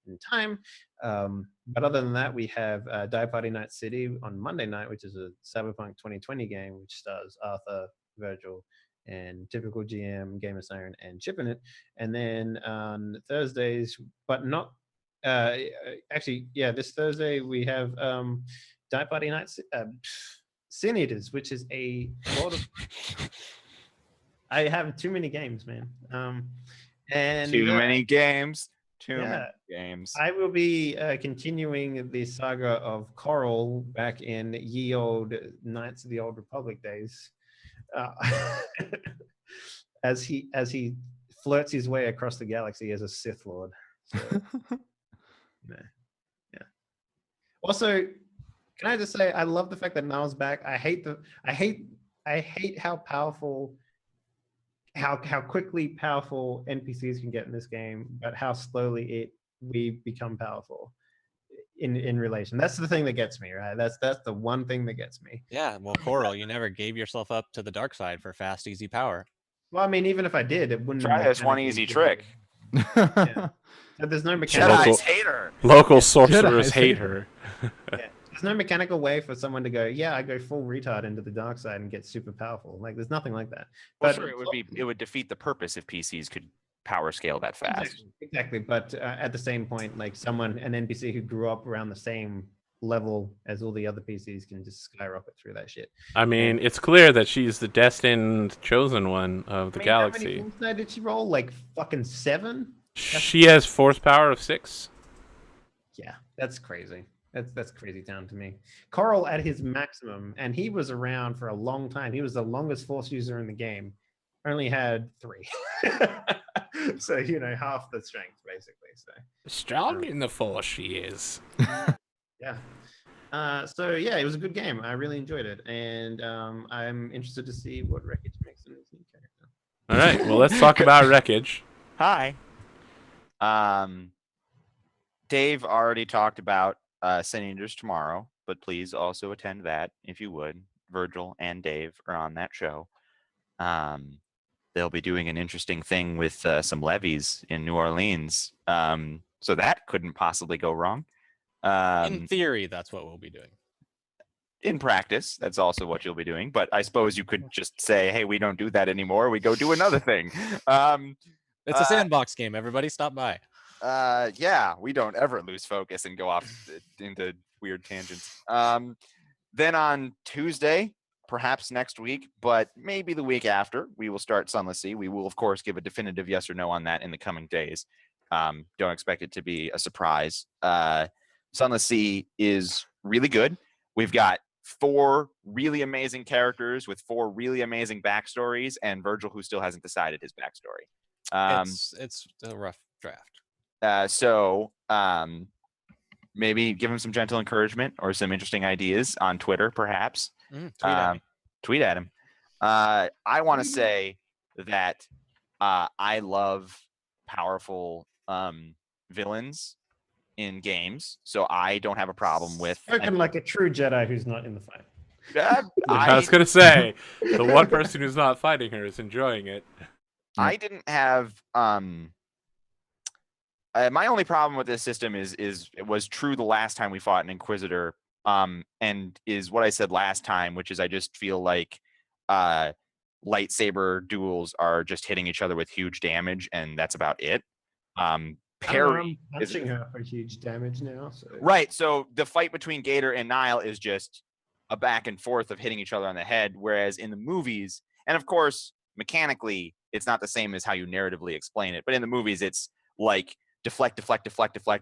in time. But other than that, we have Die Party Night City on Monday night, which is a Cyberpunk 2020 game, which stars Arthur, Virgil, and typical GM, Gamer Siren, and Chip in it. And then on Thursdays, but not this Thursday we have Die Party Night Sin Eaters, which is a lot of I have too many games, man. And Too many games. Too yeah, many games. I will be continuing the saga of Coral back in ye old Knights of the Old Republic days, as he flirts his way across the galaxy as a Sith Lord. So, yeah. Also, can I just say I love the fact that Niall's back. I hate how powerful, how quickly powerful NPCs can get in this game, but how slowly we become powerful in relation. That's the thing that gets me, right? That's the one thing that gets me. Yeah, well, Coral, you never gave yourself up to the dark side for fast, easy power. Well, I mean, even if I did, it wouldn't. Try this one easy trick. Yeah. So there's no mechanical. Local- Jedi's hate her. Local Yeah. sorcerers Jedi's hate hate her. There's no mechanical way for someone to go, yeah, I go full retard into the dark side and get super powerful. Like, there's nothing like that. Well, But sure, it would defeat the purpose if PCs could power scale that fast. Exactly. But at the same point, like an NPC who grew up around the same level as all the other PCs can just skyrocket through that shit. I mean, it's clear that she's the destined chosen one of the How many galaxy. insight did she roll? Like fucking 7? She has force power of 6. Yeah, that's crazy. That's crazy town to me. Coral at his maximum, and he was around for a long time. He was the longest force user in the game. Only had 3. So, half the strength, basically. So Strong in the force, she is. yeah. So yeah, it was a good game. I really enjoyed it, and I'm interested to see what Wreckage makes in his new character. All right, well, let's talk about Wreckage. Hi. Dave already talked about Senators tomorrow, but please also attend that if you would. Virgil and Dave are on that show. They'll be doing an interesting thing with some levees in New Orleans. So that couldn't possibly go wrong. In theory, that's what we'll be doing. In practice, that's also what you'll be doing. But I suppose you could just say, hey, we don't do that anymore. We go do another thing. It's a sandbox game. Everybody stop by. Yeah, we don't ever lose focus and go off into weird tangents. Then on Tuesday, perhaps next week, but maybe the week after, we will start Sunless Sea. We will, of course, give a definitive yes or no on that in the coming days. Don't expect it to be a surprise. Sunless Sea is really good. We've got 4 really amazing characters with 4 really amazing backstories, and Virgil, who still hasn't decided his backstory. It's a rough draft. So maybe give him some gentle encouragement or some interesting ideas on Twitter, perhaps. Tweet at him. I want to say that I love powerful villains in games, so I don't have a problem with. Spoken like a true Jedi who's not in the fight. I was going to say, the one person who's not fighting her is enjoying it. I didn't have my only problem with this system is it was true the last time we fought an Inquisitor, and is what I said last time, which is I just feel like lightsaber duels are just hitting each other with huge damage, and that's about it. Parry I'm punching her for huge damage now. So. Right. So the fight between Gator and Nile is just a back and forth of hitting each other on the head, whereas in the movies, and of course, mechanically, it's not the same as how you narratively explain it, but in the movies, it's like deflect,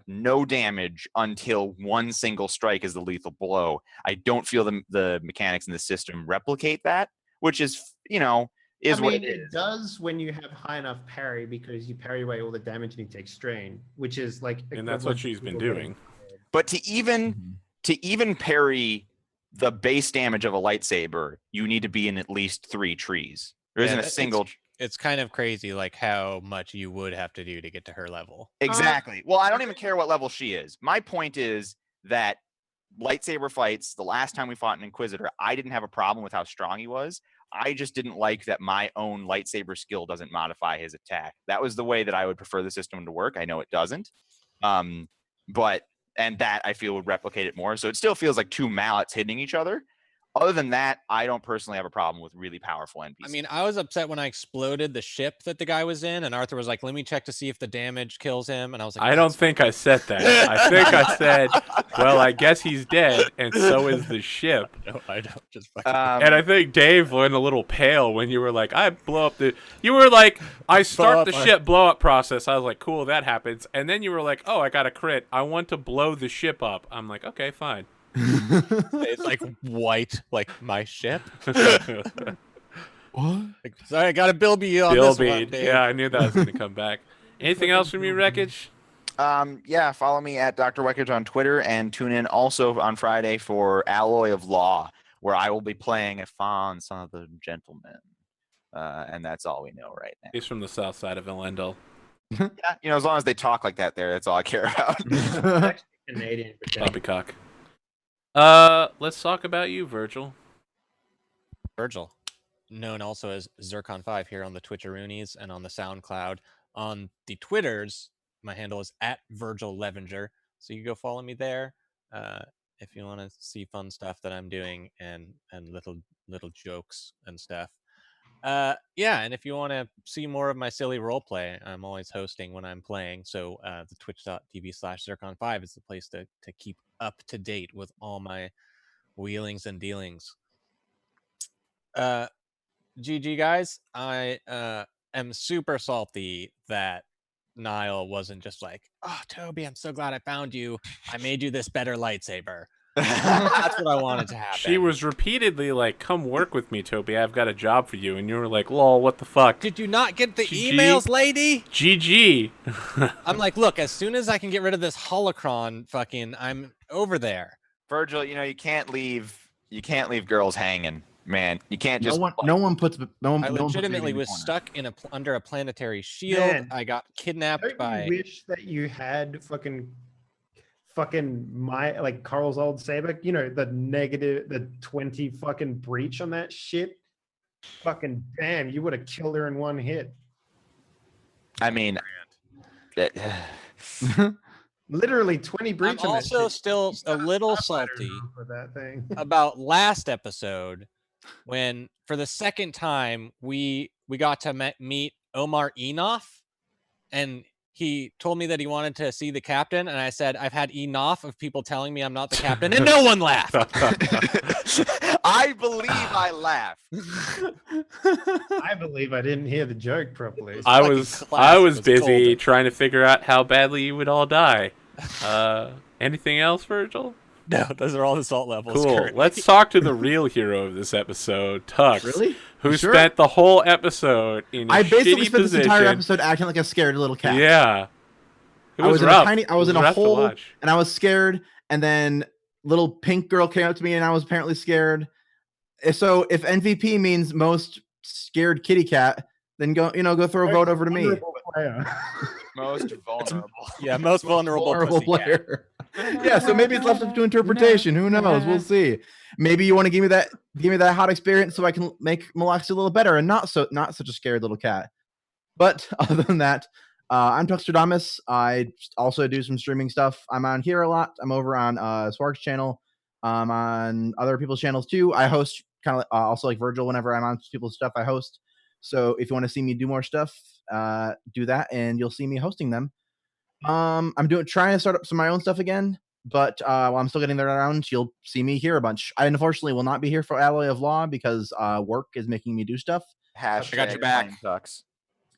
no damage until one single strike is the lethal blow. I don't feel the mechanics in the system replicate that, which is, what it is. It does when you have high enough parry, because you parry away all the damage and you take strain, which is like. And that's what she's been doing. But to even parry the base damage of a lightsaber, you need to be in at least 3 trees. There isn't a single. It's kind of crazy, like how much you would have to do to get to her level. Exactly. Well, I don't even care what level she is. My point is that lightsaber fights, the last time we fought an Inquisitor, I didn't have a problem with how strong he was. I just didn't like that my own lightsaber skill doesn't modify his attack. That was the way that I would prefer the system to work. I know it doesn't. And that I feel would replicate it more. So it still feels like 2 mallets hitting each other. Other than that, I don't personally have a problem with really powerful NPCs. I mean, I was upset when I exploded the ship that the guy was in, and Arthur was like, "Let me check to see if the damage kills him." And I was like, I don't think I said that. I think I said, well, I guess he's dead, and so is the ship. No, I don't. Just fucking. And I think Dave went a little pale when you were like, I blow up the... You were like, I start the ship blow-up process. I was like, cool, that happens. And then you were like, oh, I got a crit. I want to blow the ship up. I'm like, okay, fine. It's like white, like my ship. What? Like, sorry, I got to bill you on this one, Dave. Yeah, I knew that was going to come back. Anything else from you, Wreckage? Yeah, follow me at Dr. Wreckage on Twitter, and tune in also on Friday for Alloy of Law, where I will be playing a Fawn, son of the gentleman. And that's all we know right now. He's from the south side of Elendil. Yeah, as long as they talk like that there, that's all I care about. Canadian. Poppycock. Let's talk about you, Virgil. Virgil, known also as Zircon5 here on the Twitcheroonies and on the SoundCloud. On the Twitters, my handle is at Virgil Levenger, so you can go follow me there if you want to see fun stuff that I'm doing and little jokes and stuff. Yeah, and if you want to see more of my silly roleplay, I'm always hosting when I'm playing, so the twitch.tv/Zircon5 is the place to keep up to date with all my wheelings and dealings. GG guys, I am super salty that Niall wasn't just like, oh, Toby, I'm so glad I found you. I made you this better lightsaber. That's what I wanted to happen. She was repeatedly like, come work with me, Toby. I've got a job for you. And you were like, lol, what the fuck? Did you not get the GG? emails, lady? GG. I'm like, look, as soon as I can get rid of this holocron fucking, I'm over there. Virgil, you can't leave girls hanging, man. You can't just No one puts. I legitimately was stuck in under a planetary shield. Man, I got kidnapped Don't by. you wish that you had fucking Carl's old saber, the 20 fucking breach on that shit. Fucking damn, you would have killed her in one hit. I mean, literally 20 breach. I'm on that also shit. still a little salty For that thing. about last episode when, for the second time, we got to meet Omar Enoff, and he told me that he wanted to see the captain, and I said, I've had enough of people telling me I'm not the captain, and no one laughed. I believe I laughed. I believe I didn't hear the joke properly. I was busy golden. trying to figure out how badly you would all die. Anything else, Virgil? No, those are all the salt levels. Cool. currently. Let's talk to the real hero of this episode, Tux. Really? Who Sure. spent the whole episode in a I basically shitty spent position. this entire episode acting like a scared little cat. Yeah. It I was was rough. in I was It in a rough to hole, watch. and I was scared. And then little pink girl came up to me, and I was apparently scared. So if MVP means most scared kitty cat, then go throw a vote over to me. Vulnerable player. Most vulnerable. Yeah, most vulnerable Horrible pussycat. player. Yeah, so maybe it's left up to interpretation. Who knows? We'll see. Maybe you want to give me that hot experience so I can make Maloxy a little better and not such a scared little cat. But other than that, I'm Tuxterdamus. I also do some streaming stuff. I'm on here a lot. I'm over on Swark's channel. On other people's channels too. I host kind of also like Virgil. Whenever I'm on people's stuff, I host. So if you want to see me do more stuff, do that, and you'll see me hosting them. I'm trying to start up some of my own stuff again, but while I'm still getting that around, you'll see me here a bunch. I unfortunately will not be here for Alloy of Law because work is making me do stuff. Hashtag I got your back. Sucks.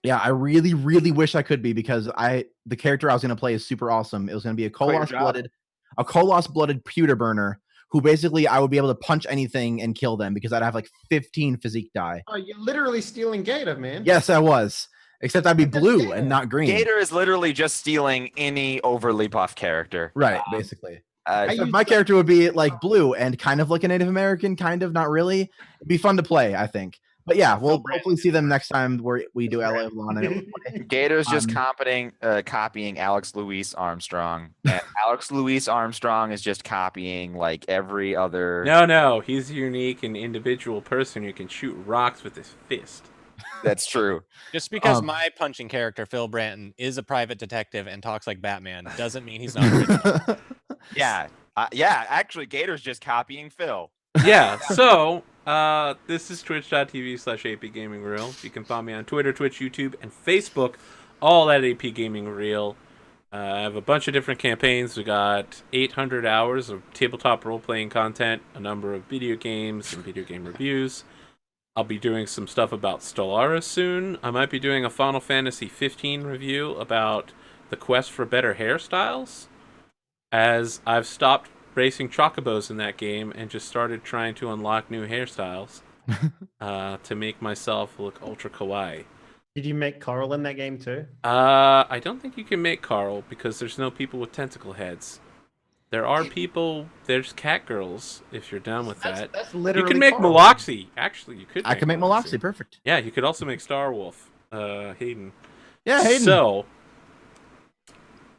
Yeah, I really, really wish I could be because the character I was going to play is super awesome. It was going to be a Koloss blooded pewter burner who basically I would be able to punch anything and kill them because I'd have like 15 physique die. Oh, you're literally stealing Gator, man. Yes, I was. Except I'd be blue and not green. Gator is literally just stealing any overly buff character. Right, basically. Uh, Except my character would be like blue and kind of like a Native American, kind of, not really. It'd be fun to play, I think. But yeah, we'll hopefully see them next time where we do LA Lawn. Gator's just copying Alex Louise Armstrong. And Alex Louise Armstrong is just copying like every other. No, he's a unique and individual person who can shoot rocks with his fist. That's true. Just because my punching character, Phil Branton, is a private detective and talks like Batman doesn't mean he's not original. Yeah. Actually, Gator's just copying Phil. Yeah, so this is twitch.tv/APGamingREAL. You can find me on Twitter, Twitch, YouTube, and Facebook, all at APGamingREAL. I have a bunch of different campaigns. We got 800 hours of tabletop role-playing content, a number of video games and video game reviews. I'll be doing some stuff about Stellaris soon. I might be doing a Final Fantasy 15 review about the quest for better hairstyles, as I've stopped racing chocobos in that game and just started trying to unlock new hairstyles to make myself look ultra kawaii. Did you make Coral in that game too? I don't think you can make Carl because there's no people with tentacle heads. There are people. There's cat girls. If you're down with that, That's you literally. can make Coral. Maloxy. Actually, you could. I can make Maloxy. Perfect. Yeah, you could also make Starwolf. Hayden. Yeah, Hayden. So,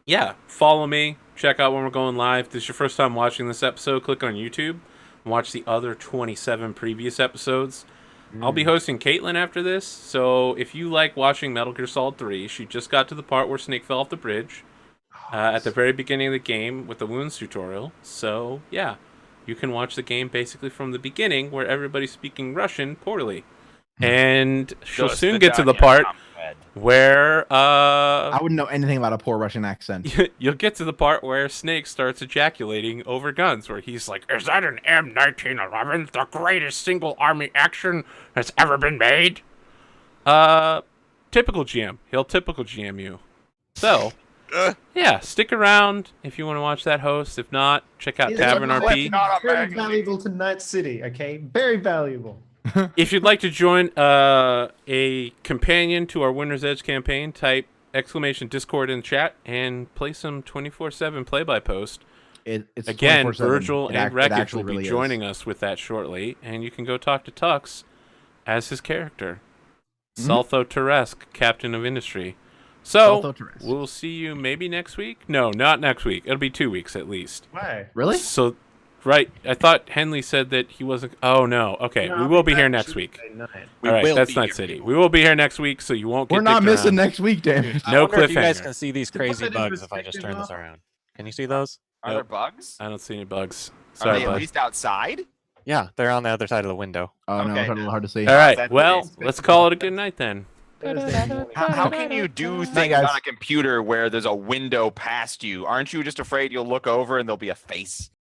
yeah, follow me. Check out when we're going live. If this is your first time watching this episode, click on YouTube and watch the other 27 previous episodes. I'll be hosting Caitlin after this, so if you like watching Metal Gear Solid 3, she just got to the part where Snake fell off the bridge at the very beginning of the game with the wounds tutorial. So, yeah, you can watch the game basically from the beginning where everybody's speaking Russian poorly. And she'll soon get to the part where I wouldn't know anything about a poor Russian accent. you'll get to the part where Snake starts ejaculating over guns, where he's like, "Is that an M1911? The greatest single army action that's ever been made?" Typical GM. He'll typical GM you. So, yeah, stick around if you want to watch that host. If not, check out Tavern RP. Very valuable to Night City. Okay, very valuable. If you'd like to join a companion to our Winner's Edge campaign, type !Discord in the chat and play some 24/7 play-by-post. It's Again, 24/7. Virgil and Wreckage actually will be really joining us with that shortly, and you can go talk to Tux as his character. Saltho Teresk, Captain of Industry. So, Saltho Teresk. we'll see you maybe next week? No, not next week. It'll be 2 weeks at least. Why? Really? So, right, I thought Henley said that he wasn't... Oh, no. Okay, No, we will be back here next week. Tuesday night. All right, will that's be Night here, City. people. We will be here next week, so you won't get We're not dicked missing around. next week, damn it. I No wonder if you guys cliffhanger. can see these To put crazy that in bugs if I just turn this perspective, around. Can you see those? Are there Nope. bugs? I don't see any bugs. Are Sorry, they at bud. least outside? Yeah, they're on the other side of the window. Oh no, Okay. it's a little hard to see. All right, That's well, nice. let's call it a good night then. Thursday morning. How can you do things guys. on a computer where there's a window past you? Aren't you just afraid you'll look over and there'll be a face?